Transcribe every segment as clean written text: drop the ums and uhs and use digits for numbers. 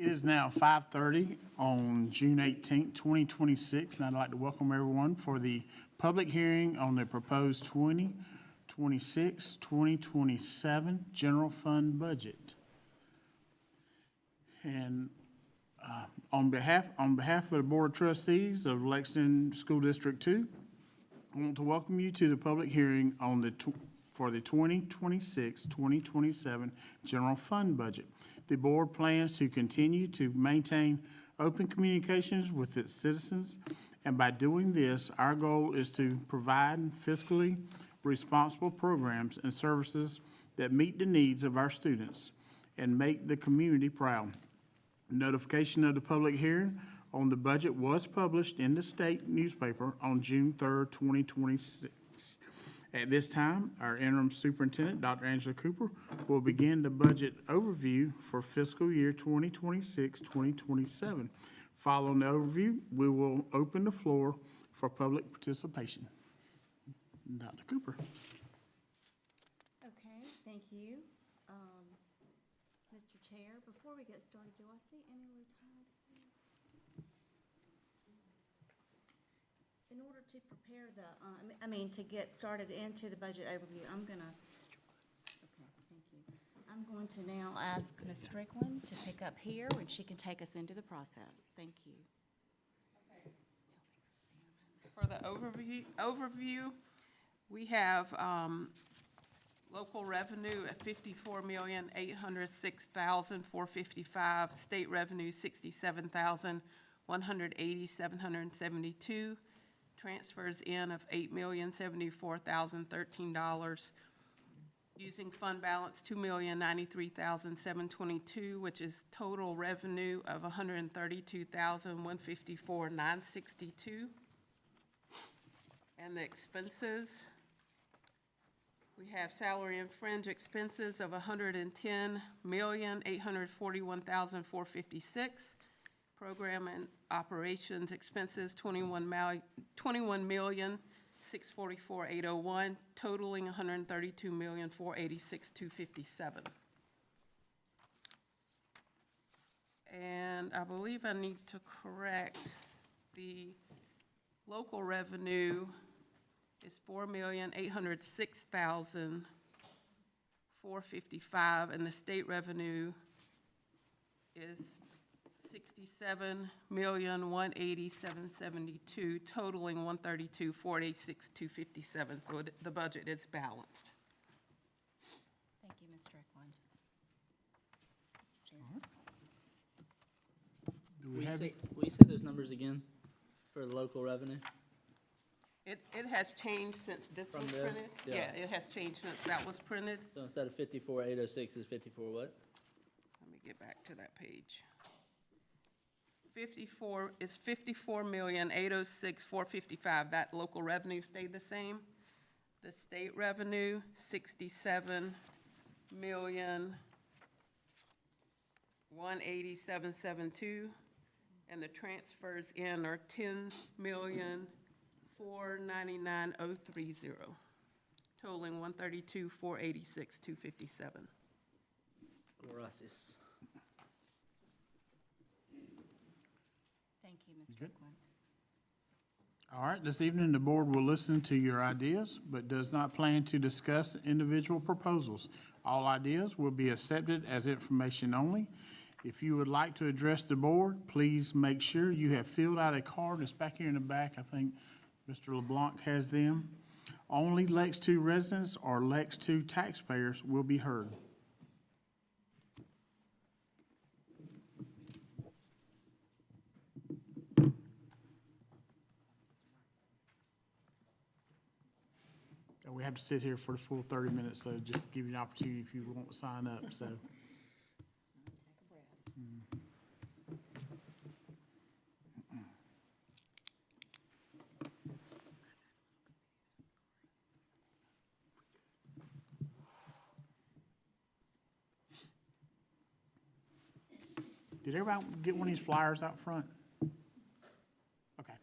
It is now 5:30 on June 18th, 2026, and I'd like to welcome everyone for the public hearing on the proposed 2026-2027 general fund budget. And on behalf of the Board of Trustees of Lexington School District 2, I want to welcome you to the public hearing on for the 2026-2027 general fund budget. The board plans to continue to maintain open communications with its citizens, and by doing this, our goal is to provide fiscally responsible programs and services that meet the needs of our students and make the community proud. Notification of the public hearing on the budget was published in the state newspaper on June 3rd, 2026. At this time, our interim superintendent, Dr. Angela Cooper, will begin the budget overview for fiscal year 2026-2027. Following the overview, we will open the floor for public participation. Dr. Cooper. Okay, thank you. Mr. Chair, before we get started, do I see any retired here? In order to prepare the, to get started into the budget overview, okay, thank you. I'm going to now ask Ms. Strickland to pick up here, and she can take us into the process. Thank you. Okay. For the overview, we have local revenue at $54,806,455, state revenue $67,180,772, transfers in of $8,074,013, using fund balance $2,093,722, which is total revenue of $132,154,962. And the expenses, we have salary and fringe expenses of $110,841,456. Program and operations expenses $21,644,801, totaling $132,486,257. And I believe I need to correct the local revenue is $4,806,455, and the state revenue is $67,180,772, totaling $132,486,257. So the budget is balanced. Thank you, Ms. Strickland. Mr. Chair. Will you say those numbers again for the local revenue? It has changed since this was printed. Yeah, it has changed since that was printed. So instead of 54,806 is 54 what? Let me get back to that page. 54 is 54,806,455. That local revenue stayed the same. The state revenue, 67,180,772, and the transfers in are 10,499,030, totaling 132,486,257. Gracias. Thank you, Ms. Strickland. All right, this evening, the board will listen to your ideas, but does not plan to discuss individual proposals. All ideas will be accepted as information only. If you would like to address the board, please make sure you have filled out a card. It's back here in the back. I think Mr. LeBlanc has them. Only Lex2 residents or Lex2 taxpayers will be heard. And we have to sit here for the full 30 minutes, so just give you an opportunity if you want to sign up, so. Did everybody get one of these flyers out front? Okay.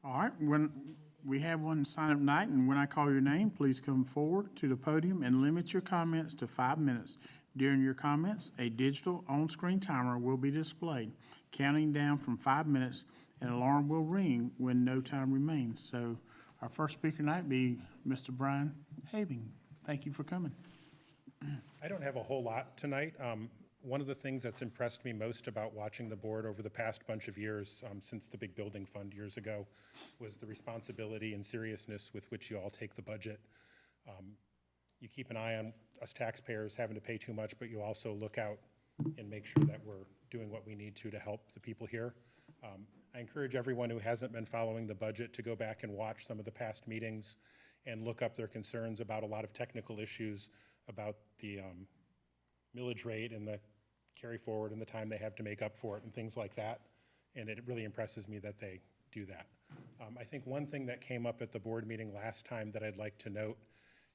All right, when we have one sign-up night, and when I call your name, please come forward to the podium and limit your comments to 5 minutes. During your comments, a digital on-screen timer will be displayed, counting down from 5 minutes. An alarm will ring when no time remains. So our first speaker tonight be Mr. Brian Habing. Thank you for coming. I don't have a whole lot tonight. One of the things that's impressed me most about watching the board over the past bunch of years, since the big building fund years ago, was the responsibility and seriousness with which you all take the budget. You keep an eye on us taxpayers having to pay too much, but you also look out and make sure that we're doing what we need to help the people here. I encourage everyone who hasn't been following the budget to go back and watch some of the past meetings and look up their concerns about a lot of technical issues about the millage rate and the carry forward and the time they have to make up for it and things like that. And it really impresses me that they do that. I think one thing that came up at the board meeting last time that I'd like to note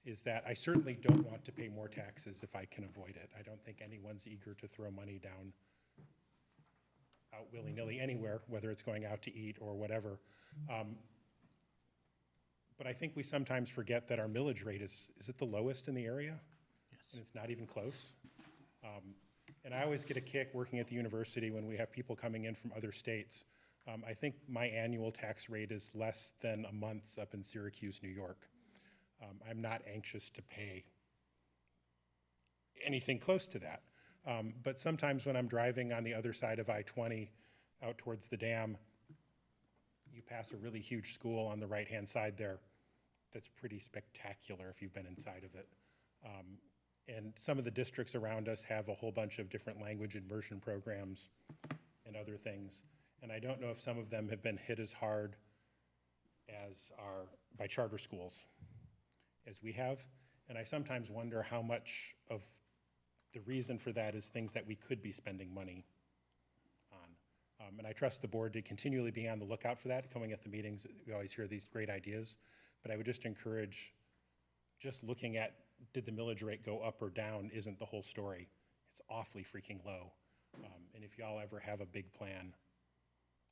is that I certainly don't want to pay more taxes if I can avoid it. I don't think anyone's eager to throw money down out willy-nilly anywhere, whether it's going out to eat or whatever. But I think we sometimes forget that our millage rate is it the lowest in the area? Yes. And it's not even close. And I always get a kick working at the university when we have people coming in from other states. I think my annual tax rate is less than a month's up in Syracuse, New York. I'm not anxious to pay anything close to that. But sometimes when I'm driving on the other side of I-20 out towards the dam, you pass a really huge school on the right-hand side there that's pretty spectacular if you've been inside of it. And some of the districts around us have a whole bunch of different language immersion programs and other things. And I don't know if some of them have been hit as hard as by charter schools as we have. And I sometimes wonder how much of the reason for that is things that we could be spending money on. And I trust the board to continually be on the lookout for that. Coming at the meetings, we always hear these great ideas. But I would just encourage just looking at, did the millage rate go up or down isn't the whole story. It's awfully freaking low. And if y'all ever have a big plan,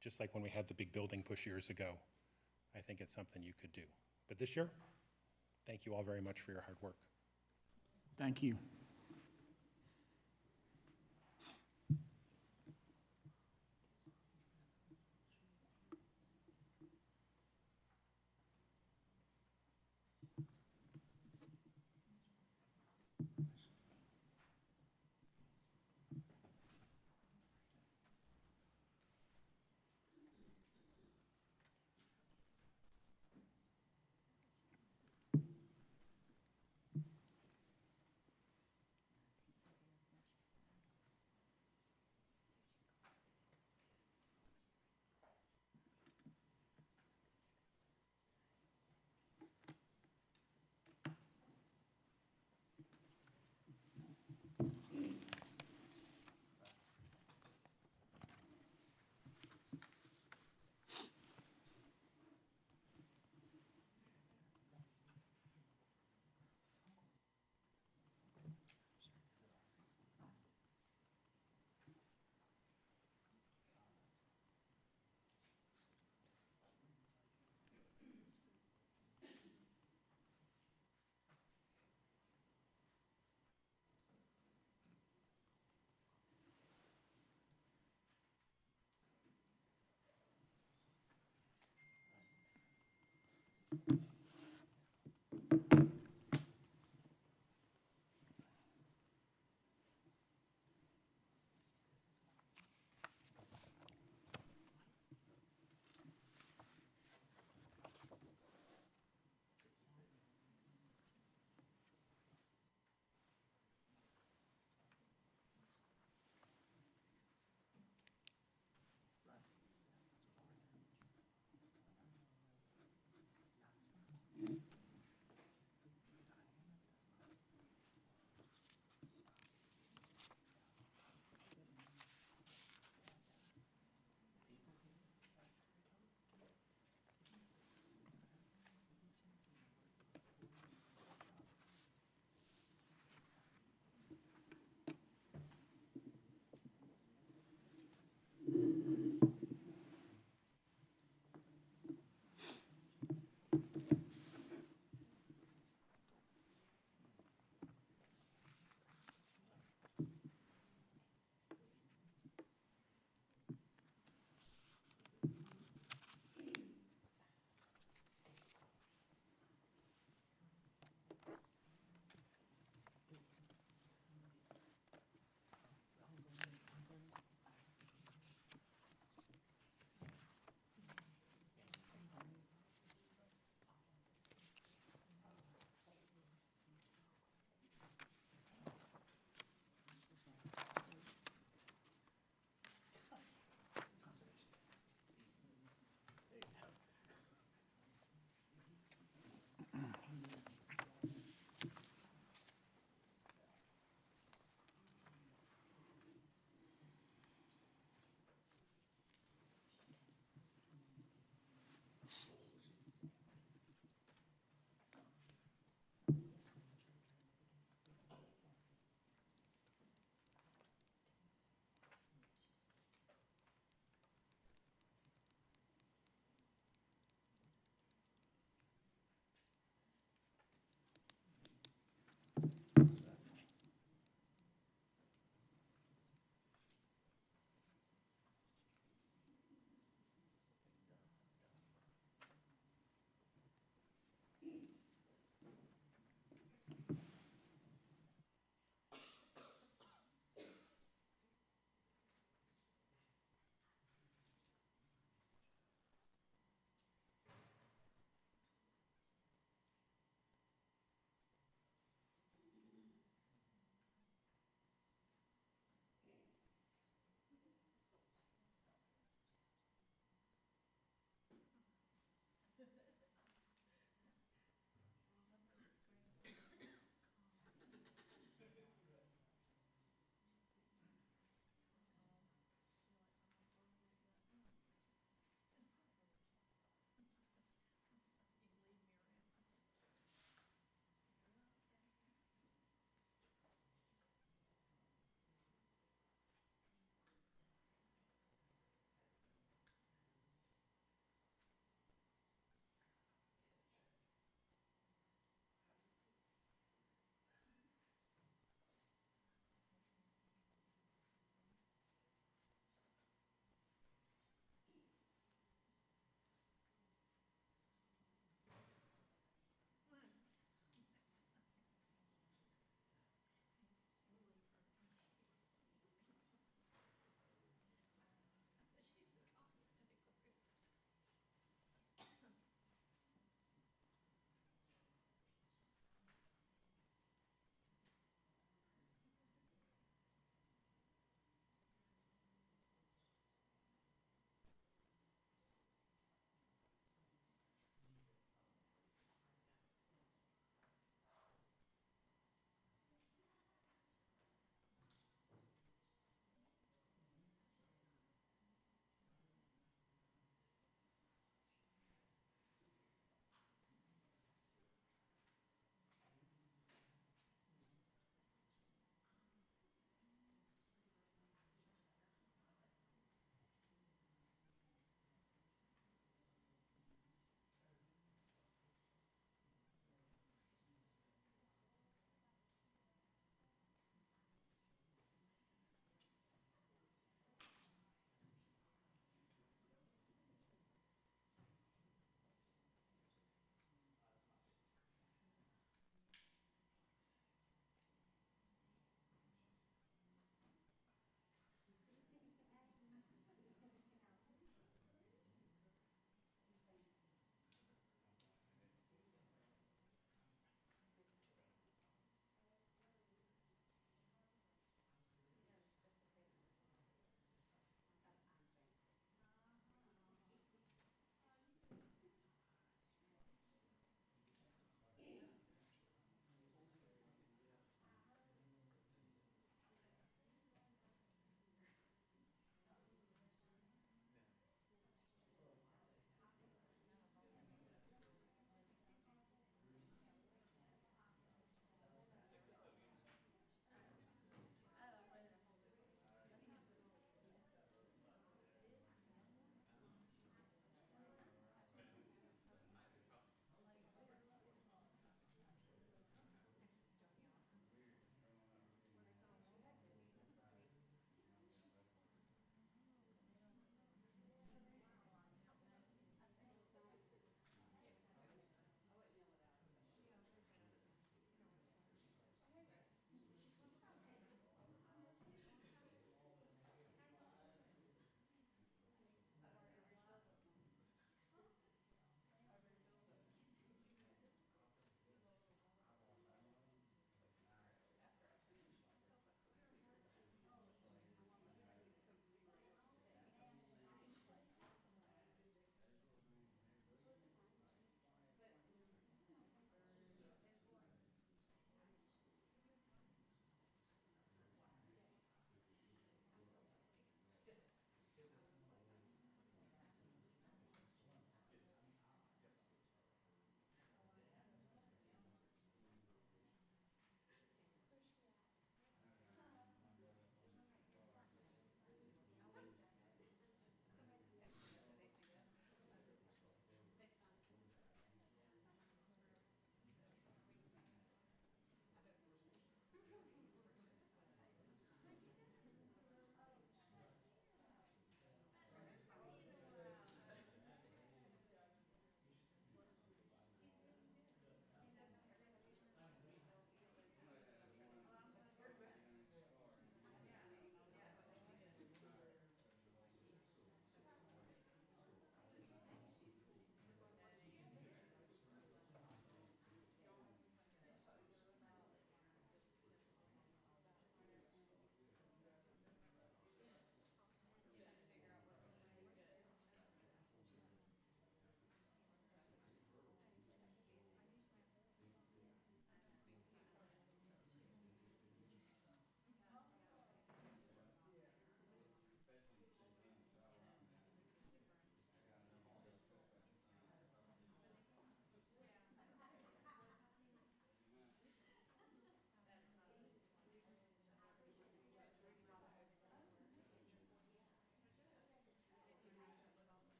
just like when we had the big building push years ago, I think it's something you could do. But this year, thank you all very much for your hard work. Thank you.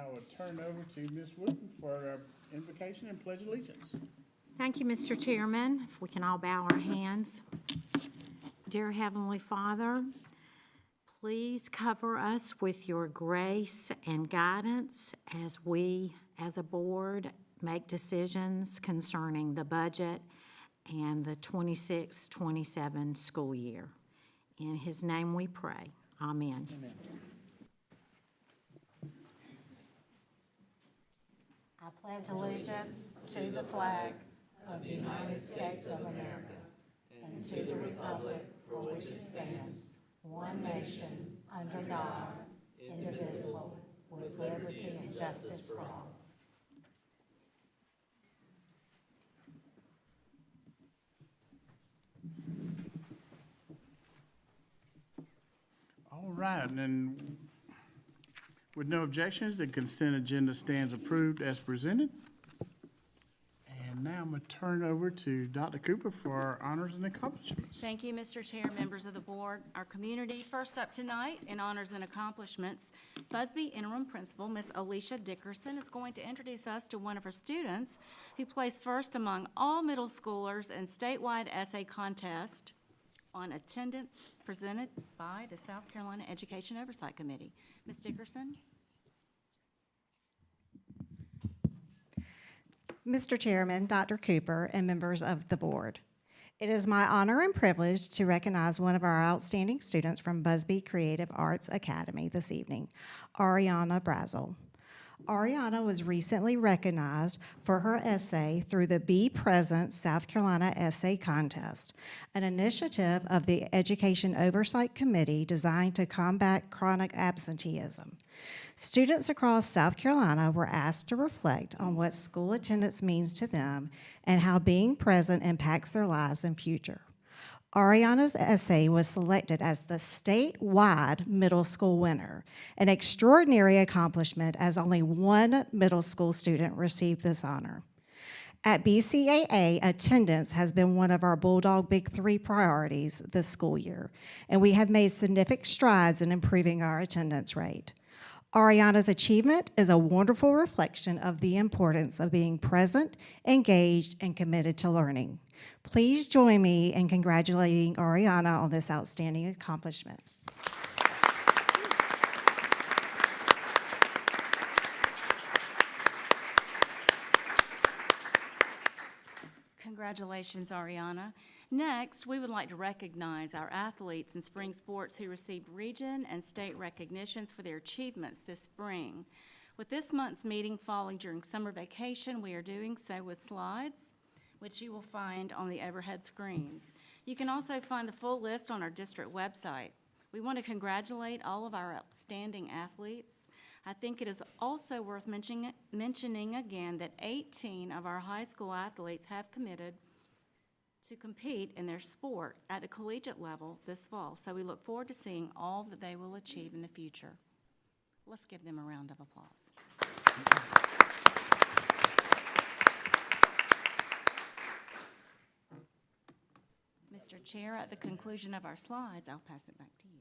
I will turn over to Ms. Wooten for invocation and pledge allegiance. Thank you, Mr. Chairman. If we can all bow our hands. Dear Heavenly Father, please cover us with your grace and guidance as we, as a board, make decisions concerning the budget and the 26-27 school year. In His name we pray. Amen. I pledge allegiance to the flag of the United States of America and to the republic for which it stands, one nation, under God, indivisible, with liberty and justice for all. All right, and with no objections, the consent agenda stands approved as presented. And now I'm going to turn over to Dr. Cooper for our honors and accomplishments. Thank you, Mr. Chair, members of the board, our community. First up tonight, in honors and accomplishments, Busby Interim Principal, Miss Alicia Dickerson, is going to introduce us to one of her students who placed first among all middle schoolers in statewide essay contest on attendance presented by the South Carolina Education Oversight Committee. Ms. Dickerson? Mr. Chairman, Dr. Cooper, and members of the board. It is my honor and privilege to recognize one of our outstanding students from Busby Creative Arts Academy this evening, Ariana Brazel. Ariana was recently recognized for her essay through the Be Present South Carolina Essay Contest, an initiative of the Education Oversight Committee designed to combat chronic absenteeism. Students across South Carolina were asked to reflect on what school attendance means to them and how being present impacts their lives and future. Ariana's essay was selected as the statewide middle school winner, an extraordinary accomplishment as only one middle school student received this honor. At BCAA, attendance has been one of our Bulldog Big Three priorities this school year, and we have made significant strides in improving our attendance rate. Ariana's achievement is a wonderful reflection of the importance of being present, engaged, and committed to learning. Please join me in congratulating Ariana on this outstanding accomplishment. Congratulations, Ariana. Next, we would like to recognize our athletes in spring sports who received region and state recognitions for their achievements this spring. With this month's meeting falling during summer vacation, we are doing so with slides, which you will find on the overhead screens. You can also find the full list on our district website. We want to congratulate all of our outstanding athletes. I think it is also worth mentioning again that 18 of our high school athletes have committed to compete in their sport at the collegiate level this fall. So we look forward to seeing all that they will achieve in the future. Let's give them a round of applause. Mr. Chair, at the conclusion of our slides, I'll pass it back to you.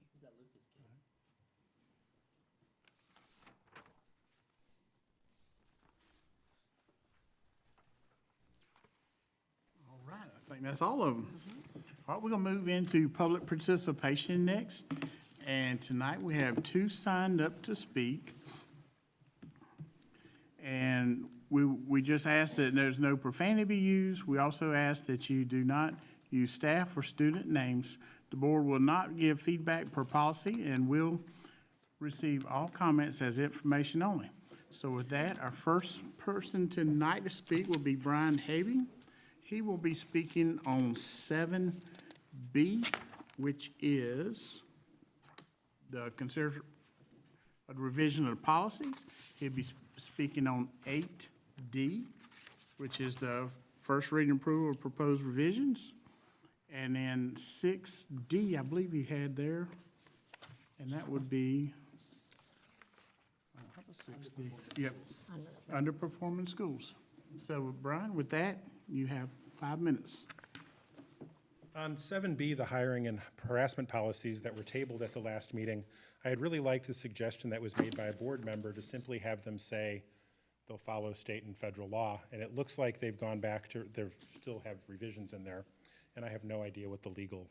All right, I think that's all of them. All right, we're going to move into public participation next. And tonight we have two signed up to speak. And we just ask that there's no profanity be used. We also ask that you do not use staff or student names. The board will not give feedback per policy and will receive all comments as information only. So with that, our first person tonight to speak will be Brian Having. He will be speaking on 7B, which is the revision of the policies. He'll be speaking on 8D, which is the first reading approval of proposed revisions. And then 6D, I believe he had there, and that would be, how about 6D? Yep, underperforming schools. So Brian, with that, you have 5 minutes. On 7B, the hiring and harassment policies that were tabled at the last meeting, I had really liked the suggestion that was made by a board member to simply have them say they'll follow state and federal law. And it looks like they've gone back to, they still have revisions in there. And I have no idea what the legal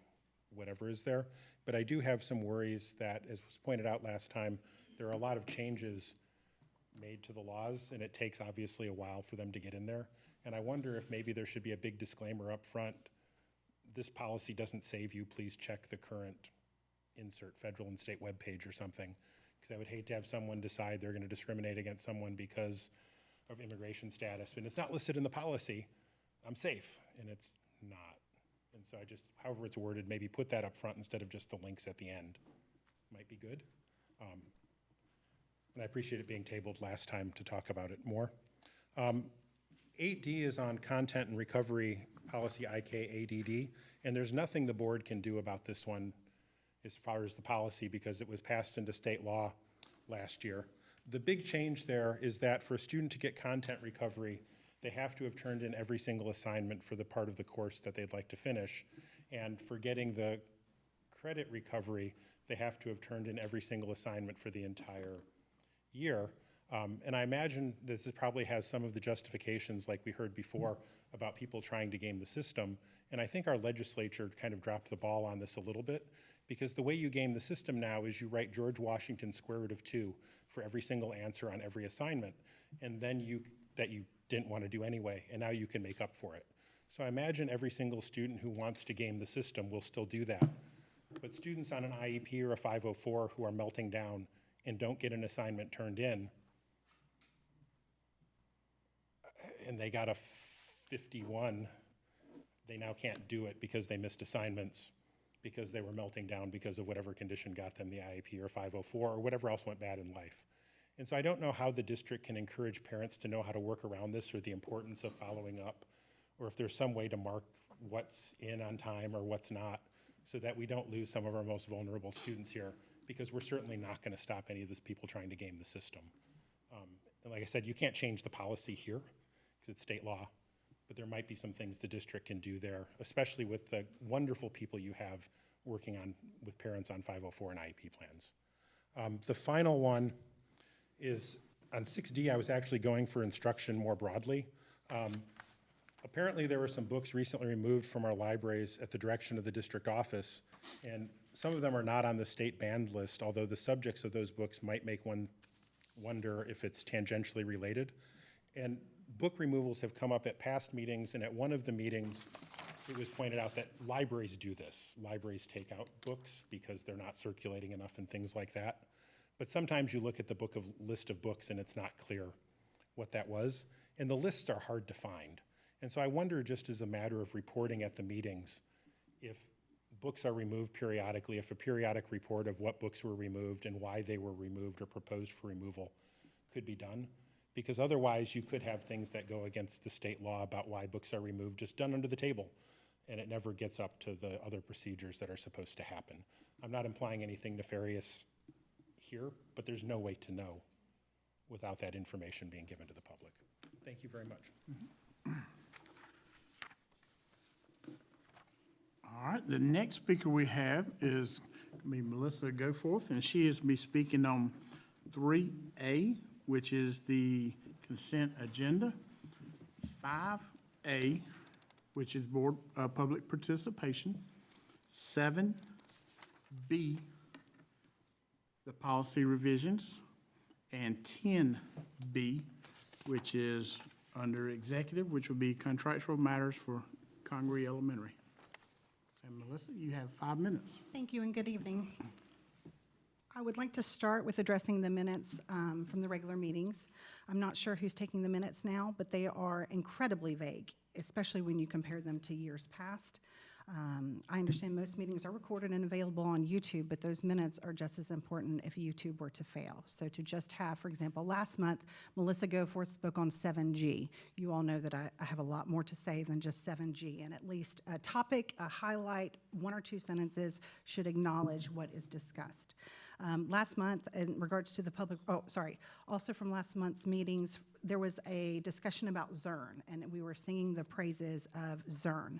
whatever is there. But I do have some worries that, as was pointed out last time, there are a lot of changes made to the laws, and it takes obviously a while for them to get in there. And I wonder if maybe there should be a big disclaimer up front. This policy doesn't save you, please check the current insert federal and state webpage or something. Because I would hate to have someone decide they're gonna discriminate against someone because of immigration status, and it's not listed in the policy, I'm safe, and it's not. And so I just, however it's worded, maybe put that up front instead of just the links at the end. Might be good. And I appreciate it being tabled last time to talk about it more. 8D is on content and recovery policy IKADD, and there's nothing the board can do about this one as far as the policy because it was passed into state law last year. The big change there is that for a student to get content recovery, they have to have turned in every single assignment for the part of the course that they'd like to finish. And for getting the credit recovery, they have to have turned in every single assignment for the entire year. And I imagine this probably has some of the justifications like we heard before about people trying to game the system. And I think our legislature kind of dropped the ball on this a little bit because the way you game the system now is you write George Washington's square root of 2 for every single answer on every assignment. And then you didn't want to do anyway, and now you can make up for it. So I imagine every single student who wants to game the system will still do that. But students on an IEP or a 504 who are melting down and don't get an assignment turned in, and they got a 51, they now can't do it because they missed assignments, because they were melting down because of whatever condition got them the IEP or 504 or whatever else went bad in life. And so I don't know how the district can encourage parents to know how to work around this or the importance of following up, or if there's some way to mark what's in on time or what's not, so that we don't lose some of our most vulnerable students here, because we're certainly not going to stop any of these people trying to game the system. And like I said, you can't change the policy here, because it's state law, but there might be some things the district can do there, especially with the wonderful people you have working on with parents on 504 and IEP plans. The final one is on 6D. I was actually going for instruction more broadly. Apparently there were some books recently removed from our libraries at the direction of the district office, and some of them are not on the state banned list, although the subjects of those books might make one wonder if it's tangentially related. And book removals have come up at past meetings, and at one of the meetings, it was pointed out that libraries do this. Libraries take out books because they're not circulating enough and things like that. But sometimes you look at the list of books and it's not clear what that was. And the lists are hard to find. And so I wonder, just as a matter of reporting at the meetings, if books are removed periodically, if a periodic report of what books were removed and why they were removed or proposed for removal could be done. Because otherwise you could have things that go against the state law about why books are removed just done under the table, and it never gets up to the other procedures that are supposed to happen. I'm not implying anything nefarious here, but there's no way to know without that information being given to the public. Thank you very much. All right, the next speaker we have is gonna be Melissa Goforth, and she is be speaking on 3A, which is the consent agenda, 5A, which is board public participation, 7B, the policy revisions, and 10B, which is under executive, which will be contractual matters for Congreve Elementary. And Melissa, you have 5 minutes. Thank you and good evening. I would like to start with addressing the minutes from the regular meetings. I'm not sure who's taking the minutes now, but they are incredibly vague, especially when you compare them to years past. I understand most meetings are recorded and available on YouTube, but those minutes are just as important if YouTube were to fail. So to just have, for example, last month, Melissa Goforth spoke on 7G. You all know that I have a lot more to say than just 7G, and at least a topic, a highlight, 1 or 2 sentences should acknowledge what is discussed. Last month, in regards to the also from last month's meetings, there was a discussion about Zern, and we were singing the praises of Zern.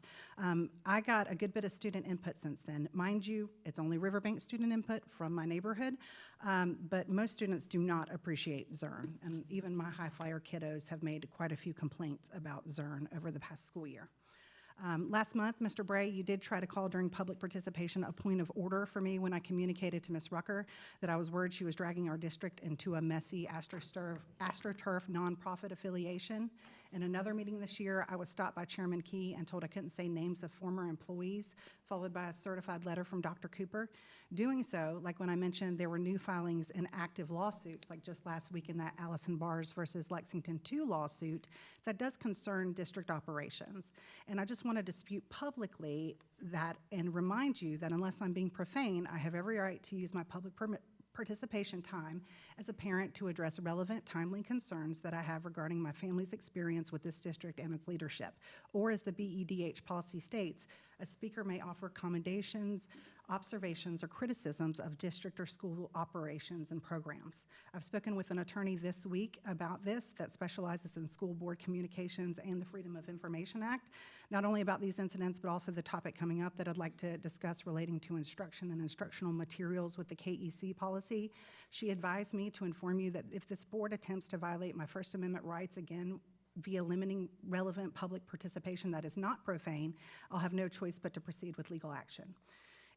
I got a good bit of student input since then. Mind you, it's only Riverbank student input from my neighborhood, but most students do not appreciate Zern, and even my high flyer kiddos have made quite a few complaints about Zern over the past school year. Last month, Mr. Bray, you did try to call during public participation a point of order for me when I communicated to Ms. Rucker that I was worried she was dragging our district into a messy AstroTurf nonprofit affiliation. In another meeting this year, I was stopped by Chairman Key and told I couldn't say names of former employees, followed by a certified letter from Dr. Cooper. Doing so, like when I mentioned there were new filings and active lawsuits, like just last week in that Allison Bars versus LexingtonTwo lawsuit, that does concern district operations. And I just want to dispute publicly that and remind you that unless I'm being profane, I have every right to use my public participation time as a parent to address relevant, timely concerns that I have regarding my family's experience with this district and its leadership. Or as the BEDH policy states, a speaker may offer commendations, observations, or criticisms of district or school operations and programs. I've spoken with an attorney this week about this that specializes in school board communications and the Freedom of Information Act, not only about these incidents, but also the topic coming up that I'd like to discuss relating to instruction and instructional materials with the KEC policy. She advised me to inform you that if this board attempts to violate my First Amendment rights again via limiting relevant public participation that is not profane, I'll have no choice but to proceed with legal action.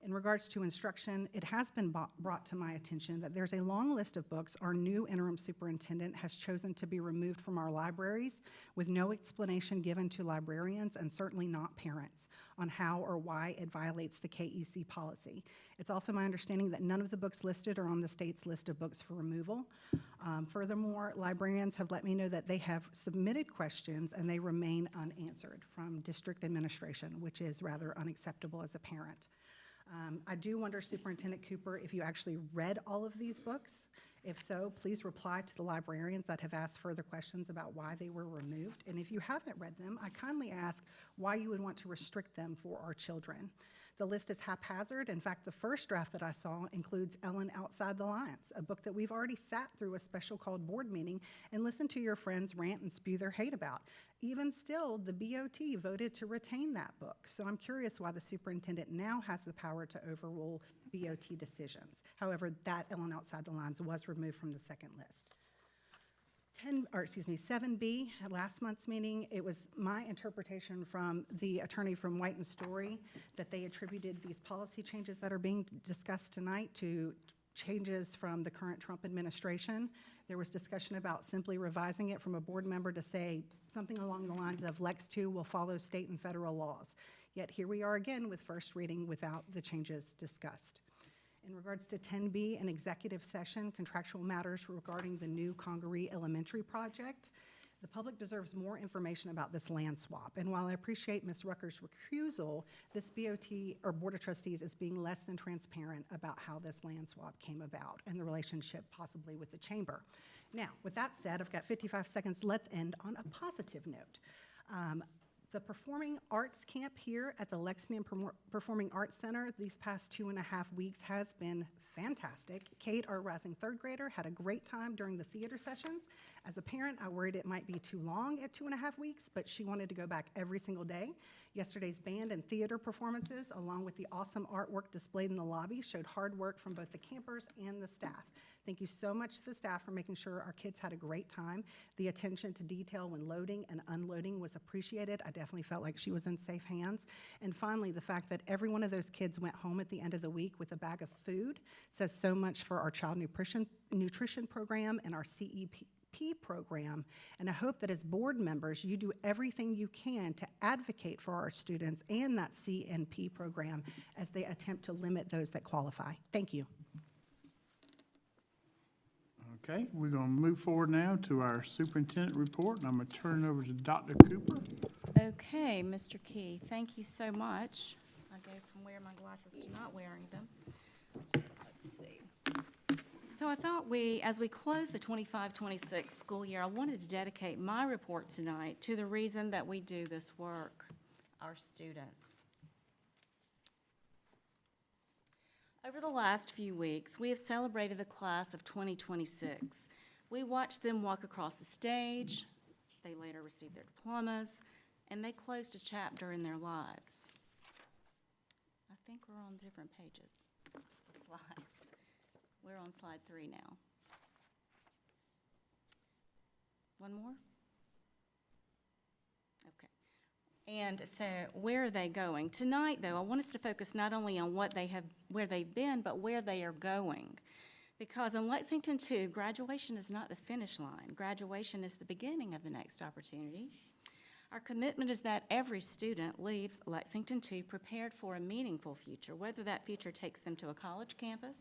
In regards to instruction, it has been brought to my attention that there's a long list of books our new interim superintendent has chosen to be removed from our libraries with no explanation given to librarians and certainly not parents on how or why it violates the KEC policy. It's also my understanding that none of the books listed are on the state's list of books for removal. Furthermore, librarians have let me know that they have submitted questions and they remain unanswered from district administration, which is rather unacceptable as a parent. I do wonder, Superintendent Cooper, if you actually read all of these books. If so, please reply to the librarians that have asked further questions about why they were removed. And if you haven't read them, I kindly ask why you would want to restrict them for our children. The list is haphazard. In fact, the first draft that I saw includes Ellen Outside the Lines, a book that we've already sat through a special called board meeting and listened to your friends rant and spew their hate about. Even still, the BOT voted to retain that book. So I'm curious why the superintendent now has the power to overrule BOT decisions. However, that Ellen Outside the Lines was removed from the second list. 7B, at last month's meeting, it was my interpretation from the attorney from White and Story that they attributed these policy changes that are being discussed tonight to changes from the current Trump administration. There was discussion about simply revising it from a board member to say something along the lines of Lex2 will follow state and federal laws. Yet here we are again with first reading without the changes discussed. In regards to 10B, an executive session, contractual matters regarding the new Congaree Elementary project, the public deserves more information about this land swap. And while I appreciate Ms. Rucker's recusal, this BOT or Board of Trustees is being less than transparent about how this land swap came about and the relationship possibly with the chamber. Now, with that said, I've got 55 seconds. Let's end on a positive note. The Performing Arts Camp here at the Lexington Performing Arts Center these past 2.5 weeks has been fantastic. Kate, our rising third grader, had a great time during the theater sessions. As a parent, I worried it might be too long at 2.5 weeks, but she wanted to go back every single day. Yesterday's band and theater performances, along with the awesome artwork displayed in the lobby, showed hard work from both the campers and the staff. Thank you so much to the staff for making sure our kids had a great time. The attention to detail when loading and unloading was appreciated. I definitely felt like she was in safe hands. And finally, the fact that every one of those kids went home at the end of the week with a bag of food says so much for our child nutrition program and our CEP program. And I hope that as board members, you do everything you can to advocate for our students and that CNP program as they attempt to limit those that qualify. Thank you. Okay, we're going to move forward now to our superintendent report, and I'm going to turn it over to Dr. Cooper. Okay, Mr. Key, thank you so much. I go from wearing my glasses to not wearing them. Let's see. So I thought as we close the 25-26 school year, I wanted to dedicate my report tonight to the reason that we do this work, our students. Over the last few weeks, we have celebrated the class of 2026. We watched them walk across the stage, they later received their diplomas, and they closed a chapter in their lives. I think we're on different pages. Slides. We're on slide 3 now. One more? Okay. And so where are they going? Tonight, though, I want us to focus not only on where they've been, but where they are going. Because in Lexington2, graduation is not the finish line. Graduation is the beginning of the next opportunity. Our commitment is that every student leaves Lexington2 prepared for a meaningful future, whether that future takes them to a college campus,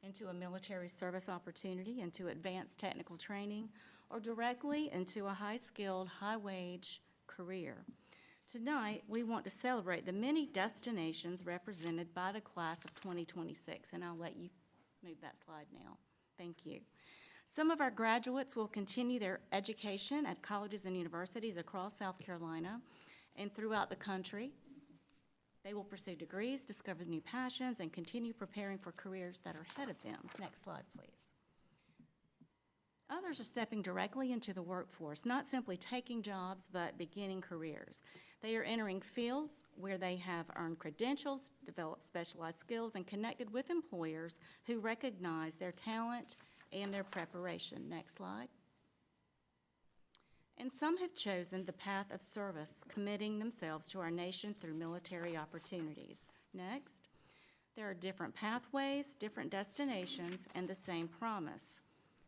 into a military service opportunity, into advanced technical training, or directly into a high-skilled, high-wage career. Tonight, we want to celebrate the many destinations represented by the class of 2026, and I'll let you move that slide now. Thank you. Some of our graduates will continue their education at colleges and universities across South Carolina and throughout the country. They will pursue degrees, discover new passions, and continue preparing for careers that are ahead of them. Next slide, please. Others are stepping directly into the workforce, not simply taking jobs, but beginning careers. They are entering fields where they have earned credentials, developed specialized skills, and connected with employers who recognize their talent and their preparation. Next slide. And some have chosen the path of service, committing themselves to our nation through military opportunities. Next. There are different pathways, different destinations, and the same promise.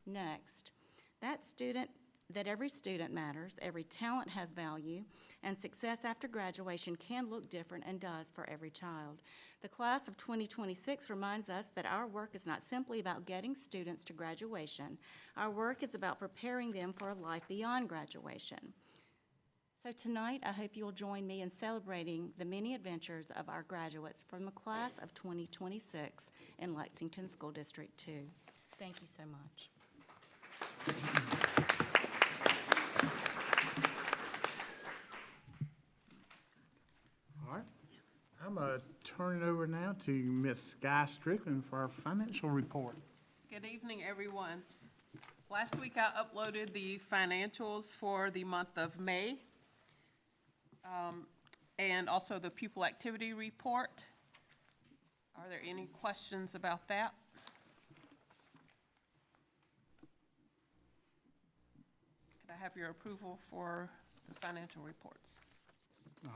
Next. That every student matters, every talent has value, and success after graduation can look different and does for every child. The class of 2026 reminds us that our work is not simply about getting students to graduation. Our work is about preparing them for a life beyond graduation. So tonight, I hope you will join me in celebrating the many adventures of our graduates from the class of 2026 in Lexington School District 2. Thank you so much. All right. I'm going to turn it over now to Ms. Sky Strickland for our financial report. Good evening, everyone. Last week, I uploaded the financials for the month of May, and also the pupil activity report. Are there any questions about that? Could I have your approval for the financial reports?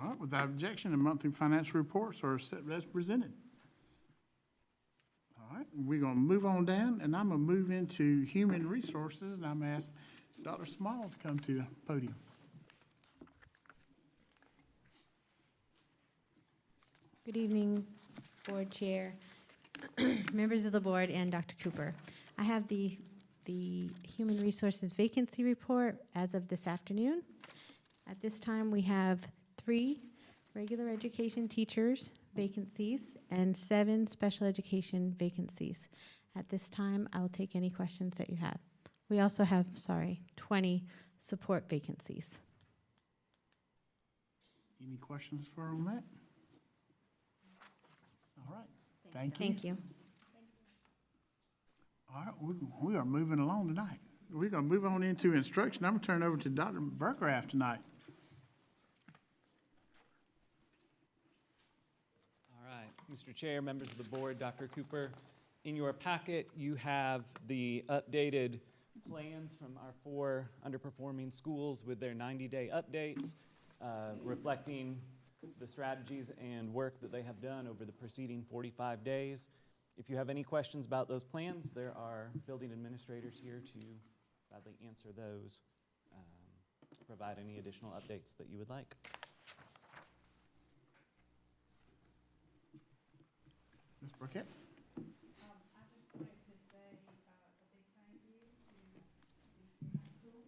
All right, without objection, the monthly financial reports are set as presented. All right, we're going to move on down, and I'm going to move into human resources, and I'm going to ask Dr. Small to come to the podium. Good evening, Board Chair, members of the board, and Dr. Cooper. I have the Human Resources Vacancy Report as of this afternoon. At this time, we have 3 regular education teachers vacancies and 7 special education vacancies. At this time, I will take any questions that you have. We also have, 20 support vacancies. Any questions for her on that? All right, thank you. Thank you. All right, we are moving along tonight. We're going to move on into instruction. I'm going to turn it over to Dr. Burgraff tonight. All right, Mr. Chair, members of the board, Dr. Cooper, in your packet, you have the updated plans from our 4 underperforming schools with their 90-day updates, reflecting the strategies and work that they have done over the preceding 45 days. If you have any questions about those plans, there are building administrators here to gladly answer those, provide any additional updates that you would like. Ms. Burkett? I just wanted to say a big thank you to the school.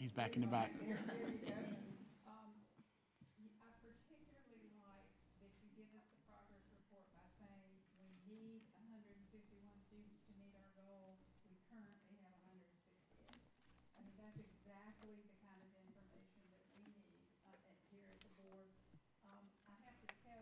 He's back in the back. I particularly like that you give us the progress report by saying we need 151 students to meet our goal. We currently have 168. I mean, that's exactly the kind of information that we need here at the board. I have to tell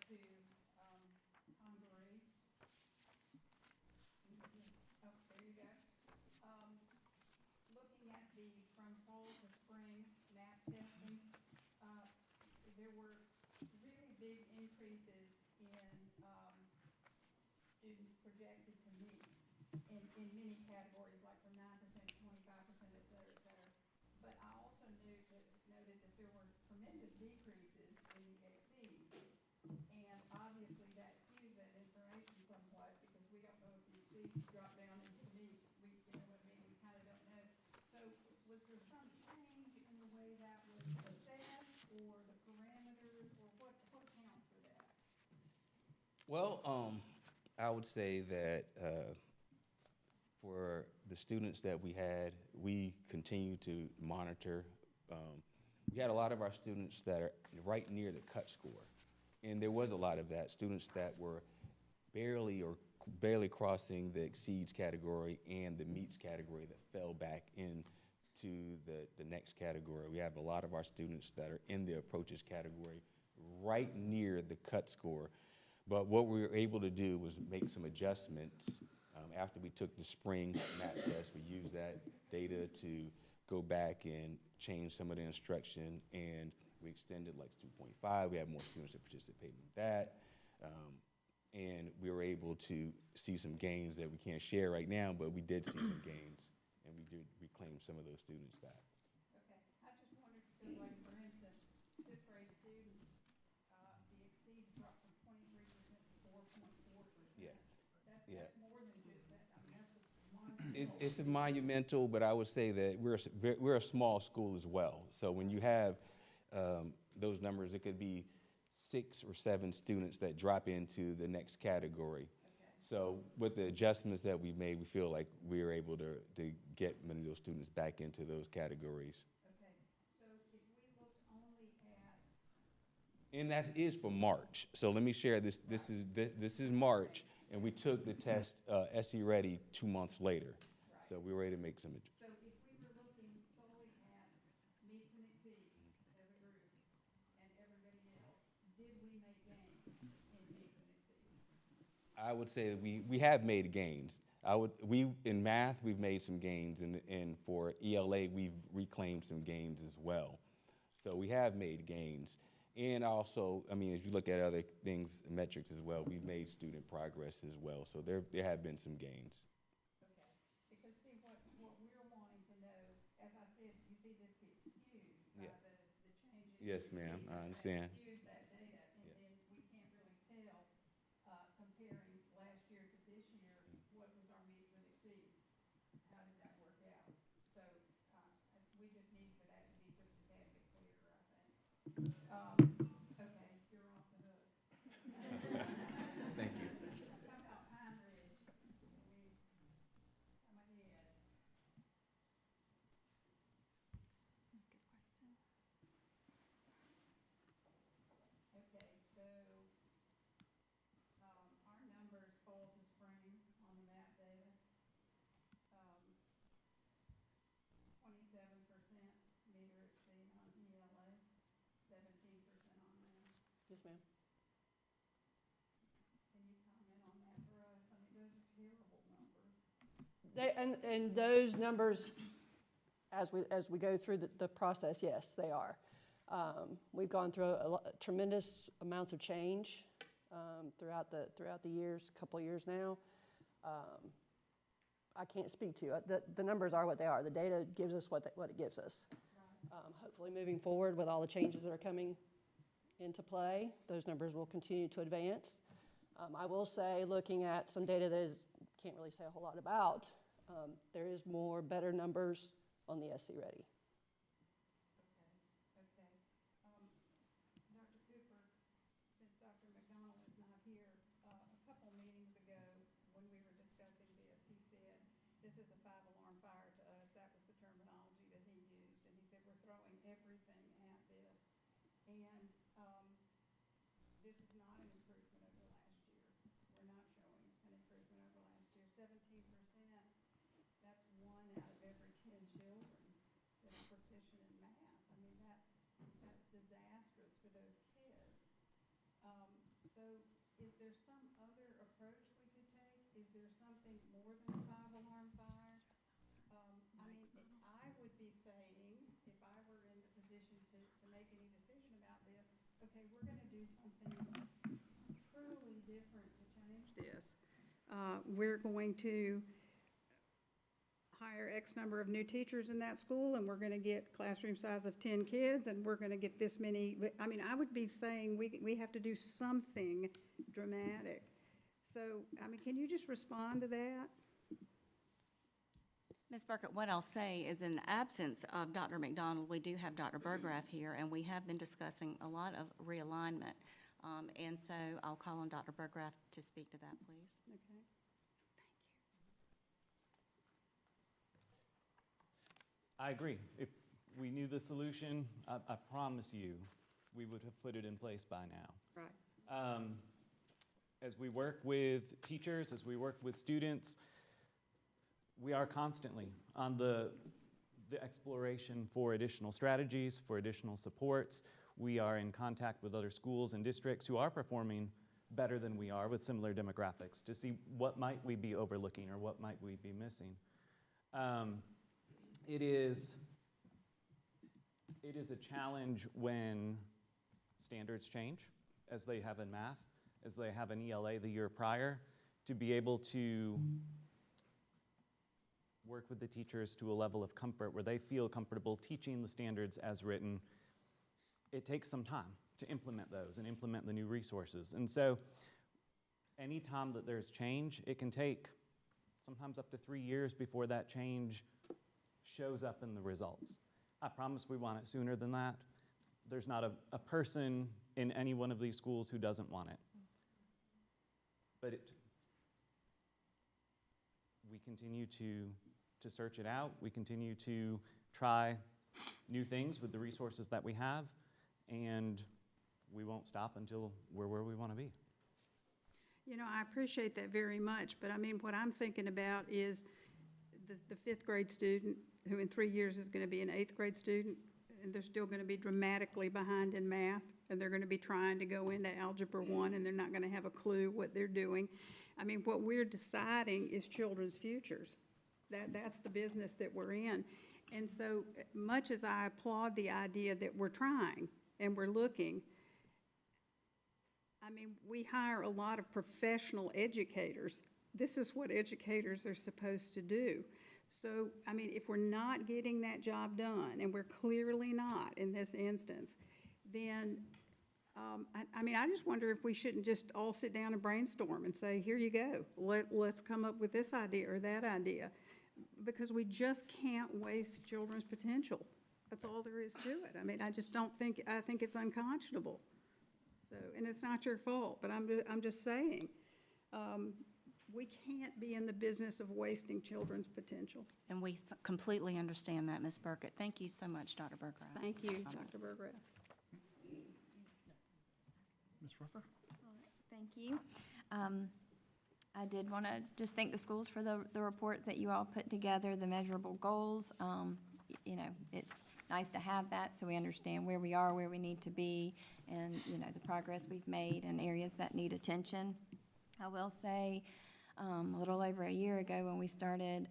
to Congaree. Oh, there you go. Looking at the from fall to spring math testing, there were really big increases in students projected to meet in many categories, like from 9% to 25%, et cetera, et cetera. But I also noted that there were tremendous decreases in the exceeds. And obviously that skews that information somewhat because we don't know if the exceeds drop down into the meets. You know what I mean? We kind of don't know. So was there some change in the way that was assessed or the parameters or what accounts for that? Well, I would say that for the students that we had, we continue to monitor. We had a lot of our students that are right near the cut score. And there was a lot of that, students that were barely crossing the exceeds category and the meets category that fell back into the next category. We have a lot of our students that are in the approaches category right near the cut score. But what we were able to do was make some adjustments. After we took the spring math test, we used that data to go back and change some of the instruction, and we extended Lex 2.5. We have more students that participate in that. And we were able to see some gains that we can't share right now, but we did see some gains, and we did reclaim some of those students back. Okay, I just wondered, because like, for instance, fifth grade students, the exceeds dropped from 23% to 4.4%. Yeah. Yeah. That's more than just that. I mean, that's a monumental. It's monumental, but I would say that we're a small school as well. So when you have those numbers, it could be 6 or 7 students that drop into the next category. Okay. So with the adjustments that we made, we feel like we were able to get many of those students back into those categories. Okay, so if we looked only at, And that is for March. So let me share this. This is March, and we took the test SE Ready 2 months later. Right. So we were ready to make some adjustments. so if we were looking solely at meets and exceeds as a group and everybody else, did we make gains in meets and exceeds? I would say that we have made gains. In math, we've made some gains, and for ELA, we've reclaimed some gains as well. So we have made gains. And also, I mean, if you look at other things, metrics as well, we've made student progress as well. So there have been some gains. Okay, because see, what we're wanting to know, as I said, you see this gets skewed by Yeah. the changes. Yes, ma'am, I understand. That skews that data, and Yeah. then we can't really tell, comparing last year to this year, what was our meets and exceeds? How did that work out? So, we just need for that to be just a tad bit clearer, I think. Okay, you're off the hook. Thank you. How about Pine Ridge? Can we come ahead? Okay, so, our numbers fall to spring on the map data. 27% meter exceed on ELA, 17% on them. Yes, ma'am. Can you comment on that for us? I mean, those are terrible numbers. And those numbers, as we go through the process, yes, they are. We've gone through tremendous amounts of change throughout the years, couple of years now. I can't speak to it. The numbers are what they are. The data gives us what it gives us. Hopefully, moving forward with all the changes that are coming into play, those numbers will continue to advance. I will say, looking at some data that can't really say a whole lot about, there is better numbers on the SC Ready. Okay. Dr. Cooper, since Dr. McDonald is not here, a couple meetings ago when we were discussing this, he said, this is a 5-alarm fire to us. That was the terminology that he used. And he said, we're throwing everything at this. And this is not an improvement over last year. We're not showing an improvement over last year. 17%, that's 1 out of every 10 children that are proficient in math. I mean, that's disastrous for those kids. So So is there some other approach we could take? Is there something more than a 5-alarm fire? I would be saying, if I were in the position to make any decision about this, okay, we're gonna do something truly different to change this. We're going to hire X number of new teachers in that school, and we're gonna get classroom size of 10 kids, and we're gonna get this many, I would be saying we have to do something dramatic. So, can you just respond to that? Ms. Burkett, what I'll say is in the absence of Dr. McDonald, we do have Dr. Burgraff here, and we have been discussing a lot of realignment. And so I'll call on Dr. Burgraff to speak to that, please. Okay. I agree. If we knew the solution, I promise you, we would have put it in place by now. Right. As we work with teachers, as we work with students, we are constantly on the exploration for additional strategies, for additional supports. We are in contact with other schools and districts who are performing better than we are with similar demographics to see what might we be overlooking or what might we be missing. It is a challenge when standards change, as they have in math, as they have in ELA the year prior, to be able to work with the teachers to a level of comfort where they feel comfortable teaching the standards as written. It takes some time to implement those and implement the new resources. And so anytime that there's change, it can take sometimes up to 3 years before that change shows up in the results. I promise we want it sooner than that. There's not a person in any one of these schools who doesn't want it. But we continue to search it out. We continue to try new things with the resources that we have, and we won't stop until we're where we want to be. I appreciate that very much, but what I'm thinking about is the 5th grade student who in 3 years is going to be an 8th grade student, and they're still going to be dramatically behind in math, and they're going to be trying to go into Algebra 1, and they're not going to have a clue what they're doing. What we're deciding is children's futures. That's the business that we're in. And so much as I applaud the idea that we're trying and we're looking, we hire a lot of professional educators. This is what educators are supposed to do. So, if we're not getting that job done, and we're clearly not in this instance, then, I just wonder if we shouldn't just all sit down and brainstorm and say, here you go, let's come up with this idea or that idea. Because we just can't waste children's potential. That's all there is to it. I just don't think, I think it's unconscionable. So, and it's not your fault, but I'm just saying, we can't be in the business of wasting children's potential. And we completely understand that, Ms. Burkett. Thank you so much, Dr. Burgraff. Thank you, Dr. Burgraff. Ms. Rucker? Thank you. I did want to just thank the schools for the reports that you all put together, the measurable goals. It's nice to have that so we understand where we are, where we need to be, and, the progress we've made in areas that need attention. I will say, a little over a year ago when we started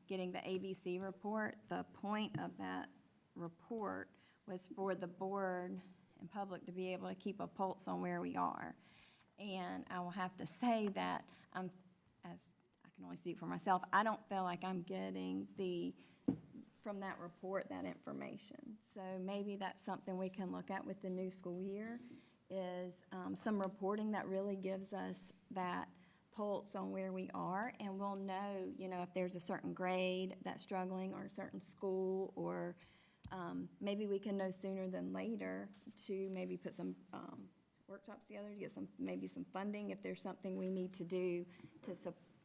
getting the ABC report, the point of that report was for the board and public to be able to keep a pulse on where we are. And I will have to say that as I can only speak for myself, I don't feel like I'm getting from that report, that information. So maybe that's something we can look at with the new school year, is some reporting that really gives us that pulse on where we are, and we'll know, if there's a certain grade that's struggling or a certain school, or maybe we can know sooner than later to maybe put some workshops together to get maybe some funding if there's something we need to do to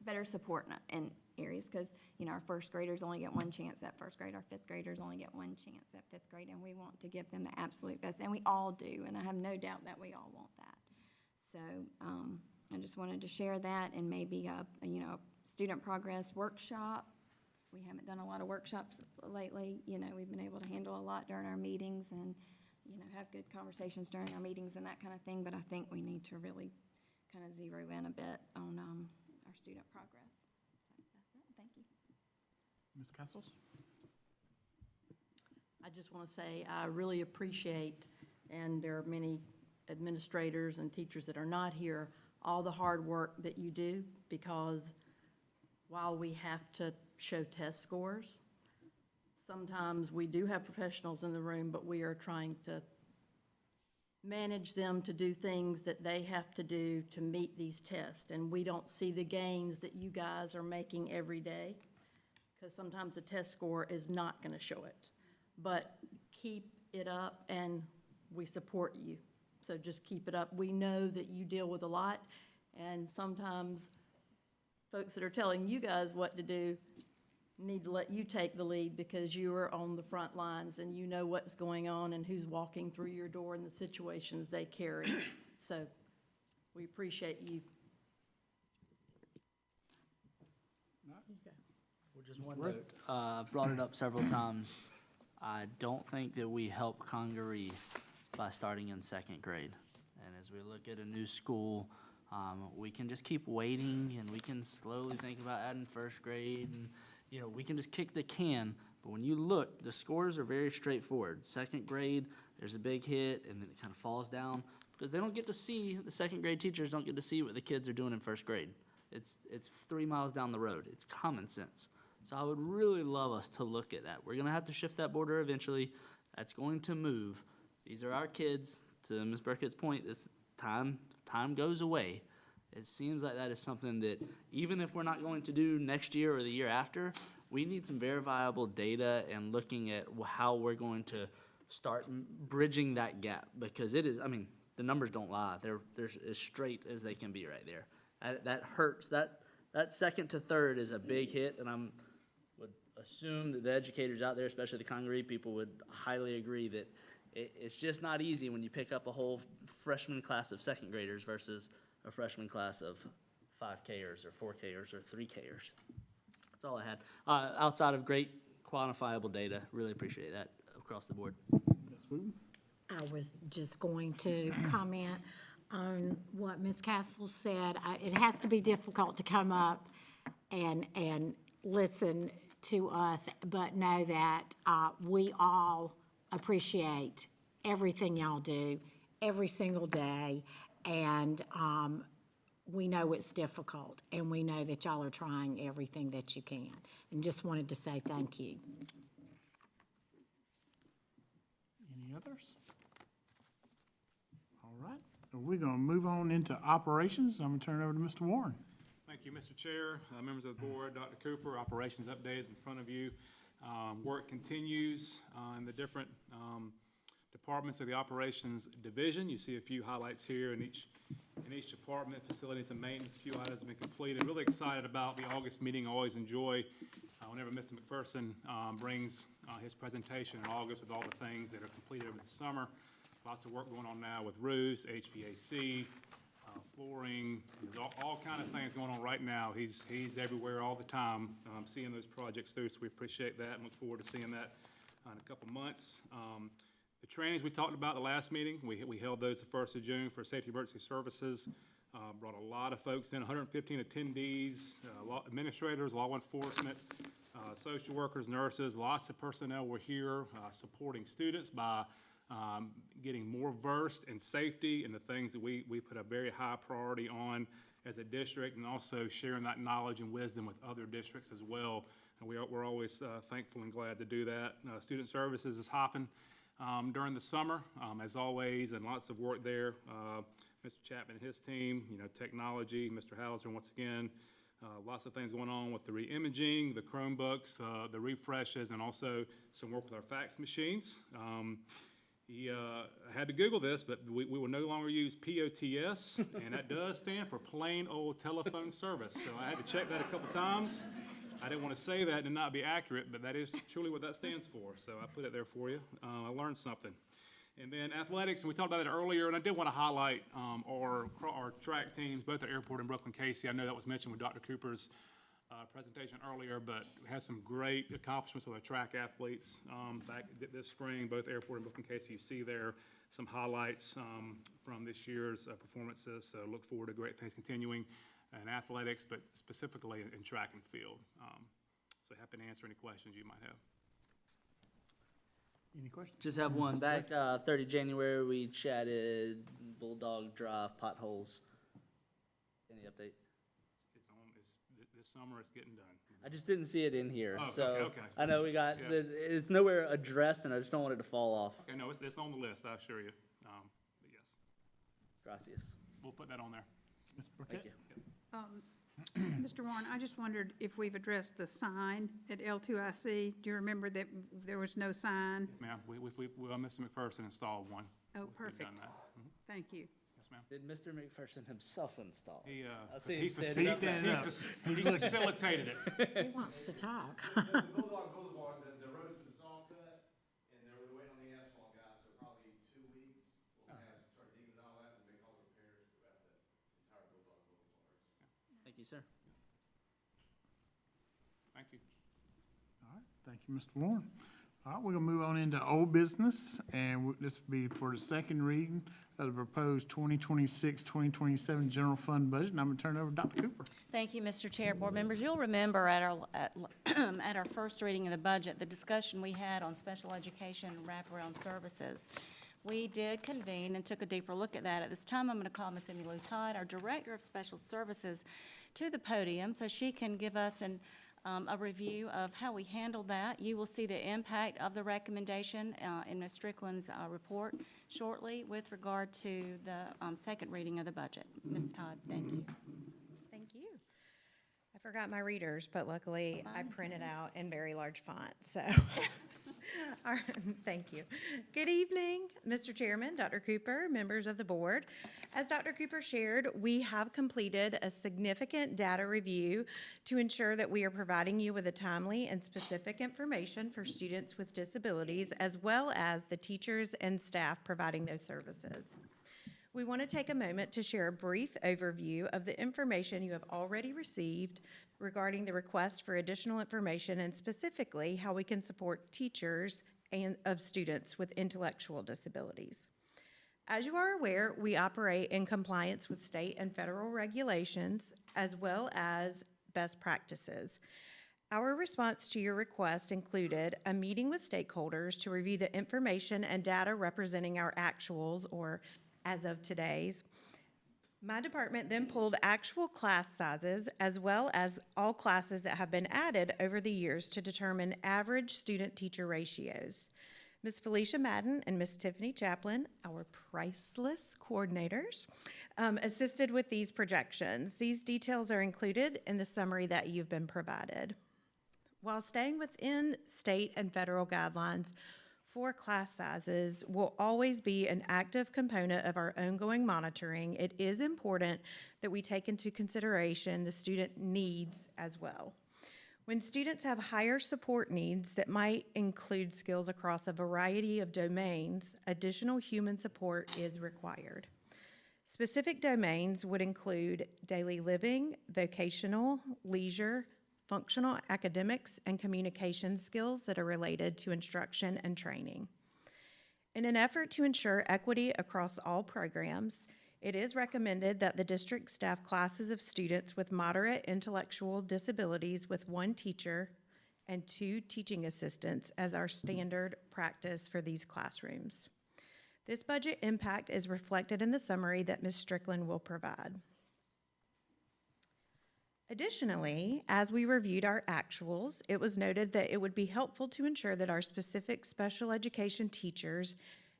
better support in areas, because our first graders only get one chance at first grade, our 5th graders only get one chance at 5th grade, and we want to give them the absolute best, and we all do, and I have no doubt that we all want that. So I just wanted to share that, and maybe a student progress workshop. We haven't done a lot of workshops lately. We've been able to handle a lot during our meetings, and have good conversations during our meetings and that kind of thing, but I think we need to really kind of zero in a bit on our student progress. So that's it. Thank you. Ms. Castles? I just want to say I really appreciate, and there are many administrators and teachers that are not here, all the hard work that you do, because while we have to show test scores, sometimes we do have professionals in the room, but we are trying to manage them to do things that they have to do to meet these tests. And we don't see the gains that you guys are making every day, because sometimes the test score is not going to show it. But keep it up, and we support you. So just keep it up. We know that you deal with a lot, and sometimes folks that are telling you guys what to do need to let you take the lead, because you are on the front lines and you know what's going on and who's walking through your door and the situations they carry. So we appreciate you. Okay. Well, just one note, I've brought it up several times. I don't think that we help Congaree by starting in second grade. And as we look at a new school, we can just keep waiting, and we can slowly think about adding first grade, and we can just kick the can. But when you look, the scores are very straightforward. Second grade, there's a big hit, and then it kind of falls down, because they don't get to see, the second grade teachers don't get to see what the kids are doing in first grade. It's 3 miles down the road. It's common sense. So I would really love us to look at that. We're going to have to shift that border eventually. That's going to move. These are our kids. To Ms. Burkett's point, this time goes away. It seems like that is something that, even if we're not going to do next year or the year after, we need some verifiable data and looking at how we're going to start bridging that gap, because it is, the numbers don't lie. They're as straight as they can be right there. That hurts. That second to third is a big hit, and I would assume that the educators out there, especially the Congaree people, would highly agree that it's just not easy when you pick up a whole freshman class of second graders versus a freshman class of 5Kers or 4Kers or 3Kers. That's all I had. Outside of great quantifiable data, really appreciate that across the board. I was just going to comment on what Ms. Castle said. It has to be difficult to come up and listen to us, but know that we all appreciate everything y'all do every single day, and we know it's difficult, and we know that y'all are trying everything that you can, and just wanted to say thank you. Any others? All right, we're going to move on into operations. I'm going to turn it over to Mr. Warren. Thank you, Mr. Chair, members of the board, Dr. Cooper. Operations update is in front of you. Work continues in the different departments of the operations division. You see a few highlights here in each department. Facilities and maintenance, a few items have been completed. Really excited about the August meeting. I always enjoy whenever Mr. McPherson brings his presentation in August with all the things that are completed over the summer. Lots of work going on now with roofs, HVAC, flooring. There's all kind of things going on right now. He's everywhere all the time, seeing those projects through, so we appreciate that and look forward to seeing that in a couple months. The trainings we talked about the last meeting, we held those the 1st of June for Safety Emergency Services. Brought a lot of folks in, 115 attendees, administrators, law enforcement, social workers, nurses, lots of personnel were here supporting students by getting more versed in safety and the things that we put a very high priority on as a district, and also sharing that knowledge and wisdom with other districts as well. And we're always thankful and glad to do that. Student services is hopping during the summer, as always, and lots of work there. Mr. Chapman and his team, technology, Mr. Hauser, once again, lots of things going on with the re-imaging, the Chromebooks, the refreshes, and also some work with our fax machines. He had to Google this, but we will no longer use POTS, and that does stand for plain old telephone service. So I had to check that a couple times. I didn't want to say that and not be accurate, but that is truly what that stands for. So I put it there for you. I learned something. And then athletics, and we talked about that earlier, and I did want to highlight our track teams, both at Airport and Brooklyn Casey. I know that was mentioned with Dr. Cooper's presentation earlier, but we had some great accomplishments with our track athletes back this spring, both airport and booking case. You see there some highlights from this year's performances, so look forward to great things continuing in athletics, but specifically in track and field. So happy to answer any questions you might have. Any questions? Just have one. Back 30 January, we chatted Bulldog Drive potholes. Any update? This summer it's getting done. I just didn't see it in here, Oh, so okay. I know we got, Yeah. it's nowhere addressed, and I just don't want it to fall off. Okay, no, it's on the list, I assure you. But yes, Gracias. we'll put that on there. Ms. Thank Burkett? you. Mr. Warren, I just wondered if we've addressed the sign at L2IC. Do you remember that there was no sign? Ma'am, Mr. McPherson installed one. Oh, We've perfect. done that. Mhm. Thank you. Yes, ma'am. Did Mr. McPherson himself install? He, I see he him standing up. Standing up. he facilitated it. He wants to talk. The Bulldog Boulevard, the road's been saw cut, and they're waiting on the asphalt guys, so probably 2 weeks, we'll have, start digging it all out and make all the repairs throughout the entire Bulldog Boulevard. Thank you, sir. Thank you. All right, thank you, Mr. Warren. All right, we're gonna move on into old business, and this will be for the second reading of the proposed 2026-2027 general fund budget, and I'm gonna turn it over to Dr. Cooper. Thank you, Mr. Chair, board members. You'll remember at our first reading of the budget, the discussion we had on special education and wraparound services. We did convene and took a deeper look at that. At this time, I'm going to call Ms. Emily Lou Todd, our Director of Special Services, to the podium so she can give us a review of how we handled that. You will see the impact of the recommendation in Ms. Strickland's report shortly with regard to the second reading of the budget. Ms. Todd, thank you. Thank you. I forgot my readers, but luckily I printed out in very large font, so. All right, thank you. Good evening, Mr. Chairman, Dr. Cooper, members of the board. As Dr. Cooper shared, we have completed a significant data review to ensure that we are providing you with a timely and specific information for students with disabilities, as well as the teachers and staff providing those services. We want to take a moment to share a brief overview of the information you have already received regarding the request for additional information and specifically how we can support teachers and of students with intellectual disabilities. As you are aware, we operate in compliance with state and federal regulations as well as best practices. Our response to your request included a meeting with stakeholders to review the information and data representing our actuals, or as of today's. My department then pulled actual class sizes as well as all classes that have been added over the years to determine average student-teacher ratios. Ms. Felicia Madden and Ms. Tiffany Chaplin, our priceless coordinators, assisted with these projections. These details are included in the summary that you've been provided. While staying within state and federal guidelines, for class sizes will always be an active component of our ongoing monitoring. It is important that we take into consideration the student needs as well. When students have higher support needs that might include skills across a variety of domains, additional human support is required. Specific domains would include daily living, vocational, leisure, functional academics, and communication skills that are related to instruction and training. In an effort to ensure equity across all programs, it is recommended that the district staff classes of students with moderate intellectual disabilities with 1 teacher and 2 teaching assistants as our standard practice for these classrooms. This budget impact is reflected in the summary that Ms. Strickland will provide. Additionally, as we reviewed our actuals, it was noted that it would be helpful to ensure that our specific special education teachers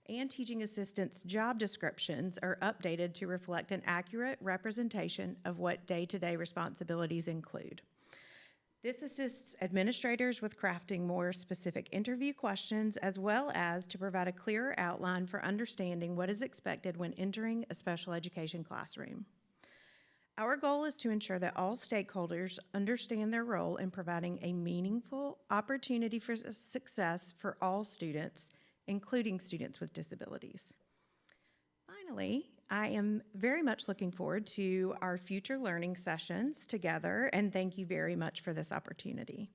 and teaching assistants' job descriptions are updated to reflect an accurate representation of what day-to-day responsibilities include. This assists administrators with crafting more specific interview questions, as well as to provide a clearer outline for understanding what is expected when entering a special education classroom. Our goal is to ensure that all stakeholders understand their role in providing a meaningful opportunity for success for all students, including students with disabilities. Finally, I am very much looking forward to our future learning sessions together, and thank you very much for this opportunity.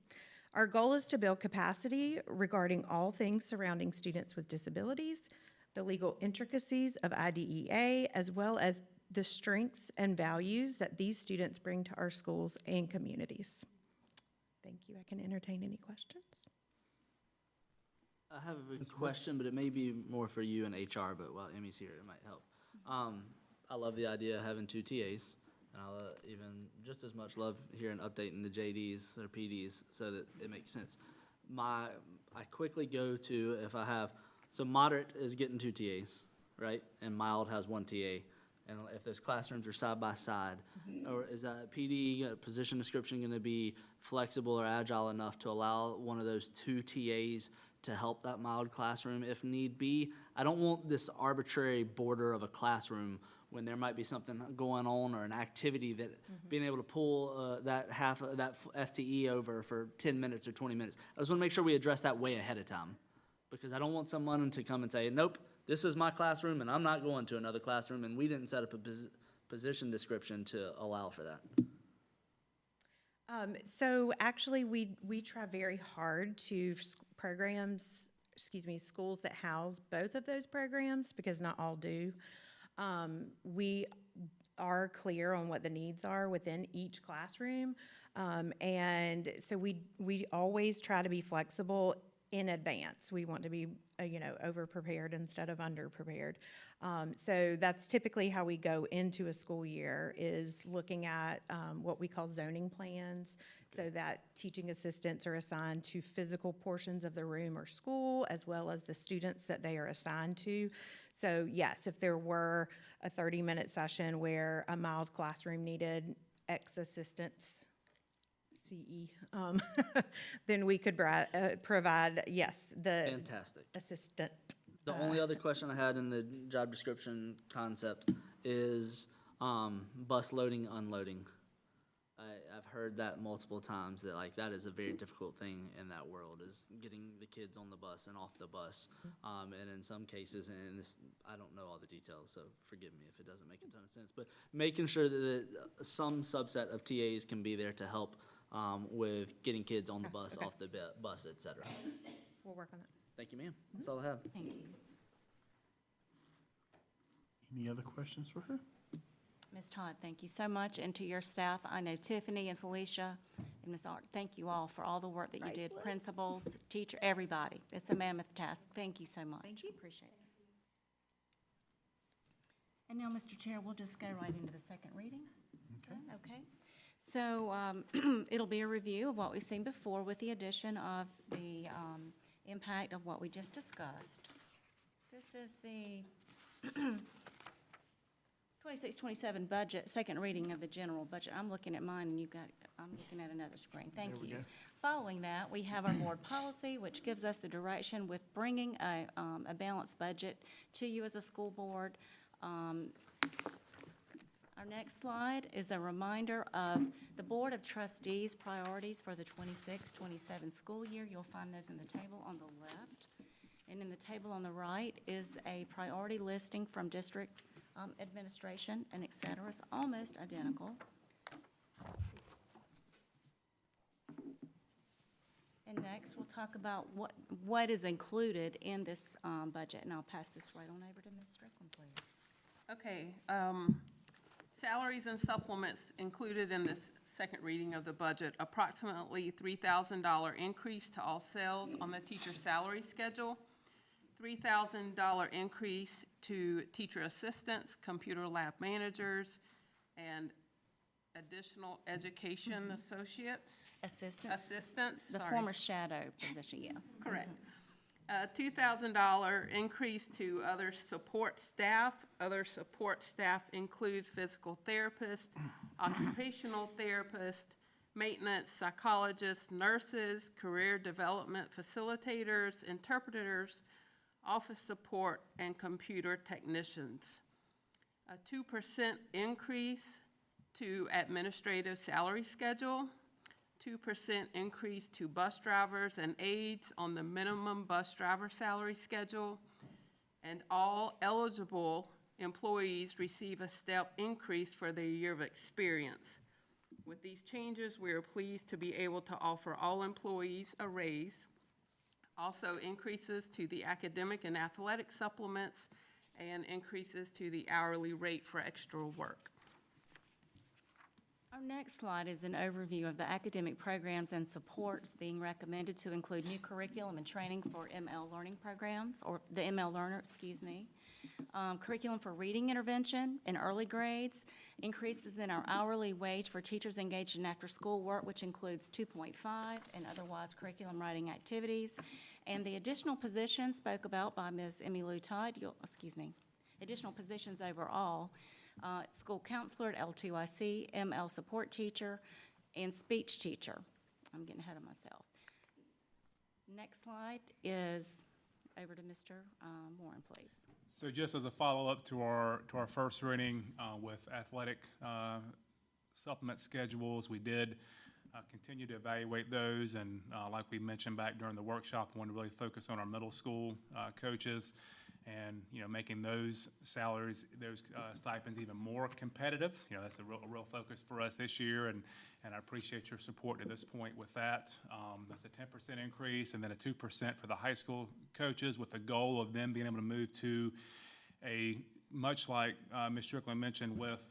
Our goal is to build capacity regarding all things surrounding students with disabilities, the legal intricacies of IDEA, as well as the strengths and values that these students bring to our schools and communities. Thank you. I can entertain any questions. I have a question, but it may be more for you and HR, but while Emmy's here, it might help. I love the idea of having 2 TAs, and I'll even just as much love hearing updating the JDs or PDs so that it makes sense. I quickly go to, if I have, so moderate is getting 2 TAs, right? And mild has 1 TA. And if those classrooms are side by side, or is that PD position description gonna be flexible or agile enough to allow one of those 2 TAs to help that mild classroom if need be? I don't want this arbitrary border of a classroom when there might be something going on or an activity that being able to pull that half of that FTE over for 10 minutes or 20 minutes. I just wanna make sure we address that way ahead of time, because I don't want someone to come and say, nope, this is my classroom and I'm not going to another classroom, and we didn't set up a position description to allow for that. So actually, we try very hard to schools that house both of those programs, because not all do. We are clear on what the needs are within each classroom. And so we always try to be flexible in advance. We want to be, over-prepared instead of under-prepared. So that's typically how we go into a school year, is looking at what we call zoning plans, so that teaching assistants are assigned to physical portions of the room or school, as well as the students that they are assigned to. So yes, if there were a 30-minute session where a mild classroom needed X assistants, CE, then we could provide, yes, the Fantastic. assistant. The only other question I had in the job description concept is bus loading, unloading. I've heard that multiple times, that that is a very difficult thing in that world, is getting the kids on the bus and off the bus. And in some cases, and this, I don't know all the details, so forgive me if it doesn't make a ton of sense, but making sure that some subset of TAs can be there to help with getting kids on the bus, off the bus, et cetera. We'll work on that. Thank you, ma'am. That's all I have. Thank you. Any other questions for her? Ms. Todd, thank you so much, and to your staff. I know Tiffany and Felicia and Ms. Art, thank you all for all the work that you did. Principals, teacher, everybody. It's a mammoth task. Thank you so much. Thank you. Appreciate it. And now, Mr. Chair, we'll just go right into the second reading. Okay. So it'll be a review of what we've seen before, with the addition of the impact of what we just discussed. This is the 26-27 budget, second reading of the general budget. I'm looking at mine, and I'm looking at another screen. Thank you. Following that, we have our board policy, which gives us the direction with bringing a balanced budget to you as a school board. Our next slide is a reminder of the Board of Trustees' priorities for the 26-27 school year. You'll find those in the table on the left. And in the table on the right is a priority listing from district administration and et cetera. It's almost identical. And next, we'll talk about what is included in this budget. And I'll pass this right on over to Ms. Strickland, please. Okay. Salaries and supplements included in this second reading of the budget, approximately $3,000 increase to all sales on the teacher salary schedule, $3,000 increase to teacher assistants, computer lab managers, and additional education associates. Assistants, The sorry. former shadow position, yeah. Correct. $2,000 increase to other support staff. Other support staff include physical therapists, occupational therapists, maintenance psychologists, nurses, career development facilitators, interpreters, office support, and computer technicians. A 2% increase to administrative salary schedule. 2% increase to bus drivers and aides on the minimum bus driver salary schedule, and all eligible employees receive a step increase for their year of experience. With these changes, we are pleased to be able to offer all employees a raise. Also, increases to the academic and athletic supplements and increases to the hourly rate for extra work. Our next slide is an overview of the academic programs and supports being recommended to include new curriculum and training for ML learning programs, or the ML learner, excuse me. Curriculum for reading intervention in early grades, increases in our hourly wage for teachers engaged in after-school work, which includes 2.5 and otherwise curriculum writing activities, and the additional positions spoke about by Ms. Emmy Lou Todd, additional positions overall, school counselor at L2IC, ML support teacher, and speech teacher. I'm getting ahead of myself. Next slide is over to Mr. Warren, please. So just as a follow-up to our first reading with athletic supplement schedules, we did continue to evaluate those, and like we mentioned back during the workshop, we want to really focus on our middle school coaches and, you know, making those salaries, those stipends even more competitive. You know, that's a real focus for us this year, and I appreciate your support to this point with that. That's a 10% increase, and then a 2% for the high school coaches, with the goal of them being able to move to a, much like Ms. Strickland mentioned with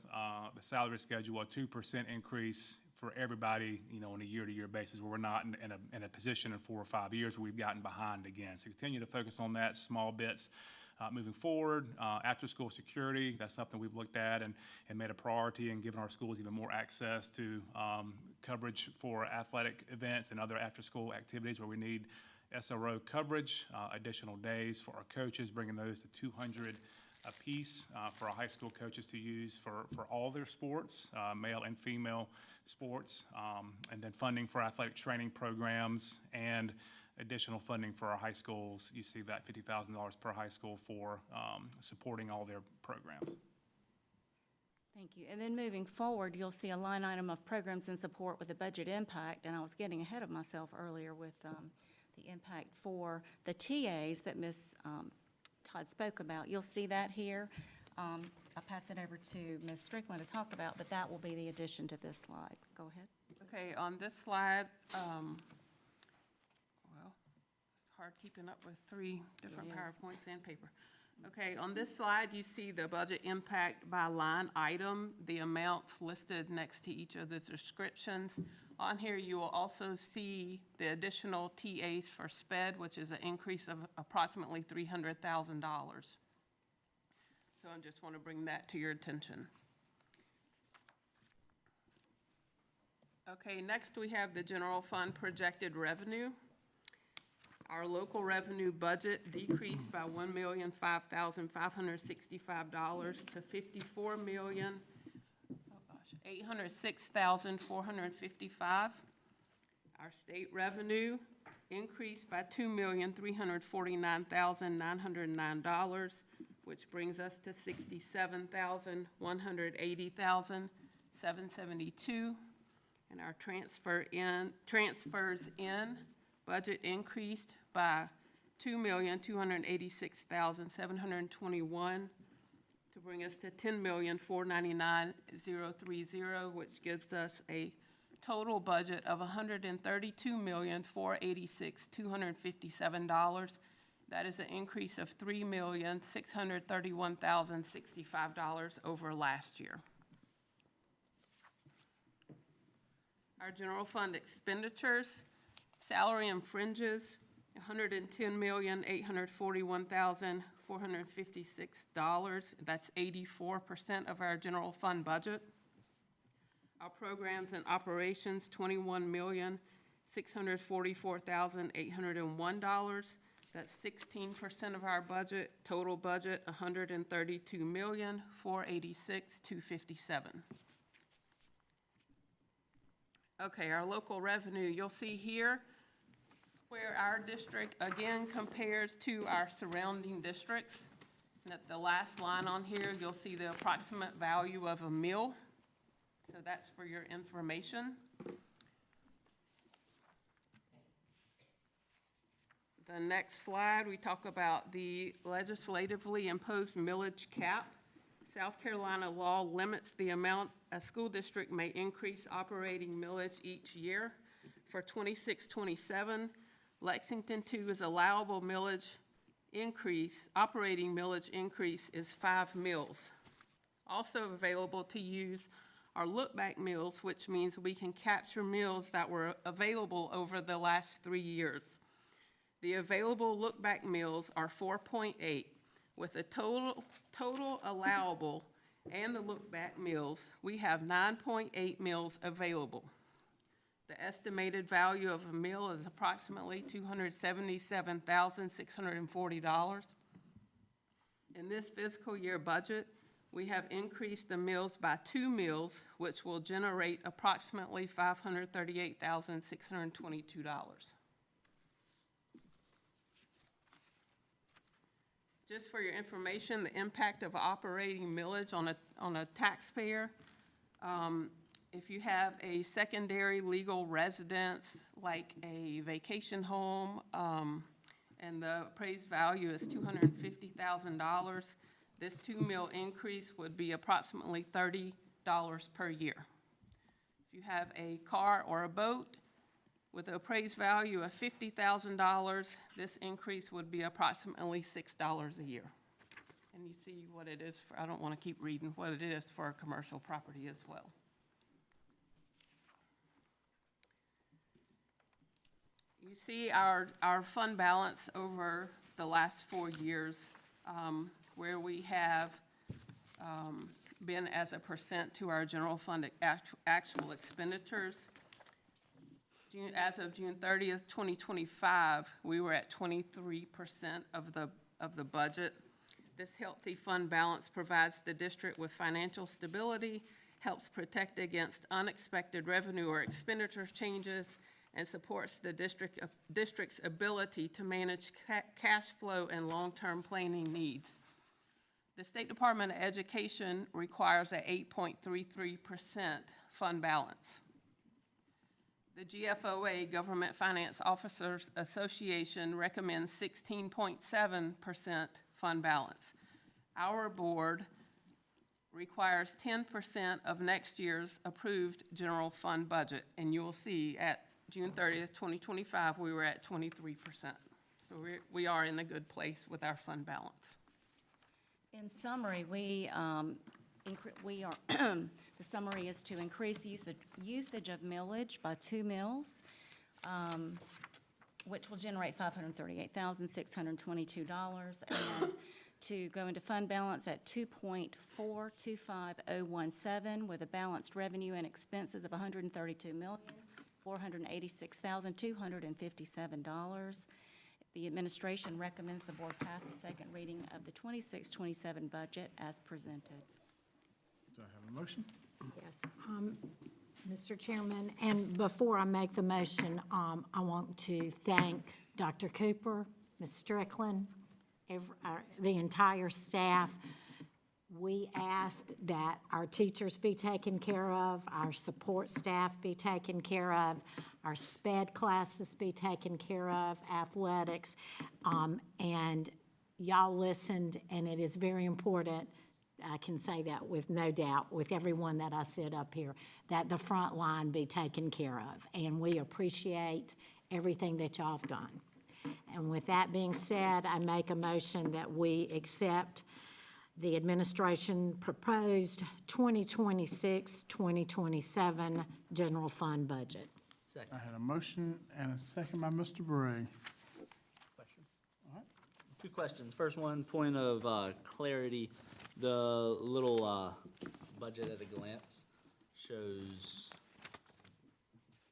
the salary schedule, a 2% increase for everybody, you know, on a year-to-year basis, where we're not in a position in 4 or 5 years where we've gotten behind again. So continue to focus on that, small bits. Moving forward, after-school security, that's something we've looked at and made a priority, and given our schools even more access to coverage for athletic events and other after-school activities where we need SRO coverage, additional days for our coaches, bringing those to 200 apiece for our high school coaches to use for all their sports, male and female sports, and then funding for athletic training programs and additional funding for our high schools. You see that $50,000 per high school for supporting all their programs. Thank you. And then moving forward, you'll see a line item of programs and support with a budget impact, and I was getting ahead of myself earlier with the impact for the TAs that Ms. Todd spoke about. You'll see that here. I'll pass it over to Ms. Strickland to talk about, but that will be the addition to this slide. Go ahead. Okay, on this slide, well, it's hard keeping up with 3 different PowerPoints and paper. Okay, on this slide, you see the budget impact by line item, the amounts listed next to each of the descriptions. On here, you will also see the additional TAs for SPED, which is an increase of approximately $300,000. So I just want to bring that to your attention. Okay, next we have the general fund projected revenue. Our local revenue budget decreased by $1,005,565 to $54,806,455. Our state revenue increased by $2,349,909, which brings us to $67,180,772. And our transfers in budget increased by $2,286,721 to bring us to $10,499,030, which gives us a total budget of $132,486,257. That is an increase of $3,631,065 over last year. Our general fund expenditures, salary and fringes, $110,841,456. That's 84% of our general fund budget. Our programs and operations, $21,644,801. That's 16% of our budget. Total budget, $132,486,257. Okay, our local revenue, you'll see here where our district again compares to our surrounding districts. And at the last line on here, you'll see the approximate value of a meal. So that's for your information. The next slide, we talk about the legislatively imposed millage cap. South Carolina law limits the amount a school district may increase operating millage each year. For 26-27, Lexington-2's allowable millage increase, operating millage increase is 5 mills. Also available to use are look-back mills, which means we can capture mills that were available over the last 3 years. The available look-back mills are 4.8. With the total allowable and the look-back mills, we have 9.8 mills available. The estimated value of a mill is approximately $277,640. In this fiscal year budget, we have increased the mills by 2 mills, which will generate approximately $538,622. Just for your information, the impact of operating millage on a taxpayer, if you have a secondary legal residence, like a vacation home, and the appraised value is $250,000, this 2 mil increase would be approximately $30 per year. If you have a car or a boat with an appraised value of $50,000, this increase would be approximately $6 a year. And you see what it is for, I don't want to keep reading, what it is for a commercial property as well. You see our fund balance over the last 4 years, where we have been as a percent to our general fund actual expenditures. As of June 30th, 2025, we were at 23% of the budget. This healthy fund balance provides the district with financial stability, helps protect against unexpected revenue or expenditure changes, and supports the district's ability to manage cash flow and long-term planning needs. The State Department of Education requires a 8.33% fund balance. The GFOA, Government Finance Officers Association, recommends 16.7% fund balance. Our board requires 10% of next year's approved general fund budget, and you will see at June 30th, 2025, we were at 23%. So we are in a good place with our fund balance. In summary, the summary is to increase the usage of millage by 2 mills, which will generate $538,622, and to go into fund balance at 2.425017 with a balanced revenue and expenses of $132,486,257. The administration recommends the board pass the second reading of the 26-27 budget as presented. Do I have a motion? Yes. Mr. Chairman, and before I make the motion, I want to thank Dr. Cooper, Ms. Strickland, the entire staff. We asked that our teachers be taken care of, our support staff be taken care of, our SPED classes be taken care of, athletics, and y'all listened, and it is very important. I can say that with no doubt, with everyone that I sit up here, that the front line be taken care of. And we appreciate everything that y'all have done. And with that being said, I make a motion that we accept the administration proposed 2026-2027 general fund budget. I had a motion and a second by Mr. Bray. Question? All right. 2 questions. First one, point of clarity. The little budget at a glance shows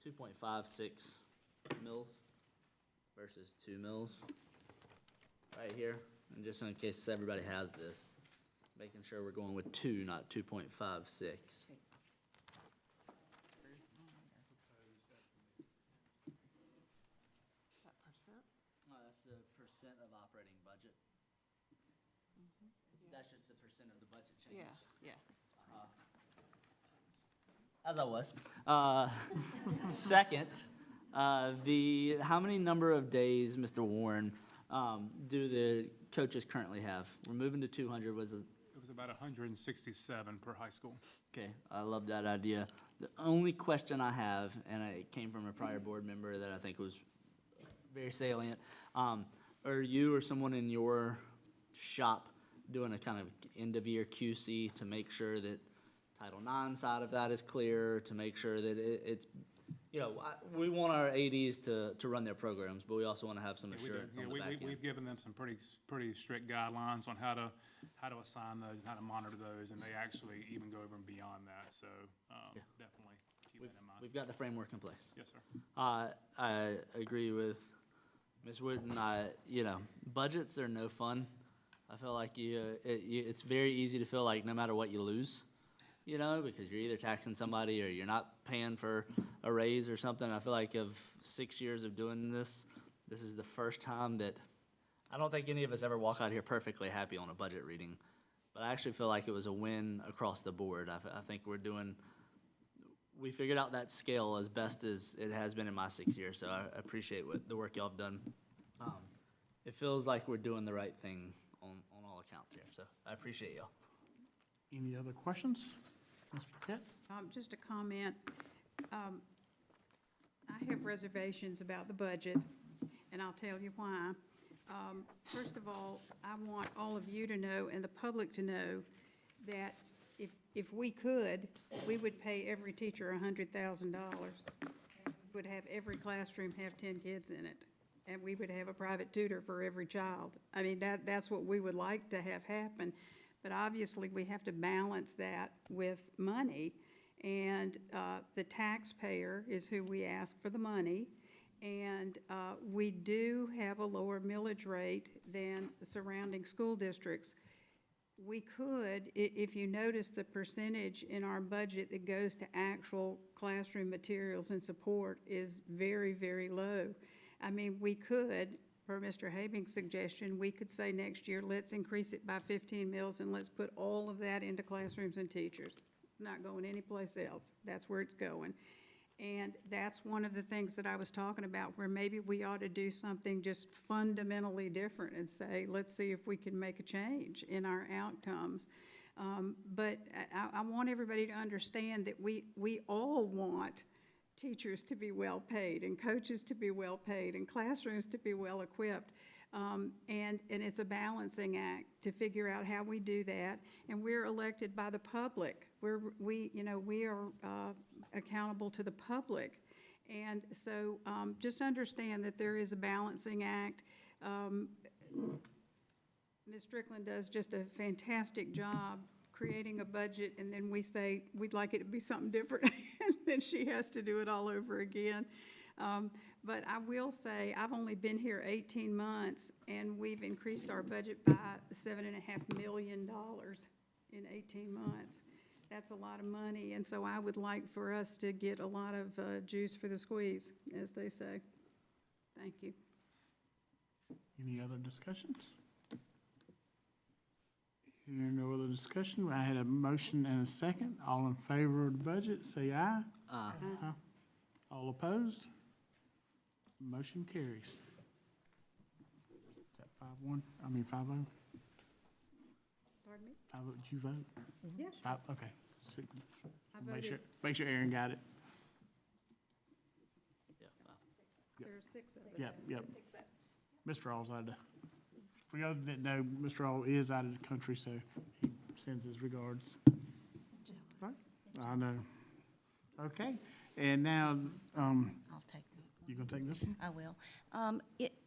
2.56 mils versus 2 mils right here. And just in case everybody has this, making sure we're going with 2, not 2.56. That's the percent of operating budget. That's just the percent of the budget change. Yeah. As I was. Second, how many number of days, Mr. Warren, do the coaches currently have? We're moving to 200. It was about 167 per high school. Okay, I love that idea. The only question I have, and it came from a prior board member that I think was very salient, are you or someone in your shop doing a kind of end-of-year QC to make sure that Title IX side of that is clear, to make sure that it's, you know, we want our ADs to run their programs, but we also want to have some Yeah, we do. assurance Yeah, on the back end. we've given them some pretty strict guidelines on how to assign those and how to monitor those, and they actually even go over and beyond that, so, definitely keep that in mind. We've got the framework in place. Yes, sir. I agree with Ms. Wooten. You know, budgets are no fun. I feel like it's very easy to feel like no matter what, you lose, you know, because you're either taxing somebody or you're not paying for a raise or something. I feel like of 6 years of doing this, this is the first time that I don't think any of us ever walk out here perfectly happy on a budget reading, but I actually feel like it was a win across the board. I think we figured out that scale as best as it has been in my 6 years, so I appreciate the work y'all have done. It feels like we're doing the right thing on all accounts here, so I appreciate y'all. Any other questions? Ms. Paquette? Just a comment. I have reservations about the budget, and I'll tell you why. First of all, I want all of you to know and the public to know that if we could, we would pay every teacher $100,000. Would have every classroom have 10 kids in it, and we would have a private tutor for every child. I mean, that's what we would like to have happen, but obviously we have to balance that with money, and the taxpayer is who we ask for the money, and we do have a lower millage rate than the surrounding school districts. We could, if you notice the percentage in our budget that goes to actual classroom materials and support is very, very low. I mean, we could, per Mr. Habing's suggestion, we could say next year, let's increase it by 15 mils and let's put all of that into classrooms and teachers. Not going anyplace else. That's where it's going. And that's one of the things that I was talking about, where maybe we ought to do something just fundamentally different and say, let's see if we can make a change in our outcomes. But I want everybody to understand that we all want teachers to be well paid and coaches to be well paid and classrooms to be well equipped. And it's a balancing act to figure out how we do that. And we're elected by the public. We are accountable to the public. And so just understand that there is a balancing act. Ms. Strickland does just a fantastic job creating a budget, and then we say we'd like it to be something different, and then she has to do it all over again. But I will say, I've only been here 18 months, and we've increased our budget by $7.5 million in 18 months. That's a lot of money, and so I would like for us to get a lot of juice for the squeeze, as they say. Thank you. Any other discussions? Hearing no other discussion, I had a motion and a second. All in favor of the budget, say aye. Aye. Aye. All opposed? Motion carries. Is that 5-1? I mean 5-0? Pardon me? 5-0, did you vote? Yes. Okay. So, I Make voted. make sure Aaron got it. There's 6 of us. Yep. Mr. All's out of the, for those that know, Mr. All is out of the country, so he sends his regards. Right? I know. Okay, and now, I'll take it. you gonna take this one? I will.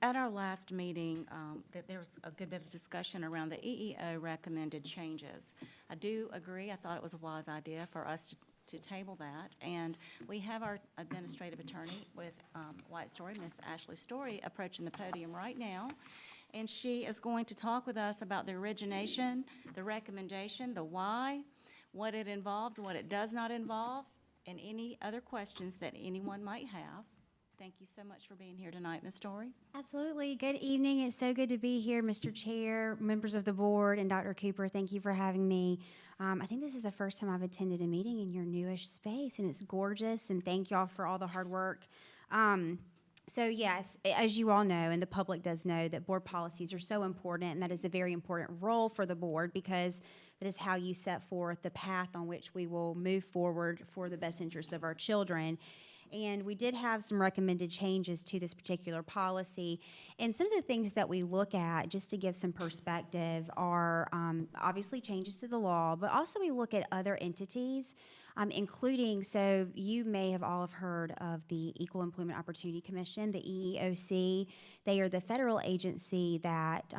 At our last meeting, there was a good bit of discussion around the EEO recommended changes. I do agree, I thought it was a wise idea for us to table that. And we have our administrative attorney with White Story, Miss Ashley Story, approaching the podium right now. And she is going to talk with us about the origination, the recommendation, the why, what it involves, what it does not involve, and any other questions that anyone might have. Thank you so much for being here tonight, Ms. Story. Absolutely. Good evening. It's so good to be here, Mr. Chair, members of the board, and Dr. Cooper. Thank you for having me. I think this is the first time I've attended a meeting in your newish space, and it's gorgeous, and thank y'all for all the hard work. So yes, as you all know, and the public does know, that board policies are so important, and that is a very important role for the board because that is how you set forth the path on which we will move forward for the best interests of our children. And we did have some recommended changes to this particular policy. And some of the things that we look at, just to give some perspective, are obviously changes to the law, but also we look at other entities, including, so you may have all have heard of the Equal Employment Opportunity Commission, the EEOC. They are the federal agency that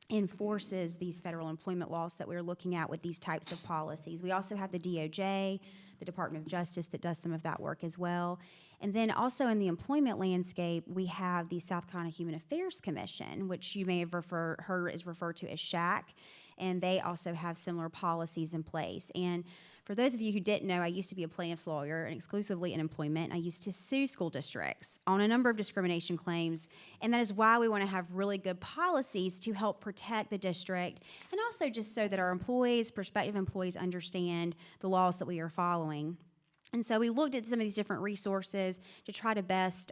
enforces these federal employment laws that we're looking at with these types of policies. We also have the DOJ, the Department of Justice, that does some of that work as well. And then also in the employment landscape, we have the South Carolina Human Affairs Commission, which you may have heard is referred to as SHAC, and they also have similar policies in place. And for those of you who didn't know, I used to be a plaintiff's lawyer and exclusively in employment. I used to sue school districts on a number of discrimination claims, and that is why we want to have really good policies to help protect the district, and also just so that our employees, prospective employees, understand the laws that we are following. And so we looked at some of these different resources to try to best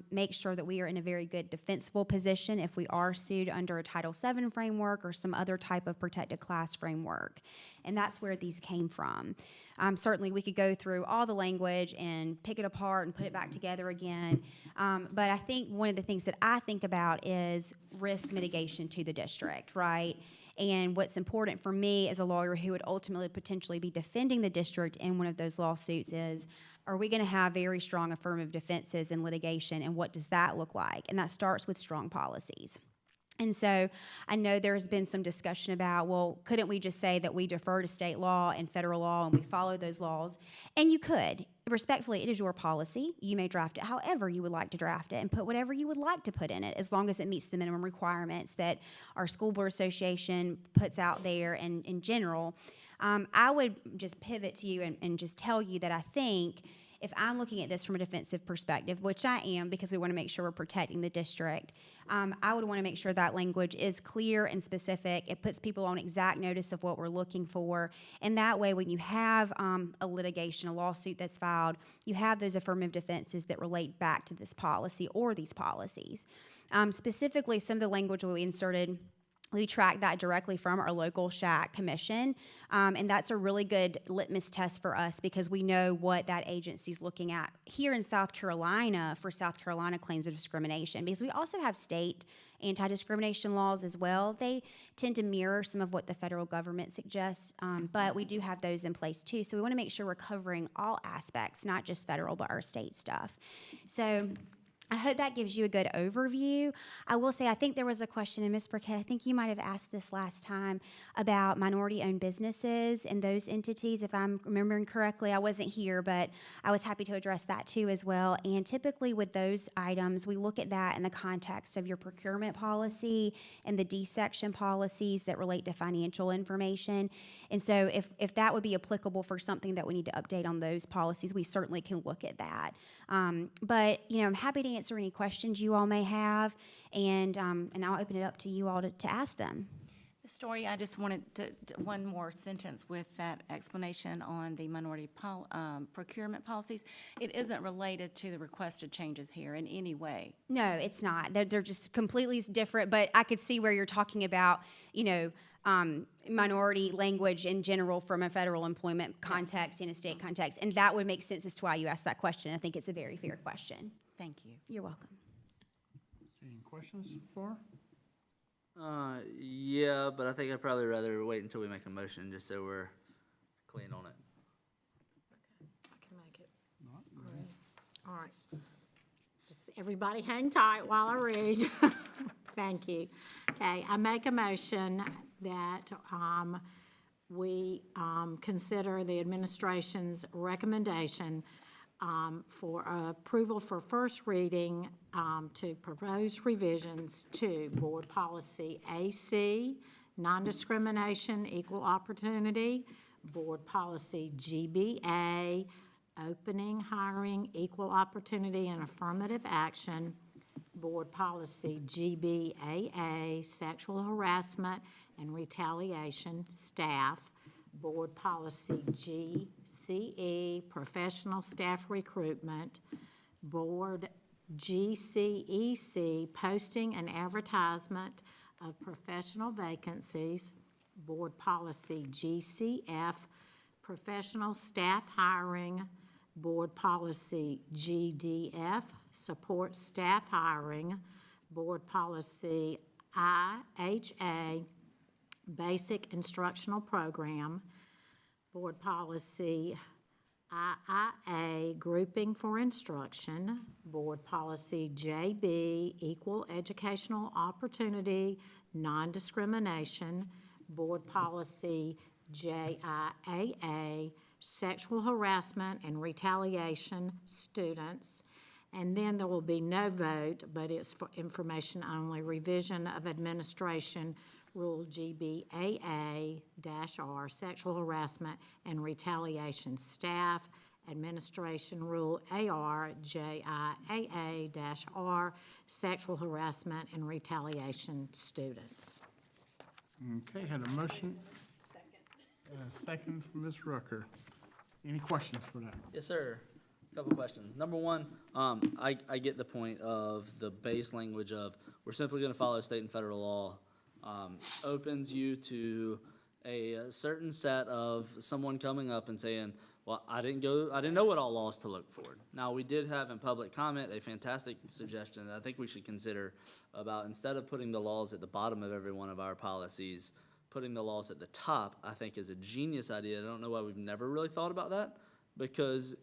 make sure that we are in a very good defensible position if we are sued under a Title VII framework or some other type of protected class framework. And that's where these came from. Certainly we could go through all the language and pick it apart and put it back together again. But I think one of the things that I think about is risk mitigation to the district, right? And what's important for me as a lawyer who would ultimately potentially be defending the district in one of those lawsuits is, are we going to have very strong affirmative defenses in litigation, and what does that look like? And that starts with strong policies. And so I know there's been some discussion about, well, couldn't we just say that we defer to state law and federal law and we follow those laws? And you could. Respectfully, it is your policy. You may draft it however you would like to draft it and put whatever you would like to put in it, as long as it meets the minimum requirements that our school board association puts out there and in general. I would just pivot to you and just tell you that I think if I'm looking at this from a defensive perspective, which I am because we want to make sure we're protecting the district, I would want to make sure that language is clear and specific. It puts people on exact notice of what we're looking for. And that way, when you have a litigation, a lawsuit that's filed, you have those affirmative defenses that relate back to this policy or these policies. Specifically, some of the language we inserted, we track that directly from our local SHAC commission, and that's a really good litmus test for us because we know what that agency's looking at here in South Carolina for South Carolina claims of discrimination, because we also have state anti-discrimination laws as well. They tend to mirror some of what the federal government suggests, but we do have those in place too. So we want to make sure we're covering all aspects, not just federal, but our state stuff. So I hope that gives you a good overview. I will say, I think there was a question, and Ms. Burkett, I think you might have asked this last time about minority-owned businesses and those entities. If I'm remembering correctly, I wasn't here, but I was happy to address that too as well. And typically with those items, we look at that in the context of your procurement policy and the D-section policies that relate to financial information. And so if that would be applicable for something that we need to update on those policies, we certainly can look at that. But, I'm happy to answer any questions you all may have, and I'll open it up to you all to ask them. Ms. Story, I just wanted one more sentence with that explanation on the minority procurement policies. It isn't related to the requested changes here in any way. No, it's not. They're just completely different, but I could see where you're talking about, minority language in general from a federal employment context in a state context, and that would make sense as to why you asked that question. I think it's a very fair question. Thank you. You're welcome. Any questions for? Yeah, but I think I'd probably rather wait until we make a motion, just so we're clean on it. I can make it. All right. Just everybody hang tight while I read. Thank you. Okay, I make a motion that we consider the administration's recommendation for approval for first reading to propose revisions to Board Policy AC, non-discrimination, equal opportunity, Board Policy GBA, opening, hiring, equal opportunity, and affirmative action, Board Policy GBAA, sexual harassment and retaliation, staff, Board Policy GCE, professional staff recruitment, Board GCEC, posting and advertisement of professional vacancies. Board Policy GCF, professional staff hiring. Board Policy GDF, support staff hiring. Board Policy IHA, basic instructional program. Board Policy IIA, grouping for instruction. Board Policy JB, equal educational opportunity, non-discrimination. Board Policy JIAA, sexual harassment and retaliation, students. And then there will be no vote, but it's for information only. Revision of Administration Rule GBAA-R, sexual harassment and retaliation, staff. Administration Rule AR-JIAA-R, sexual harassment and retaliation, students. Okay, had a motion. And a second from Ms. Rucker. Any questions for that? Yes, sir. Couple questions. Number one, I get the point of the base language of we're simply going to follow state and federal law. Opens you to a certain set of someone coming up and saying, well, I didn't know what all laws to look for. Now, we did have in public comment a fantastic suggestion that I think we should consider about instead of putting the laws at the bottom of every one of our policies, putting the laws at the top, I think is a genius idea. I don't know why we've never really thought about that, because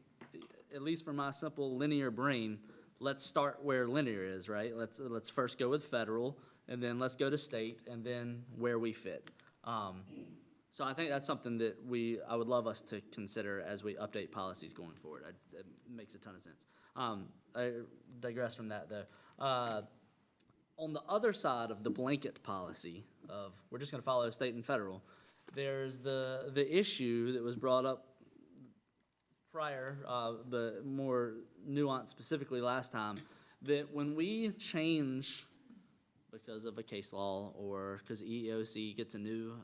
at least for my simple linear brain, let's start where linear is, right? Let's first go with federal, and then let's go to state, and then where we fit. So I think that's something that I would love us to consider as we update policies going forward. It makes a ton of sense. I digress from that, though. On the other side of the blanket policy of we're just going to follow state and federal, there's the issue that was brought up prior, but more nuanced specifically last time, that when we change because of a case law or because EEOC gets a new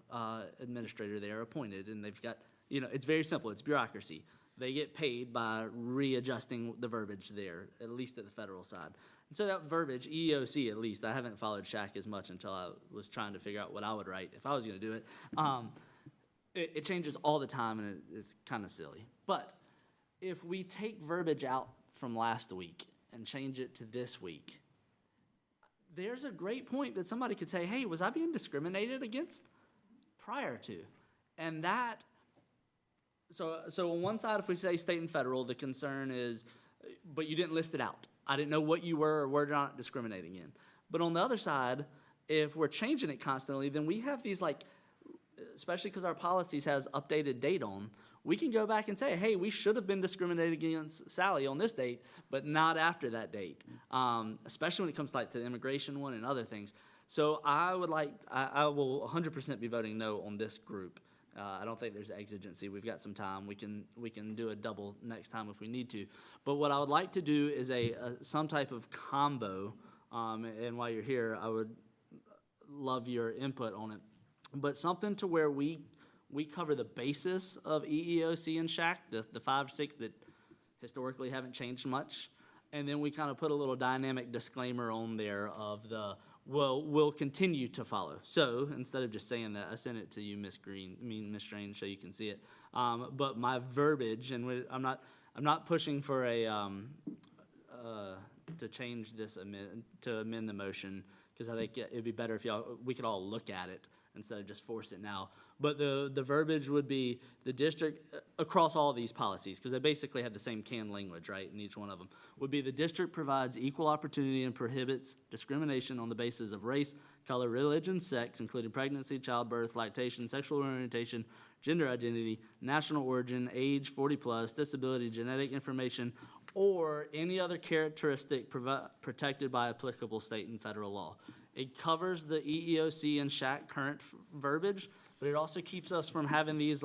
administrator they are appointed, and they've got, it's very simple, it's bureaucracy. They get paid by readjusting the verbiage there, at least at the federal side. And so that verbiage, EEOC at least, I haven't followed Shaq as much until I was trying to figure out what I would write if I was going to do it. It changes all the time, and it's kind of silly. But if we take verbiage out from last week and change it to this week, there's a great point that somebody could say, hey, was I being discriminated against prior to? And that, so on one side, if we say state and federal, the concern is, but you didn't list it out. I didn't know what you were or were not discriminating in. But on the other side, if we're changing it constantly, then we have these especially because our policies has updated date on, we can go back and say, hey, we should have been discriminated against Sally on this date, but not after that date, especially when it comes to the immigration one and other things. So I will 100% be voting no on this group. I don't think there's exigency. We've got some time. We can do a double next time if we need to. But what I would like to do is some type of combo, and while you're here, I would love your input on it. But something to where we cover the basis of EEOC and SHAC, the 5 or 6 that historically haven't changed much, and then we kind of put a little dynamic disclaimer on there of we'll continue to follow. So instead of just saying that, I sent it to you, Ms. Strange, so you can see it. But my verbiage, and I'm not pushing for to change this to amend the motion, because I think it'd be better if we could all look at it instead of just force it now. But the verbiage would be the district, across all these policies, because they basically have the same canned language, right, in each one of them, would be the district provides equal opportunity and prohibits discrimination on the basis of race, color, religion, sex, including pregnancy, childbirth, lactation, sexual orientation, gender identity, national origin, age, 40+, disability, genetic information, or any other characteristic protected by applicable state and federal law. It covers the EEOC and SHAC current verbiage, but it also keeps us from having these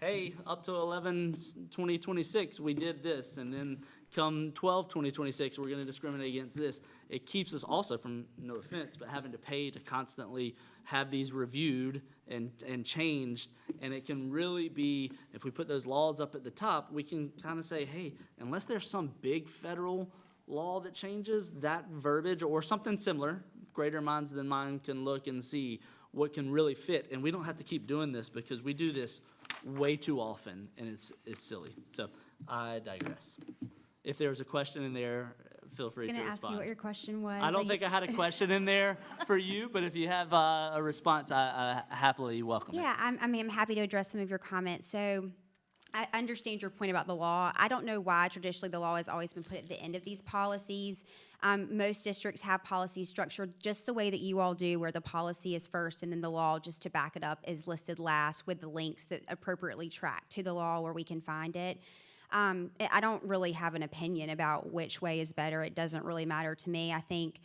hey, up to 11/2026, we did this, and then come 12/2026, we're going to discriminate against this. It keeps us also from, no offense, but having to pay to constantly have these reviewed and changed, and it can really be, if we put those laws up at the top, we can kind of say, hey, unless there's some big federal law that changes, that verbiage or something similar, greater minds than mine can look and see what can really fit. And we don't have to keep doing this because we do this way too often and it's silly. So I digress. If there's a question in there, feel free to I'm respond. going to ask you what your question was. I don't think I had a question in there for you, but if you have a response, I happily welcome it. Yeah, I'm happy to address some of your comments. So I understand your point about the law. I don't know why traditionally the law has always been put at the end of these policies. Most districts have policies structured just the way that you all do, where the policy is first and then the law, just to back it up, is listed last with the links that appropriately track to the law where we can find it. I don't really have an opinion about which way is better. It doesn't really matter to me. I think,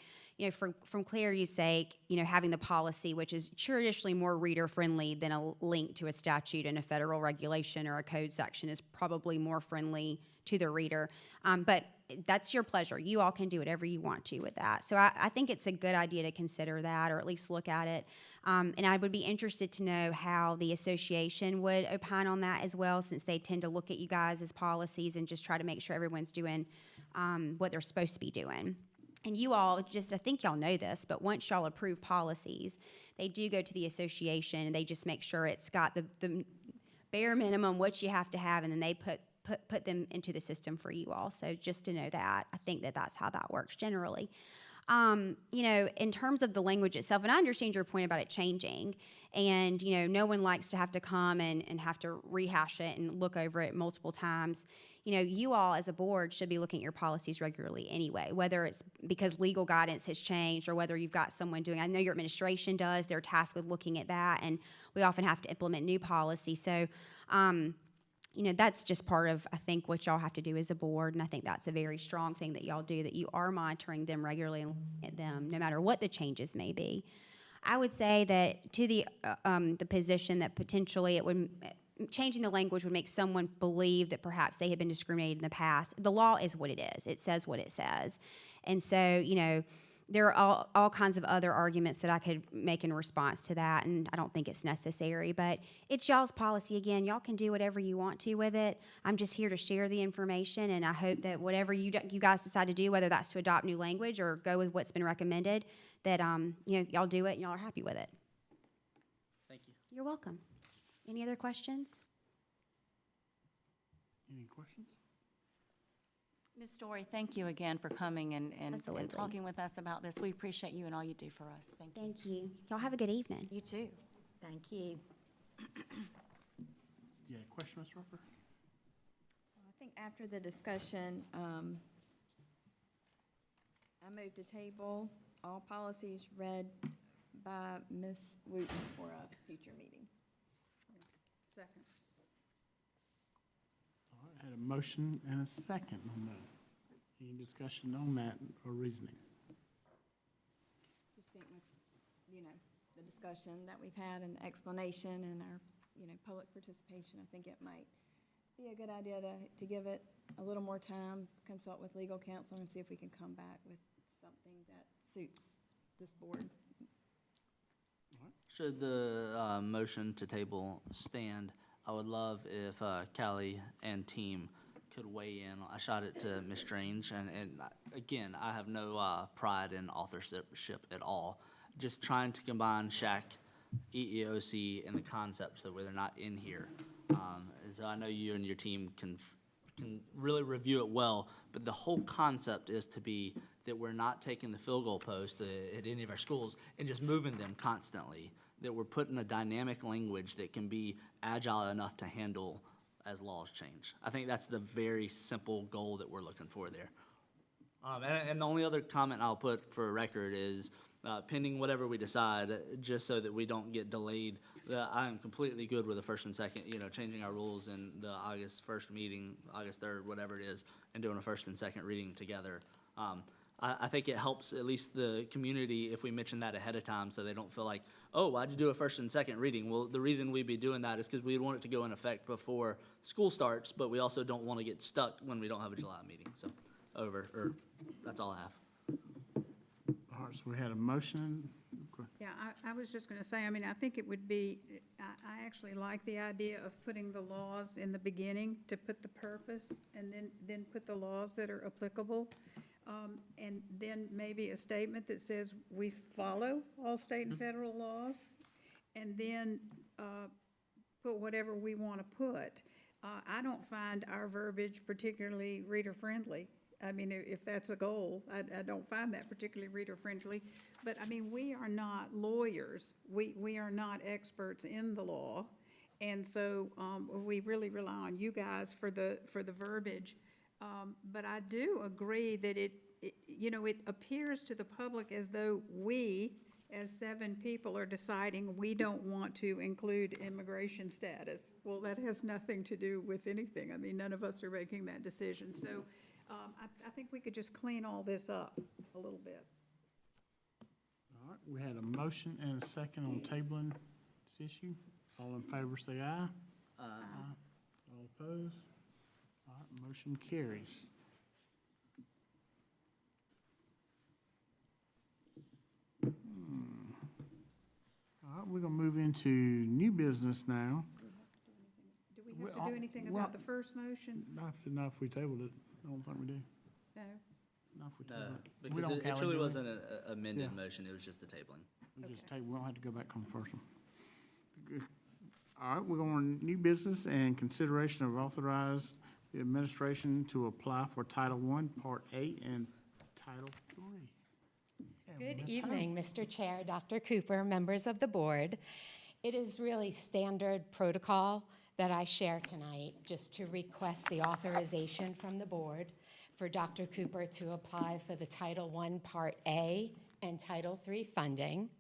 from clarity's sake, having the policy, which is traditionally more reader-friendly than a link to a statute and a federal regulation or a code section, is probably more friendly to the reader. But that's your pleasure. You all can do whatever you want to with that. So I think it's a good idea to consider that, or at least look at it. And I would be interested to know how the association would opine on that as well, since they tend to look at you guys as policies and just try to make sure everyone's doing what they're supposed to be doing. And you all, I think y'all know this, but once y'all approve policies, they do go to the association and they just make sure it's got the bare minimum, what you have to have, and then they put them into the system for you all. So just to know that, I think that's how that works generally. In terms of the language itself, and I understand your point about it changing, and, no one likes to have to come and have to rehash it and look over it multiple times. You all as a board should be looking at your policies regularly anyway, whether it's because legal guidance has changed or whether you've got someone doing, I know your administration does, they're tasked with looking at that, and we often have to implement new policy. So, that's just part of, I think, what y'all have to do as a board, and I think that's a very strong thing that y'all do, that you are monitoring them regularly and looking at them, no matter what the changes may be. I would say that to the position that potentially changing the language would make someone believe that perhaps they had been discriminated in the past. The law is what it is. It says what it says. And so, there are all kinds of other arguments that I could make in response to that, and I don't think it's necessary. But it's y'all's policy. Again, y'all can do whatever you want to with it. I'm just here to share the information, and I hope that whatever you guys decide to do, whether that's to adopt new language or go with what's been recommended, that y'all do it and y'all are happy with it. Thank you. You're welcome. Any other questions? Any questions? Ms. Story, thank you again for coming and Absolutely. talking with us about this. We appreciate you and all you do for us. Thank you. Thank you. Y'all have a good evening. You too. Thank you. Yeah, question, Ms. Roper? I think after the discussion, I move to table all policies read by Ms. Wooten for a future meeting. Second. All right, had a motion and a second on that. Any discussion on that or reasoning? Just think with, the discussion that we've had and the explanation and our, public participation, I think it might be a good idea to give it a little more time, consult with legal counsel, and see if we can come back with something that suits this board. Should the motion to table stand, I would love if Callie and team could weigh in. I shot it to Ms. Strange, and again, I have no pride in authorship at all. Just trying to combine SHAC, EEOC, and the concepts so where they're not in here. So I know you and your team can really review it well, but the whole concept is to be that we're not taking the field goal post at any of our schools and just moving them constantly, that we're putting a dynamic language that can be agile enough to handle as laws change. I think that's the very simple goal that we're looking for there. And the only other comment I'll put for a record is pending whatever we decide, just so that we don't get delayed. I am completely good with the first and second, changing our rules in the August 1st meeting, August 3rd, whatever it is, and doing a first and second reading together. I think it helps at least the community if we mention that ahead of time so they don't feel like, oh, why'd you do a first and second reading? Well, the reason we'd be doing that is because we want it to go in effect before school starts, but we also don't want to get stuck when we don't have a July meeting. So, that's all I have. All right, so we had a motion. Yeah, I was just going to say, I think it would be, I actually like the idea of putting the laws in the beginning to put the purpose and then put the laws that are applicable. And then maybe a statement that says we follow all state and federal laws, and then put whatever we want to put. I don't find our verbiage particularly reader-friendly. I mean, if that's a goal, I don't find that particularly reader-friendly. But, I mean, we are not lawyers. We are not experts in the law. And so we really rely on you guys for the verbiage. But I do agree that it appears to the public as though we, as 7 people, are deciding we don't want to include immigration status. Well, that has nothing to do with anything. I mean, none of us are making that decision. So I think we could just clean all this up a little bit. All right, we had a motion and a second on tabling this issue. All in favor, say aye. Aye. All opposed? All right, motion carries. All right, we're gonna move into new business now. Do we have to do anything about the first motion? Not if we tabled it. I don't think we do. No? Not if we No, tabled it. We because don't it count truly do we? wasn't an amended Yeah. motion, it was just a tabling. We just table, we don't have to go back on the first one. Good. All right, we're going to new business and consideration of authorize the administration to apply for Title I, Part 8, and Title III. Good evening, Mr. Chair, Dr. Cooper, members of the board. It is really standard protocol that I share tonight, just to request the authorization from the board for Dr. Cooper to apply for the Title I, Part A, and Title III funding.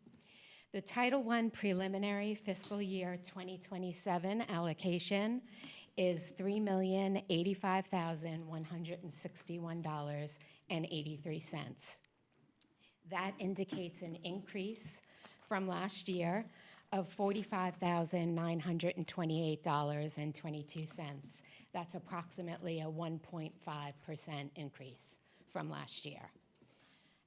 The Title I preliminary fiscal year 2027 allocation is $3,085,161.83. That indicates an increase from last year of $45,928.22. That's approximately a 1.5% increase from last year.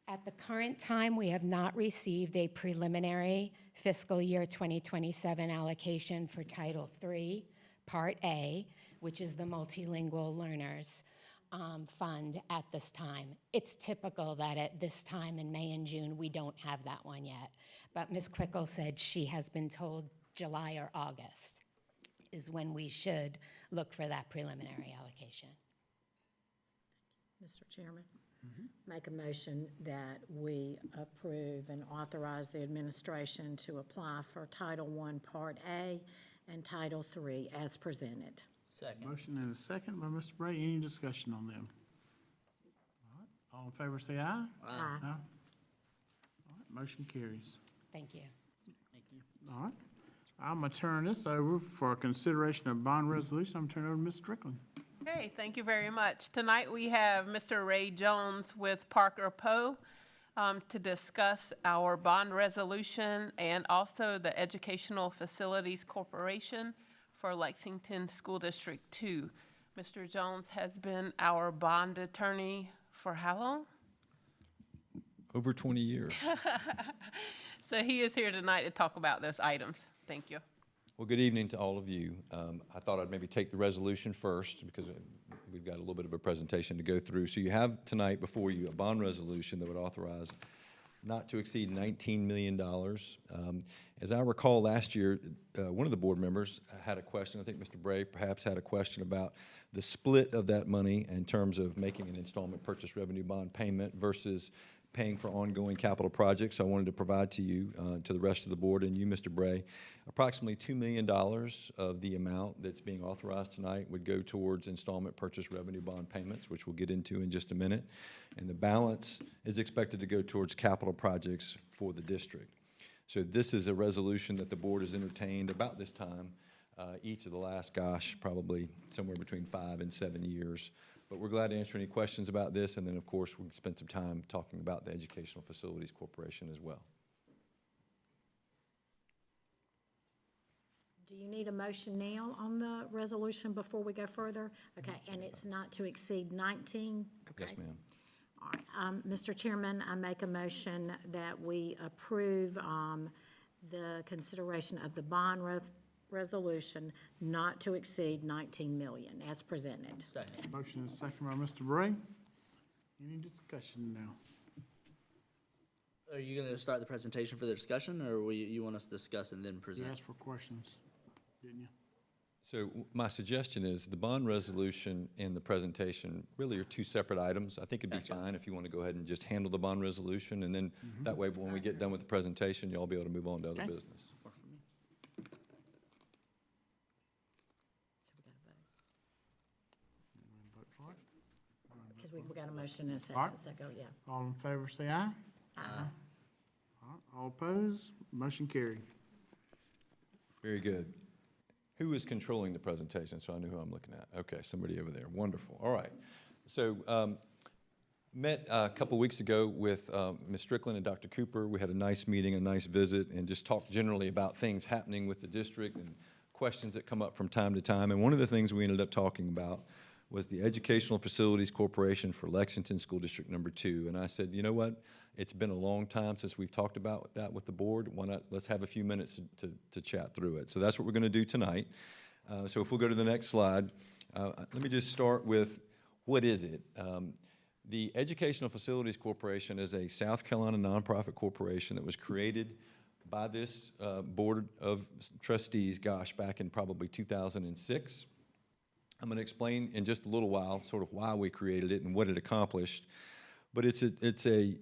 At the current time, we have not received a preliminary fiscal year 2027 allocation for Title III, Part A, which is the multilingual learners fund at this time. It's typical that at this time in May and June, we don't have that one yet. But Ms. Quickle said she has been told July or August is when we should look for that preliminary allocation. Mr. Chairman, make a motion that we approve and authorize the administration to apply for Title I, Part A, and Title III as presented. Second. Motion and a second by Mr. Bray. Any discussion on them? All right, all in favor, say aye. Aye. All right, motion carries. Thank you. Thank you. All right, I'm gonna turn this over for consideration of bond resolution. I'm turning over to Ms. Strickland. Okay, thank you very much. Tonight we have Mr. Ray Jones with Parker Poe to discuss our bond resolution and also the Educational Facilities Corporation for Lexington School District 2. Mr. Jones has been our bond attorney for how long? Over 20 years. So he is here tonight to talk about those items. Thank you. Well, good evening to all of you. I thought I'd maybe take the resolution first because we've got a little bit of a presentation to go through. So you have tonight before you a bond resolution that would authorize not to exceed $19 million. As I recall last year, one of the board members had a question. I think Mr. Bray perhaps had a question about the split of that money in terms of making an installment purchase revenue bond payment versus paying for ongoing capital projects. So I wanted to provide to you, to the rest of the board and you, Mr. Bray, approximately $2 million of the amount that's being authorized tonight would go towards installment purchase revenue bond payments, which we'll get into in just a minute. And the balance is expected to go towards capital projects for the district. So this is a resolution that the board has entertained about this time, each of the last, probably somewhere between 5 and 7 years. But we're glad to answer any questions about this, and then, of course, we can spend some time talking about the Educational Facilities Corporation as well. Do you need a motion now on the resolution before we go further? Okay, and it's not to exceed 19? Okay. Yes, ma'am. All right, Mr. Chairman, I make a motion that we approve the consideration of the bond resolution not to exceed $19 million as presented. Second. Motion and second by Mr. Bray. Any discussion now? Are you gonna start the presentation for the discussion, or you want us to discuss and then You present? asked for questions, didn't you? So my suggestion is the bond resolution and the presentation really are two separate items. I think it'd be fine if you want to go ahead and just handle the bond resolution, and then that way, when we get done with the presentation, you'll be able to move on to other Okay. business. So we got to vote. Vote for it. Because we got a motion and a All right. second, so go, yeah. All in favor, say aye. Aye. All right, all opposed, motion carried. Very good. Who is controlling the presentation? So I know who I'm looking at. Okay, somebody over there. Wonderful. All right. So met a couple weeks ago with Ms. Strickland and Dr. Cooper. We had a nice meeting, a nice visit, and just talked generally about things happening with the district and questions that come up from time to time. And one of the things we ended up talking about was the Educational Facilities Corporation for Lexington School District Number 2. And I said, you know what? It's been a long time since we've talked about that with the board. Why not, let's have a few minutes to chat through it. So that's what we're going to do tonight. So if we'll go to the next slide, let me just start with, what is it? The Educational Facilities Corporation is a South Carolina nonprofit corporation that was created by this Board of Trustees, gosh, back in probably 2006. I'm going to explain in just a little while sort of why we created it and what it accomplished. But it's a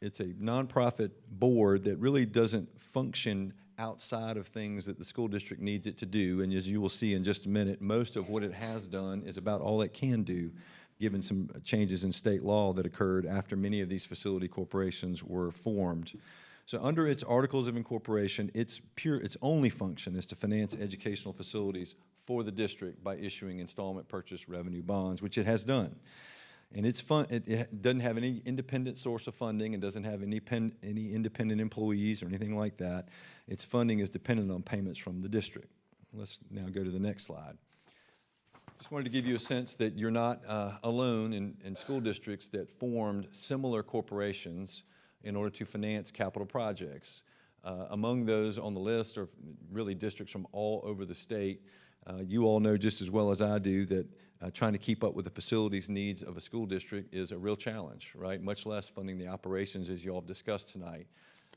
nonprofit board that really doesn't function outside of things that the school district needs it to do. And as you will see in just a minute, most of what it has done is about all it can do, given some changes in state law that occurred after many of these facility corporations were formed. So under its articles of incorporation, its only function is to finance educational facilities for the district by issuing installment purchase revenue bonds, which it has done. And it doesn't have any independent source of funding. It doesn't have any independent employees or anything like that. Its funding is dependent on payments from the district. Let's now go to the next slide. Just wanted to give you a sense that you're not alone in school districts that formed similar corporations in order to finance capital projects. Among those on the list are really districts from all over the state. You all know just as well as I do that trying to keep up with the facilities needs of a school district is a real challenge, right? Much less funding the operations, as you all have discussed tonight.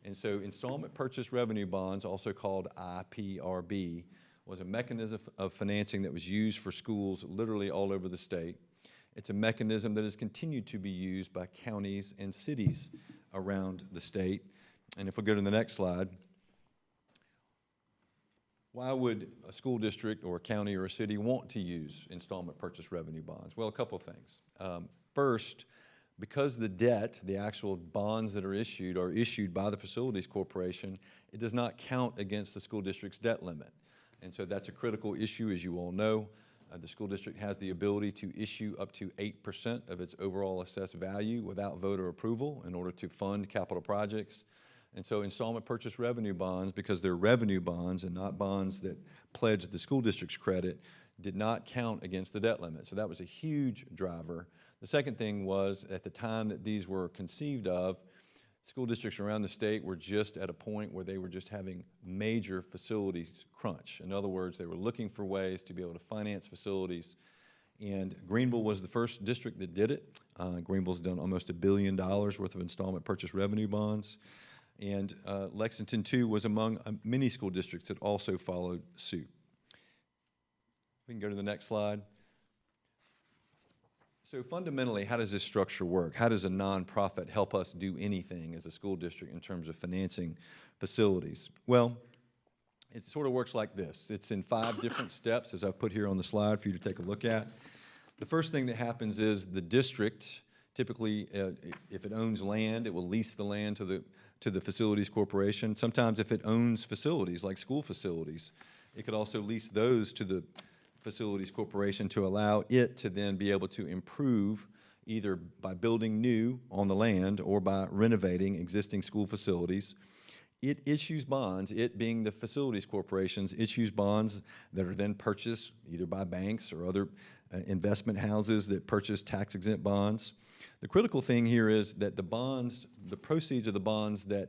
And so installment purchase revenue bonds, also called IPRB, was a mechanism of financing that was used for schools literally all over the state. It's a mechanism that has continued to be used by counties and cities around the state. And if we go to the next slide, why would a school district or a county or a city want to use installment purchase revenue bonds? Well, a couple of things. First, because the debt, the actual bonds that are issued by the Facilities Corporation, it does not count against the school district's debt limit. And so that's a critical issue, as you all know. The school district has the ability to issue up to 8% of its overall assessed value without voter approval in order to fund capital projects. And so installment purchase revenue bonds, because they're revenue bonds and not bonds that pledge the school district's credit, did not count against the debt limit. So that was a huge driver. The second thing was, at the time that these were conceived of, school districts around the state were just at a point where they were just having major facilities crunch. In other words, they were looking for ways to be able to finance facilities. And Greenville was the first district that did it. Greenville's done almost $1 billion worth of installment purchase revenue bonds. And LexingtonTwo was among many school districts that also followed suit. We can go to the next slide. So fundamentally, how does this structure work? How does a nonprofit help us do anything as a school district in terms of financing facilities? Well, it sort of works like this. It's in 5 different steps, as I've put here on the slide for you to take a look at. The first thing that happens is the district, typically, if it owns land, it will lease the land to the Facilities Corporation. Sometimes if it owns facilities, like school facilities, it could also lease those to the Facilities Corporation to allow it to then be able to improve either by building new on the land or by renovating existing school facilities. It issues bonds, it being the Facilities Corporations, issues bonds that are then purchased either by banks or other investment houses that purchase tax-exempt bonds. The critical thing here is that the bonds, the proceeds of the bonds that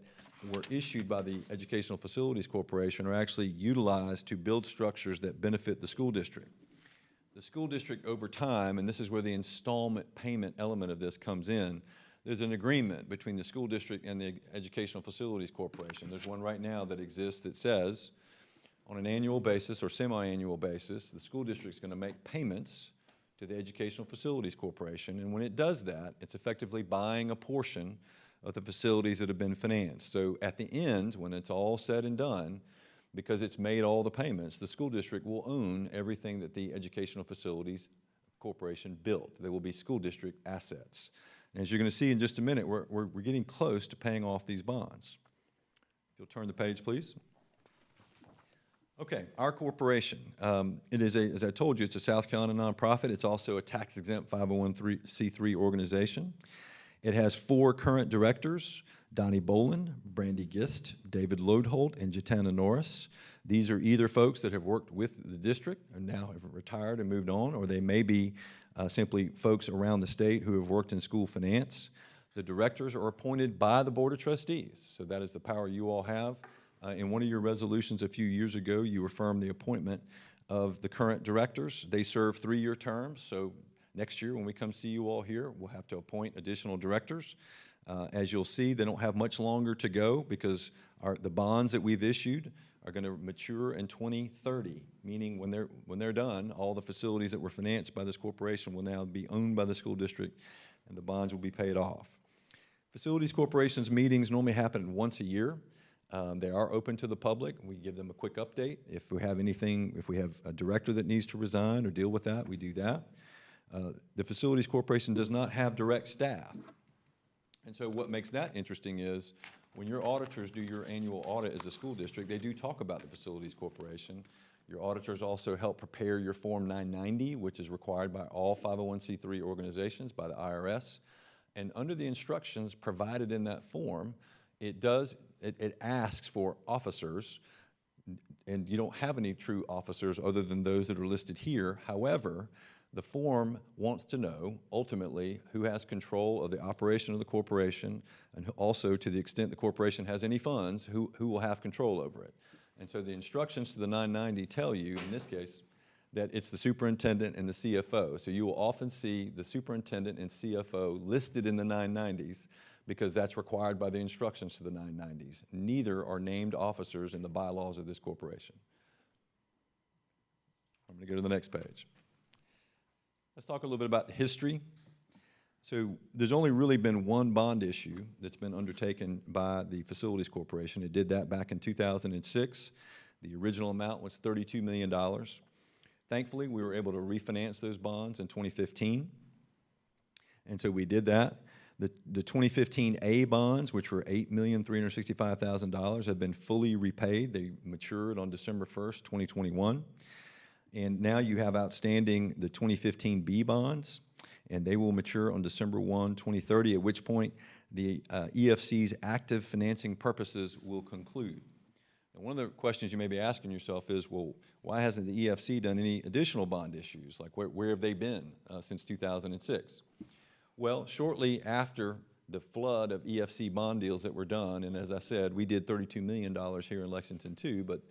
were issued by the Educational Facilities Corporation are actually utilized to build structures that benefit the school district. the school district over time, and this is where the installment payment element of this comes in, there's an agreement between the school district and the Educational Facilities Corporation. There's one right now that exists that says, on an annual basis or semi-annual basis, the school district's going to make payments to the Educational Facilities Corporation, and when it does that, it's effectively buying a portion of the facilities that have been financed. So at the end, when it's all said and done, because it's made all the payments, the school district will own everything that the Educational Facilities Corporation built. They will be school district assets. And as you're going to see in just a minute, we're getting close to paying off these bonds. If you'll turn the page, please. Okay, our corporation. It is, as I told you, it's a South Carolina nonprofit. It's also a tax-exempt 501c3 organization. It has 4 current directors: Donnie Bolin, Brandy Gist, David Lodholt, and Jatana Norris. These are either folks that have worked with the district and now have retired and moved on, or they may be simply folks around the state who have worked in school finance. The directors are appointed by the Board of Trustees, so that is the power you all have. In one of your resolutions a few years ago, you affirmed the appointment of the current directors. They serve 3-year terms, so next year when we come see you all here, we'll have to appoint additional directors. As you'll see, they don't have much longer to go because the bonds that we've issued are going to mature in 2030, meaning when they're done, all the facilities that were financed by this corporation will now be owned by the school district, and the bonds will be paid off. Facilities corporations meetings normally happen once a year. They are open to the public. We give them a quick update. If we have a director that needs to resign or deal with that, we do that. The Facilities Corporation does not have direct staff. And so what makes that interesting is when your auditors do your annual audit as a school district, they do talk about the Facilities Corporation. Your auditors also help prepare your Form 990, which is required by all 501c3 organizations by the IRS. And under the instructions provided in that form, it asks for officers, and you don't have any true officers other than those that are listed here. However, the form wants to know, ultimately, who has control of the operation of the corporation, and also, to the extent the corporation has any funds, who will have control over it. And so the instructions to the 990 tell you, in this case, that it's the superintendent and the CFO. So you will often see the superintendent and CFO listed in the 990s because that's required by the instructions to the 990s. Neither are named officers in the bylaws of this corporation. I'm going to go to the next page. Let's talk a little bit about the history. So there's only really been one bond issue that's been undertaken by the Facilities Corporation. It did that back in 2006. The original amount was $32 million. Thankfully, we were able to refinance those bonds in 2015. And so we did that. The 2015 A bonds, which were $8,365,000, have been fully repaid. They matured on December 1st, 2021. And now you have outstanding the 2015 B bonds, and they will mature on December 1, 2030, at which point the EFC's active financing purposes will conclude. Now, one of the questions you may be asking yourself is, well, why hasn't the EFC done any additional bond issues? Like, where have they been since 2006? Well, shortly after the flood of EFC bond deals that were done, and as I said, we did $32 million here in Lexington too, but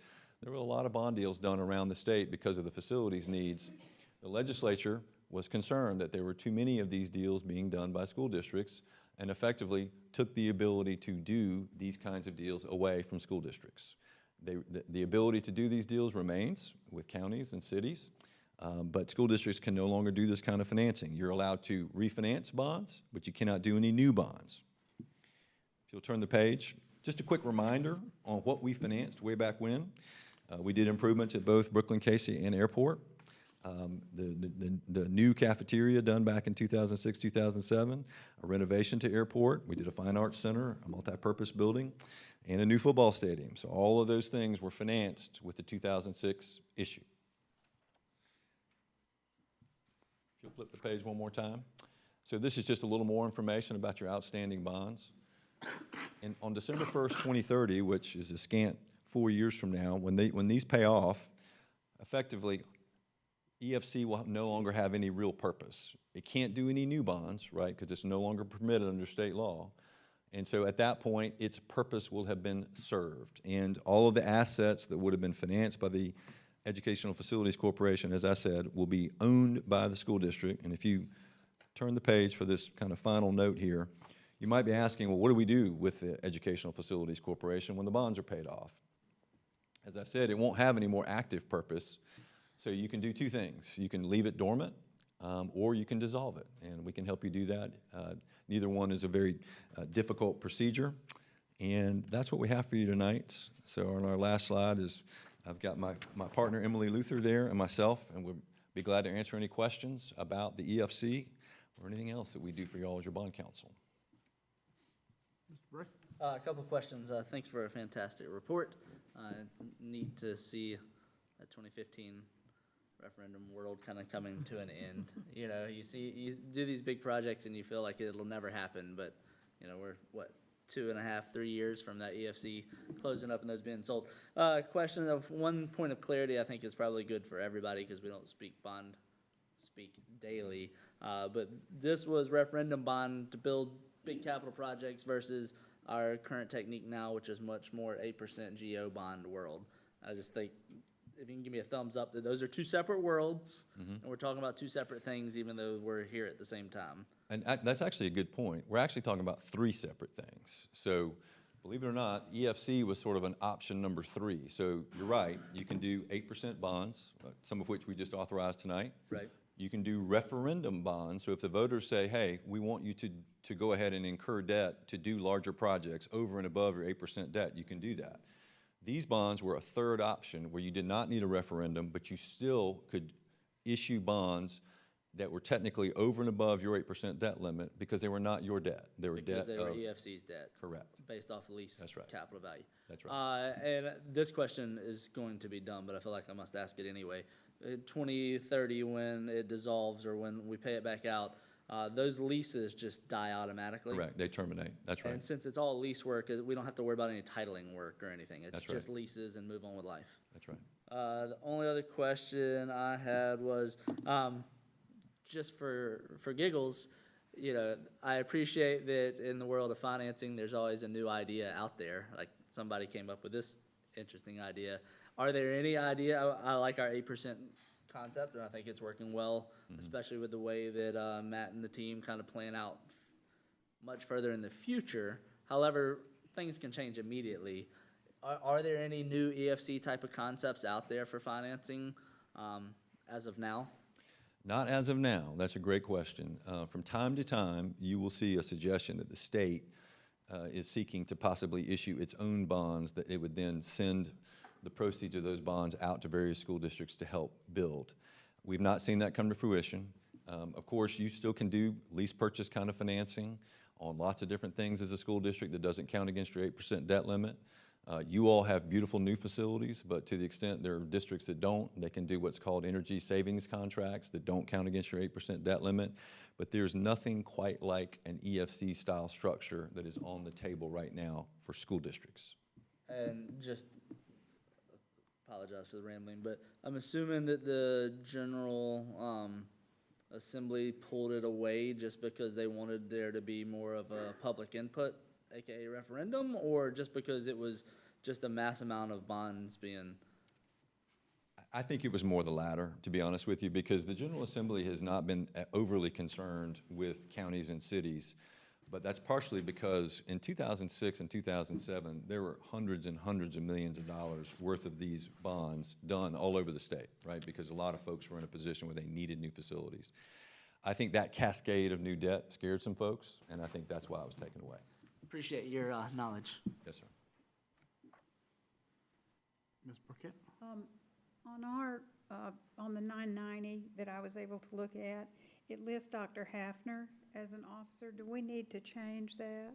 there were a lot of bond deals done around the state because of the facilities needs. The legislature was concerned that there were too many of these deals being done by school districts and effectively took the ability to do these kinds of deals away from school districts. The ability to do these deals remains with counties and cities, but school districts can no longer do this kind of financing. You're allowed to refinance bonds, but you cannot do any new bonds. If you'll turn the page, just a quick reminder on what we financed way back when. We did improvements at both Brooklyn Casey and Airport. The new cafeteria done back in 2006, 2007, a renovation to Airport. We did a fine arts center, a multi-purpose building, and a new football stadium. So all of those things were financed with the 2006 issue. If you'll flip the page one more time. So this is just a little more information about your outstanding bonds. And on December 1st, 2030, which is a scant 4 years from now, when these pay off, effectively, EFC will no longer have any real purpose. It can't do any new bonds, right, because it's no longer permitted under state law. And so at that point, its purpose will have been served. And all of the assets that would have been financed by the Educational Facilities Corporation, as I said, will be owned by the school district. And if you turn the page for this kind of final note here, you might be asking, well, what do we do with the Educational Facilities Corporation when the bonds are paid off? As I said, it won't have any more active purpose, so you can do two things. You can leave it dormant, or you can dissolve it, and we can help you do that. Neither one is a very difficult procedure, and that's what we have for you tonight. So on our last slide is, I've got my partner Emily Luther there and myself, and we'll be glad to answer any questions about the EFC or anything else that we do for y'all as your bond counsel. A couple of questions. Thanks for a fantastic report. It's neat to see that 2015 referendum world kind of coming to an end. You know, you do these big projects and you feel like it'll never happen, but you know, we're what, 2.5, 3 years from that EFC closing up and those being sold. Question of one point of clarity I think is probably good for everybody because we don't speak daily. But this was referendum bond to build big capital projects versus our current technique now, which is much more 8% GO bond world. I just think if you can give me a thumbs up that those are two separate worlds, and we're talking about two separate things, even though we're here at the same time. And that's actually a good point. We're actually talking about three separate things. So believe it or not, EFC was sort of an option number 3. So you're right, you can do 8% bonds, some of which we just authorized tonight. Right. You can do referendum bonds. So if the voters say, hey, we want you to go ahead and incur debt to do larger projects over and above your 8% debt, you can do that. These bonds were a third option where you did not need a referendum, but you still could issue bonds that were technically over and above your 8% debt limit because they were not your debt. They were Because debt they were of, EFC's debt. Correct. Based off lease That's right. capital value. That's right. And this question is going to be dumb, but I feel like I must ask it anyway. 2030, when it dissolves or when we pay it back out, those leases just die automatically. Correct. They terminate. That's right. And since it's all lease work, we don't have to worry about any titling work or anything. It's That's just right. leases and move on with life. That's right. The only other question I had was, just for giggles, you know, I appreciate that in the world of financing, there's always a new idea out there. Like somebody came up with this interesting idea. Are there any idea? I like our 8% concept, and I think it's working well, especially with the way that Matt and the team kind of plan out much further in the future. However, things can change immediately. Are there any new EFC type of concepts out there for financing as of now? Not as of now. That's a great question. From time to time, you will see a suggestion that the state is seeking to possibly issue its own bonds that it would then send the proceeds of those bonds out to various school districts to help build. We've not seen that come to fruition. Of course, you still can do lease purchase kind of financing on lots of different things as a school district that doesn't count against your 8% debt limit. You all have beautiful new facilities, but to the extent there are districts that don't, they can do what's called energy savings contracts that don't count against your 8% debt limit. But there's nothing quite like an EFC style structure that is on the table right now for school districts. And just apologize for the rambling, but I'm assuming that the General Assembly pulled it away just because they wanted there to be more of a public input, aka referendum, or just because it was just a mass amount of bonds being... I think it was more the latter, to be honest with you, because the General Assembly has not been overly concerned with counties and cities. But that's partially because in 2006 and 2007, there were hundreds and hundreds of millions of dollars worth of these bonds done all over the state, right? Because a lot of folks were in a position where they needed new facilities. I think that cascade of new debt scared some folks, and I think that's why it was taken away. Appreciate your knowledge. Yes, sir. Ms. Burkett? On our, on the 990 that I was able to look at, it lists Dr. Hafner as an officer. Do we need to change that?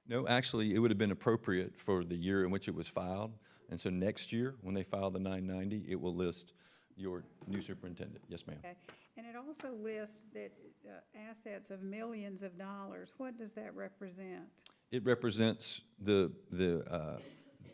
No, actually, it would have been appropriate for the year in which it was filed. And so next year, when they file the 990, it will list your new superintendent. Yes, ma'am. Okay. And it also lists that assets of millions of dollars. What does that represent? It represents the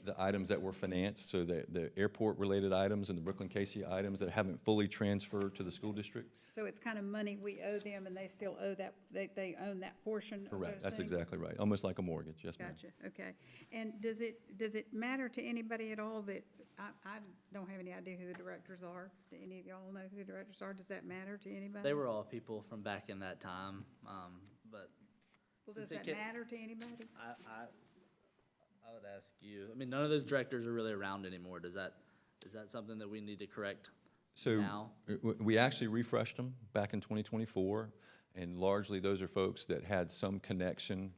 the items that were financed, so the airport-related items and the Brooklyn Casey items that haven't fully transferred to the school district. So it's kind of money we owe them, and they still owe that, they own that portion of those Correct, that's things? exactly right, almost like a mortgage, yes, ma'am. Gotcha, okay. And does it matter to anybody at all that, I don't have any idea who the directors are. Do any of y'all know who the directors are? Does that matter to anybody? They were all people from back in that time, but Well, since does it that ca- matter to anybody? I would ask you, I mean, none of those directors are really around anymore. Is that something that we need to correct So now? we actually refreshed them back in 2024, and largely those are folks that had some connection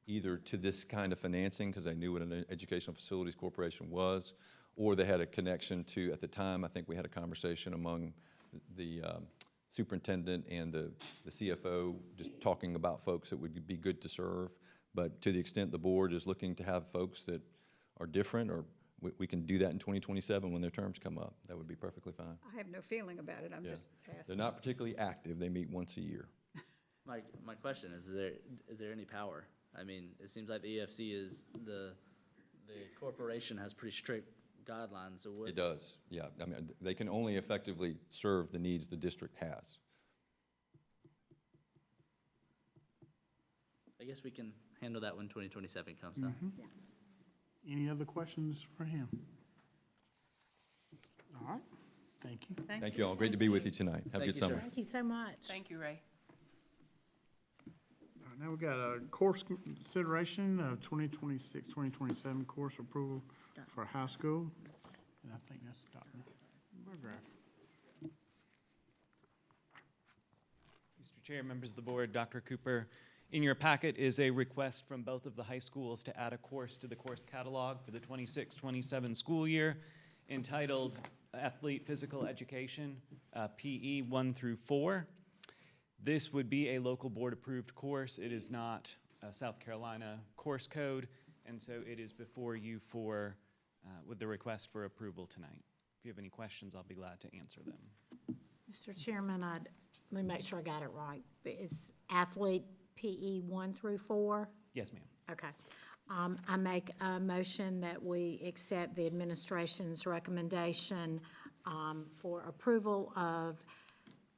either to this kind of financing because they knew what an educational facilities corporation was, or they had a connection to, at the time, I think we had a conversation among the superintendent and the CFO, just talking about folks that would be good to serve. But to the extent the board is looking to have folks that are different, or we can do that in 2027 when their terms come up. That would be perfectly fine. I have no feeling about it, I'm Yeah. just asking. They're not particularly active. They meet once a year. My question is there any power? I mean, it seems like the EFC is the corporation has pretty strict guidelines, so what? It does, yeah. I mean, they can only effectively serve the needs the district has. I guess we can handle that when 2027 comes, huh? Any other questions for him? All right, thank you. Thank you all. Great to be with you tonight. Have a Thank good you, sir. summer. Thank you so much. Thank you, Ray. All right, now we got a course consideration of 2026, 2027 course approval for high school. And I think that's Dr. Burgraff. Mr. Chair, members of the board, Dr. Cooper, in your packet is a request from both of the high schools to add a course to the course catalog for the 26-27 school year entitled Athlete Physical Education, PE 1 through 4. This would be a local board-approved course. It is not a South Carolina course code, and so it is before you for, with the request for approval tonight. If you have any questions, I'll be glad to answer them. Mr. Chairman, let me make sure I got it right. It's athlete PE 1 through 4? Yes, ma'am. Okay. I make a motion that we accept the administration's recommendation for approval of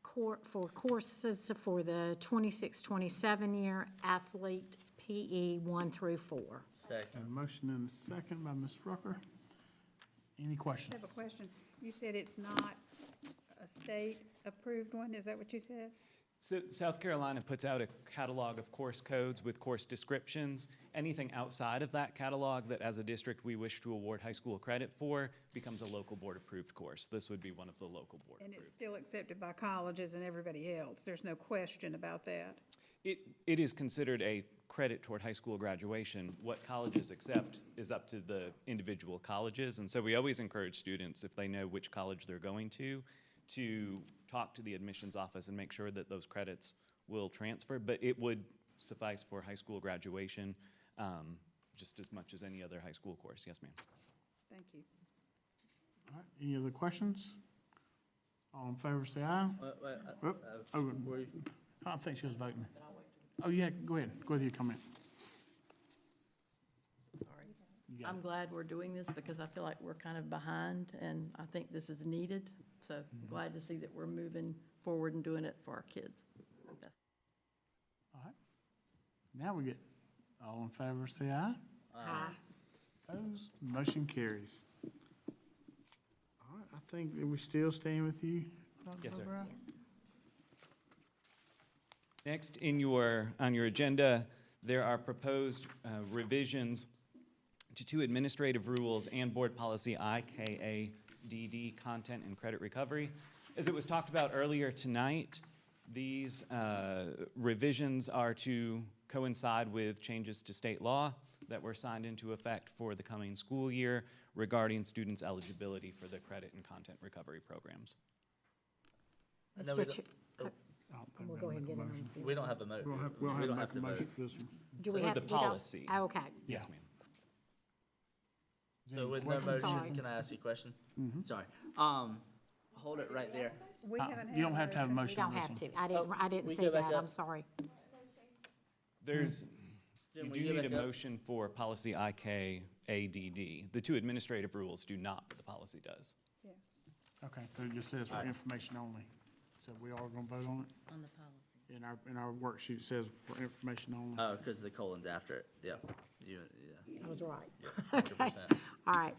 courses for the 26-27 year athlete PE 1 through 4. Got a motion and a second by Ms. Rucker. Any I questions? have a question. You said it's not a state-approved one, is that what you said? So South Carolina puts out a catalog of course codes with course descriptions. Anything outside of that catalog that as a district we wish to award high school credit for becomes a local board-approved course. This would be one of the local board And it's approved. still accepted by colleges and everybody else? There's no question about that? It is considered a credit toward high school graduation. What colleges accept is up to the individual colleges. And so we always encourage students, if they know which college they're going to talk to the admissions office and make sure that those credits will transfer. But it would suffice for high school graduation just as much as any other high school course. Yes, ma'am. Thank you. All right, any other questions? All in favor, say aye. I don't think she was voting. Oh, yeah, go ahead. Go with your comment. Sorry. You got I'm glad we're doing this because I feel like we're kind of behind, and I think this is needed. So I'm glad to see that we're moving forward and doing it for our kids. That's- All right. Now we get, all in favor, say aye. Aye. Opposed, motion carries. All right, I think that we're still staying with you, Dr. Yes, sir. Burgraff? Next, on your agenda, there are proposed revisions to 2 administrative rules and board policy IKADD, content and credit recovery. As it was talked about earlier tonight, these revisions are to coincide with changes to state law that were signed into effect for the coming school year regarding students' eligibility for the credit and content recovery programs. And then we Mr. don't- We'll go ahead and get it on. We don't have a mo, We'll have we to don't make have a to motion vote. for this one. Do So we with have? the we don't- policy. Oh, okay. Yes, ma'am. So with no questions? motion, Sorry. can I ask you a question? Sorry. Hold it right there. We haven't had You don't have to have a We motion on don't this have one. to. I didn't we see go back that. up. I'm sorry. There's, Jim, you will do you need back a up? motion for policy IK ADD. The two administrative rules do not, but the policy does. Yeah. Okay, so it just says for information only. So we are gonna vote on it? On the policy. In our worksheet, it says for information only. Oh, because the colon's after it, yeah. Yeah. I was right. Yeah, 100%. All right.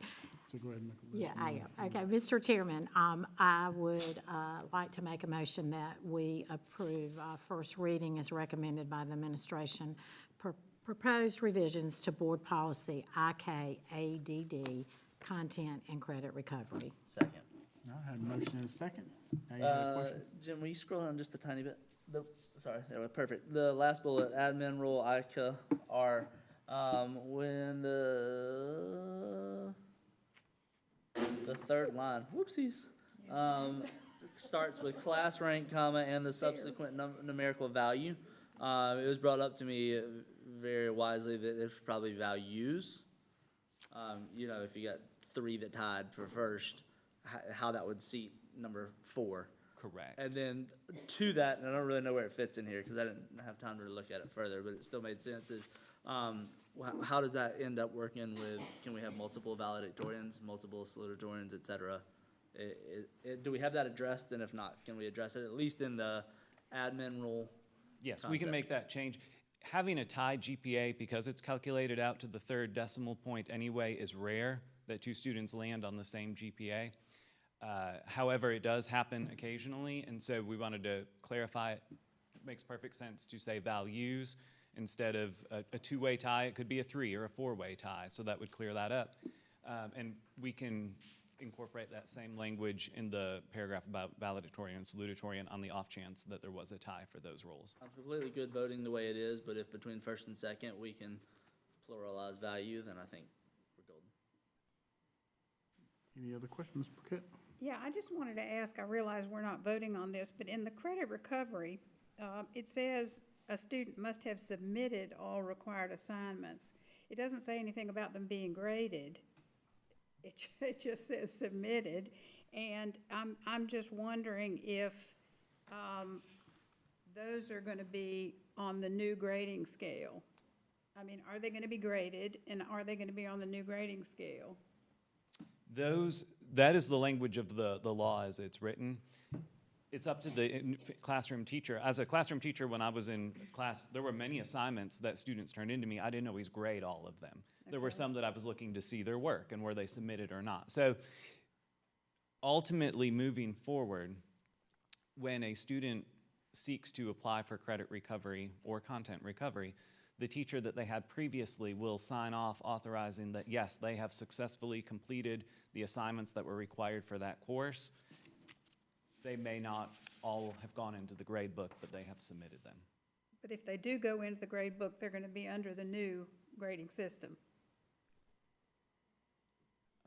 So go ahead and make a Yeah, motion. I am. Okay, Mr. Chairman, I would like to make a motion that we approve first reading as recommended by the administration, proposed revisions to board policy IKADD, content and credit recovery. Second. All right, I had a motion and a second. Now you have a question? Jim, will you scroll down just a tiny bit? Sorry, there we go, perfect. The last bullet, admin rule, ICA, are, when the third line, whoopsies, starts with class rank, comma, and the subsequent numerical value. It was brought up to me very wisely that there's probably values. You know, if you got 3 that tied for first, how that would seat number 4. Correct. And then to that, and I don't really know where it fits in here because I didn't have time to look at it further, but it still made sense, is how does that end up working with, can we have multiple valedictorians, multiple salutatorians, et cetera? Do we have that addressed? And if not, can we address it at least in the admin rule? Yes, we can make that change. Having a tied GPA, because it's calculated out to the third decimal point anyway, is rare that 2 students land on the same GPA. However, it does happen occasionally, and so we wanted to clarify it. It makes perfect sense to say values instead of a 2-way tie. It could be a 3 or a 4-way tie, so that would clear that up. And we can incorporate that same language in the paragraph about valedictorian and salutatorian on the off chance that there was a tie for those roles. I'm completely good voting the way it is, but if between first and second we can pluralize value, then I think we're golden. Any other questions, Ms. Burkett? Yeah, I just wanted to ask, I realize we're not voting on this, but in the credit recovery, it says a student must have submitted all required assignments. It doesn't say anything about them being graded. It just says submitted, and I'm just wondering if those are gonna be on the new grading scale. I mean, are they gonna be graded, and are they gonna be on the new grading scale? That is the language of the law as it's written. It's up to the classroom teacher. As a classroom teacher, when I was in class, there were many assignments that students turned into me. I didn't always grade all of them. There were some that I was looking to see their work and were they submitted or not. So ultimately, moving forward, when a student seeks to apply for credit recovery or content recovery, the teacher that they had previously will sign off authorizing that, yes, they have successfully completed the assignments that were required for that course. They may not all have gone into the grade book, but they have submitted them. But if they do go into the grade book, they're gonna be under the new grading system.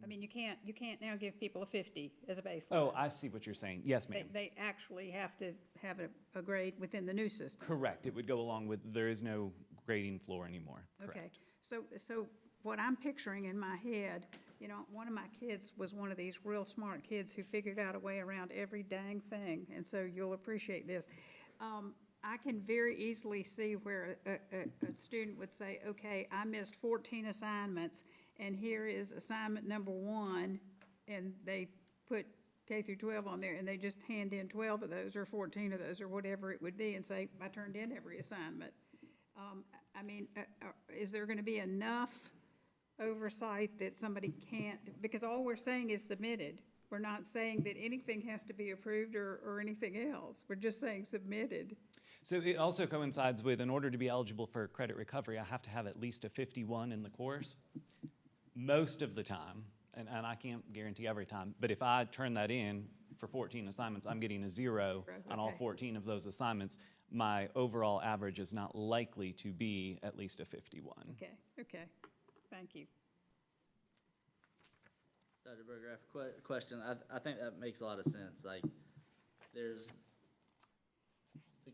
I mean, you can't now give people a 50 as a baseline. Oh, I see what you're saying. Yes, ma'am. They actually have to have a grade within the new system. Correct. It would go along with, there is no grading floor anymore. Okay, Correct. so what I'm picturing in my head, you know, one of my kids was one of these real smart kids who figured out a way around every dang thing, and so you'll appreciate this. I can very easily see where a student would say, okay, I missed 14 assignments, and here is assignment number 1, and they put K through 12 on there, and they just hand in 12 of those, or 14 of those, or whatever it would be, and say, I turned in every assignment. I mean, is there gonna be enough oversight that somebody can't, because all we're saying is submitted. We're not saying that anything has to be approved or anything else. We're just saying submitted. So it also coincides with, in order to be eligible for credit recovery, I have to have at least a 51 in the course. Most of the time, and I can't guarantee every time, but if I turn that in for 14 assignments, I'm getting a 0 on all 14 of those assignments. My overall average is not likely to be at least a 51. Okay, thank you. Dr. Berger, I have a question. I think that makes a lot of sense. Like, the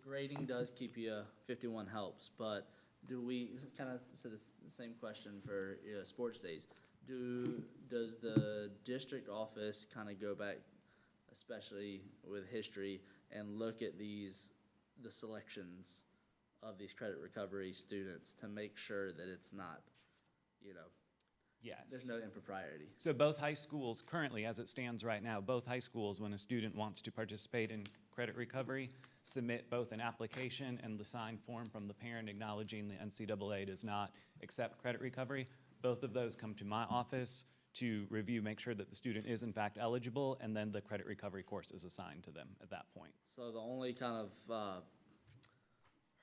grading does keep you 51 helps, but do we kind of said the same question for sports days? Does the district office kind of go back, especially with history, and look at the selections of these credit recovery students to make sure that it's not, Yes. There's no impropriety. So both high schools, currently, as it stands right now, both high schools, when a student wants to participate in credit recovery, submit both an application and the signed form from the parent acknowledging the NCAA does not accept credit recovery. Both of those come to my office to review, make sure that the student is in fact eligible, and then the credit recovery course is assigned to them at that point. So the only kind of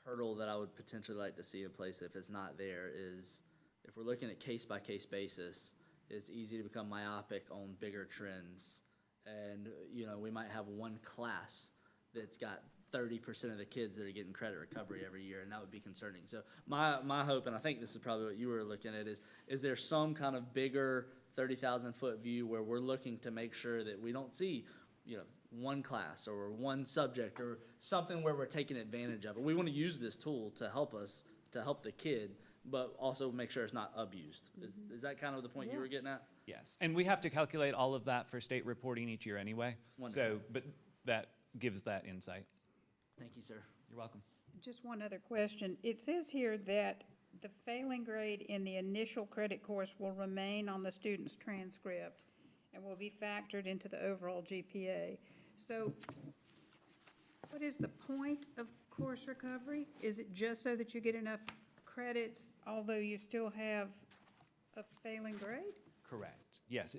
hurdle that I would potentially like to see in place if it's not there is if we're looking at case-by-case basis, it's easy to become myopic on bigger trends. And, you know, we might have one class that's got 30% of the kids that are getting credit recovery every year, and that would be concerning. So my hope, and I think this is probably what you were looking at, is there some kind of bigger 30,000-foot view where we're looking to make sure that we don't see, you know, one class or one subject or something where we're taking advantage of it. We want to use this tool to help us, to help the kid, but also make sure it's not abused. Is that kind of the point you were getting at? Yes, and we have to calculate all of that for state reporting each year anyway. Wonderful. So, but that gives that insight. Thank you, sir. You're welcome. Just one other question. It says here that the failing grade in the initial credit course will remain on the student's transcript and will be factored into the overall GPA. So what is the point of course recovery? Is it just so that you get enough credits, although you still have a failing grade? Correct. Yes.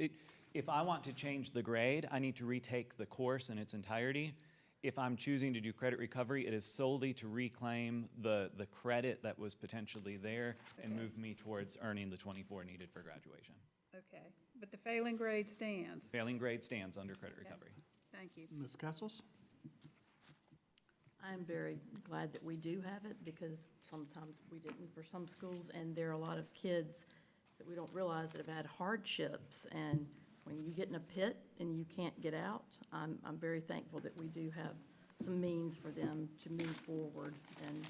If I want to change the grade, I need to retake the course in its entirety. If I'm choosing to do credit recovery, it is solely to reclaim the credit that was potentially there and move me towards earning the 24 needed for graduation. Okay, but the failing grade stands. Failing grade stands under credit recovery. Thank you. Ms. Kessels? I'm very glad that we do have it because sometimes we didn't for some schools, and there are a lot of kids that we don't realize that have had hardships. And when you get in a pit and you can't get out, I'm very thankful that we do have some means for them to move forward and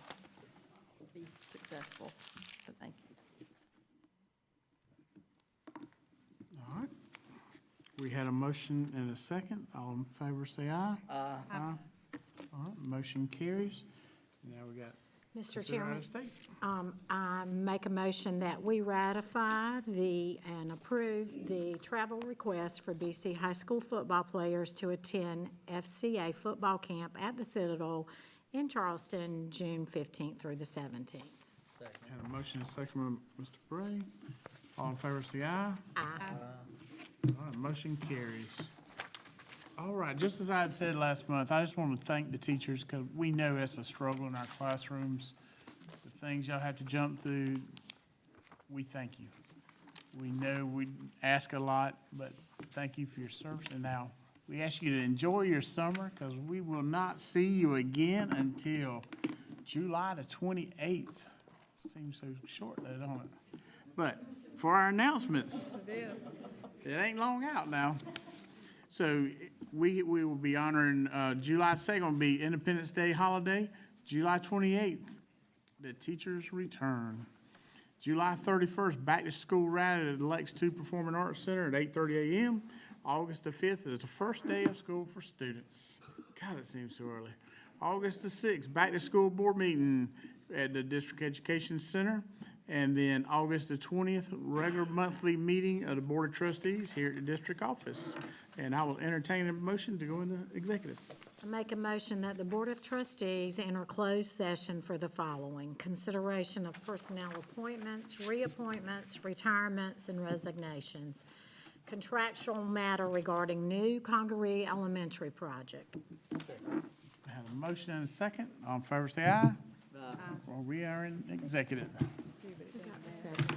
be successful. So thank you. All right. We had a motion and a second. All in favor, say aye. Aye. All right, motion carries. Now we got. Mr. consider Chairman, out of state. I make a motion that we ratify and approve the travel request for BC High School football players to attend FCA football camp at the Citadel in Charleston, June 15th through the 17th. Had a motion and a second from Mr. Bray. All in favor, say aye. Aye. All right, motion carries. All right, just as I had said last month, I just want to thank the teachers because we know it's a struggle in our classrooms. The things y'all have to jump through, we thank you. We know we ask a lot, but thank you for your service. And now, we ask you to enjoy your summer because we will not see you again until July the 28th. Seems so short, though, don't it? But for our announcements, It is. it ain't long out now. So we will be honoring, July 2nd will be Independence Day holiday. July 28th, the teachers return. July 31st, back to school rally at the LexingtonTwo Performing Arts Center at 8:30 a.m. August the 5th is the first day of school for students. God, it seems so early. August the 6th, back to school board meeting at the District Education Center. And then August the 20th, regular monthly meeting of the Board of Trustees here at the district office. And I will entertain a motion to go into executive. I make a motion that the Board of Trustees enter closed session for the following: consideration of personnel appointments, reappointments, retirements, and resignations. Contractual matter regarding new Congaree Elementary project. I have a motion and a second. All in favor, say aye. Well, we are in executive. Second.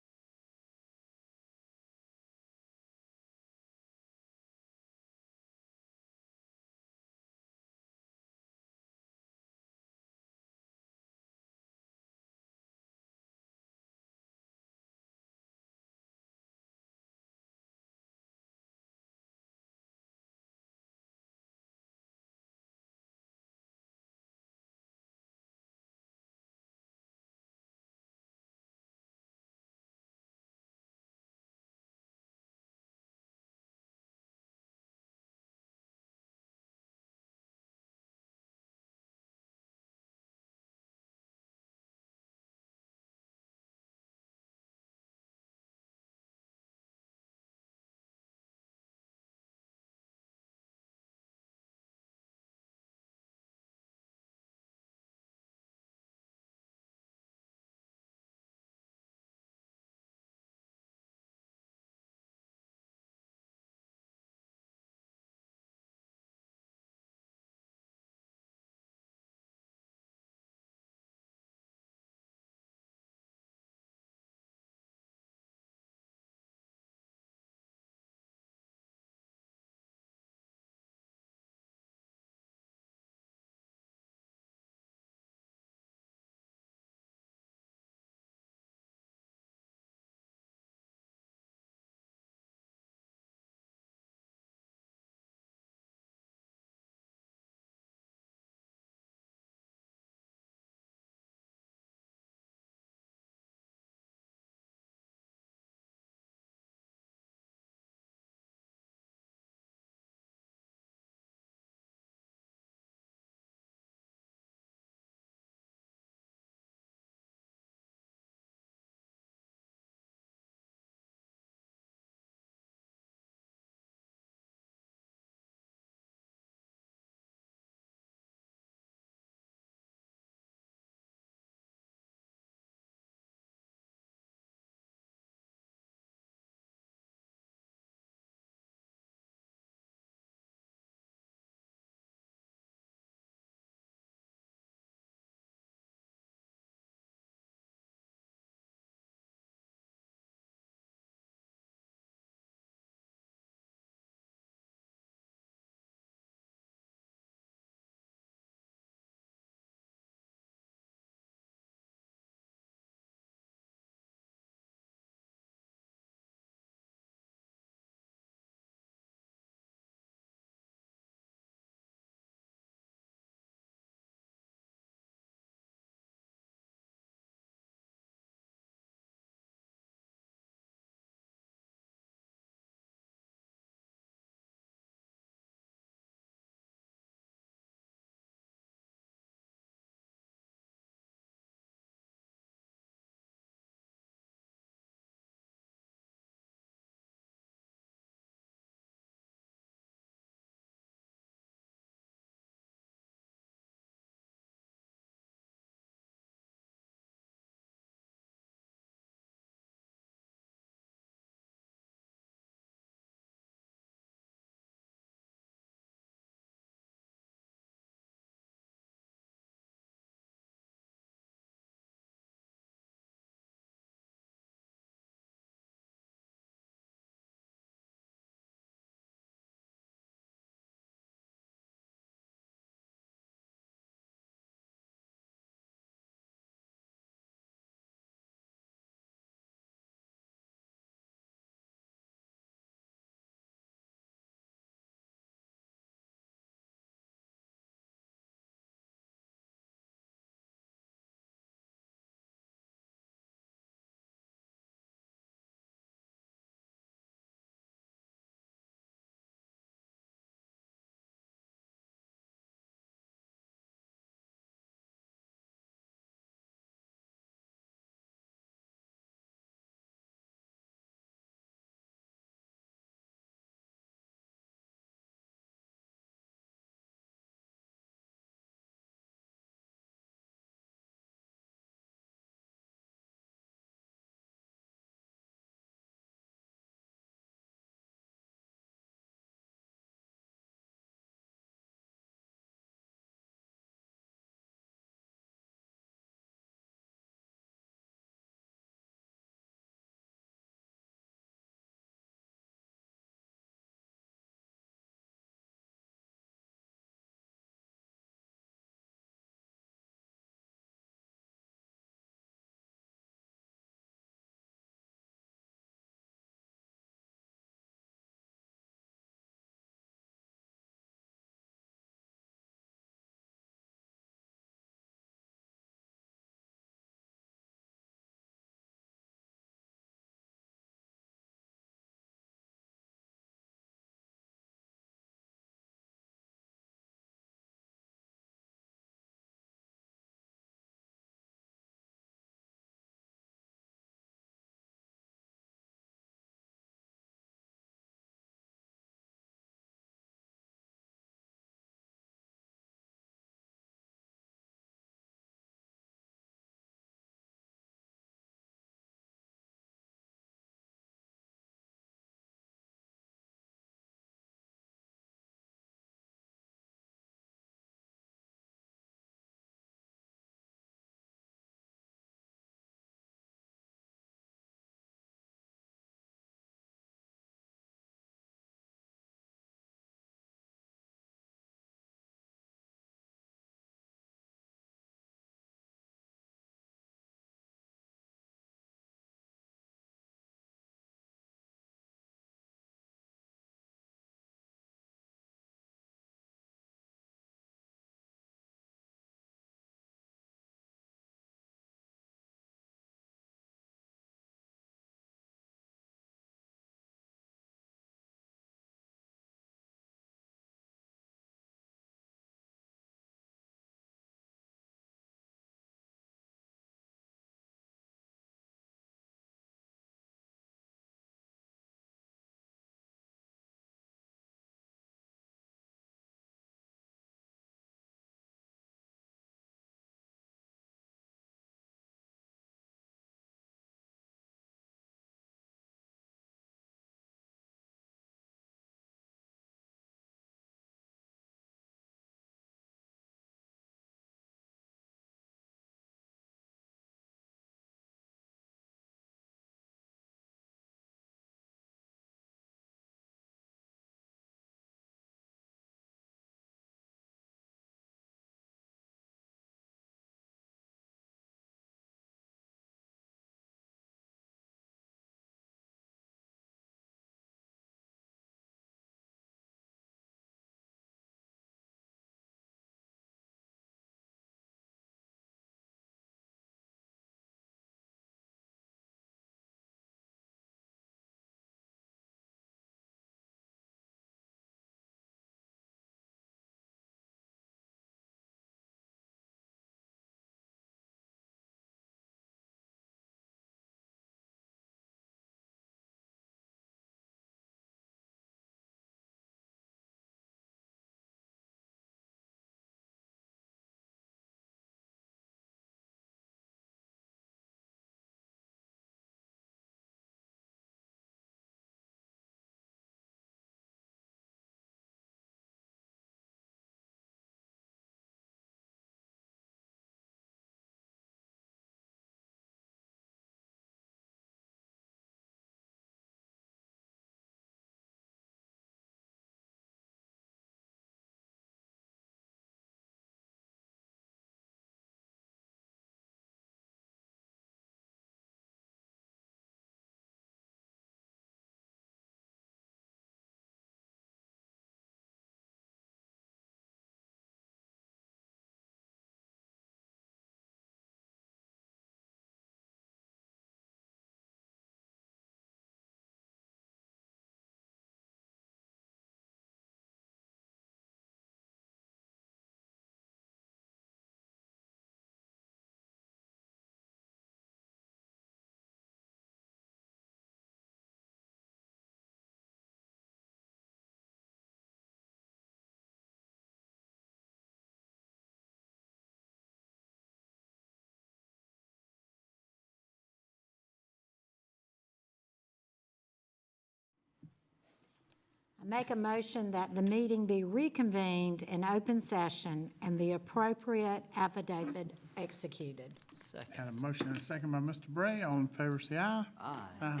I make a motion that the meeting be reconvened in open session and the appropriate affidavit executed. Second. Got a motion and a second by Mr. Bray. All in favor, say aye. Aye.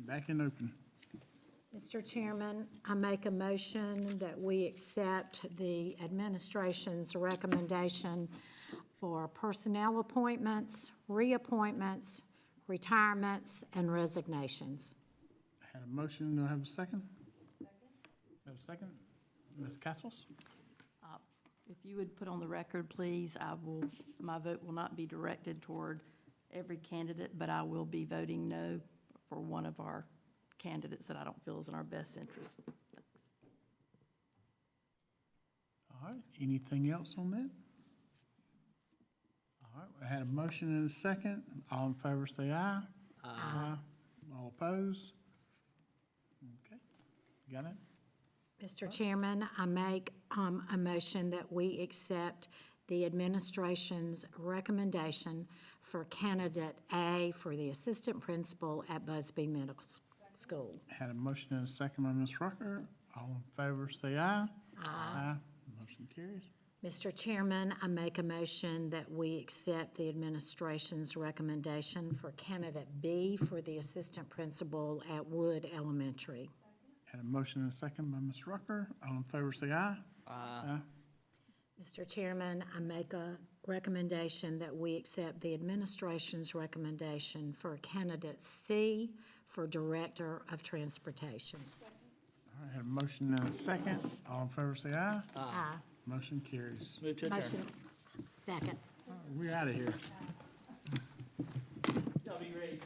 Back in open. Mr. Chairman, I make a motion that we accept the administration's recommendation for personnel appointments, reappointments, retirements, and resignations. Had a motion, do I have a second? Have a second? Ms. Castles? If you would put on the record, please, my vote will not be directed toward every candidate, but I will be voting no for one of our candidates that I don't feel is in our best interest. Thanks. All right, anything else on that? All right, I had a motion and a second. All in favor, say aye. Aye. All opposed? Okay, got it? Mr. Chairman, I make a motion that we accept the administration's recommendation for candidate A for the assistant principal at Busby Middle School. Had a motion and a second by Ms. Rucker. All in favor, say aye. Aye. Motion carries. Mr. Chairman, I make a motion that we accept the administration's recommendation for candidate B for the assistant principal at Wood Elementary. Had a motion and a second by Ms. Rucker. All in favor, say aye. Aye. Mr. Chairman, I make a recommendation that we accept the administration's recommendation for candidate C for Director of Transportation. All right, had a motion and a second. All in favor, say aye. Aye. Motion carries. Move to adjourn. Motion. Second. We're out of here. Y'all be great.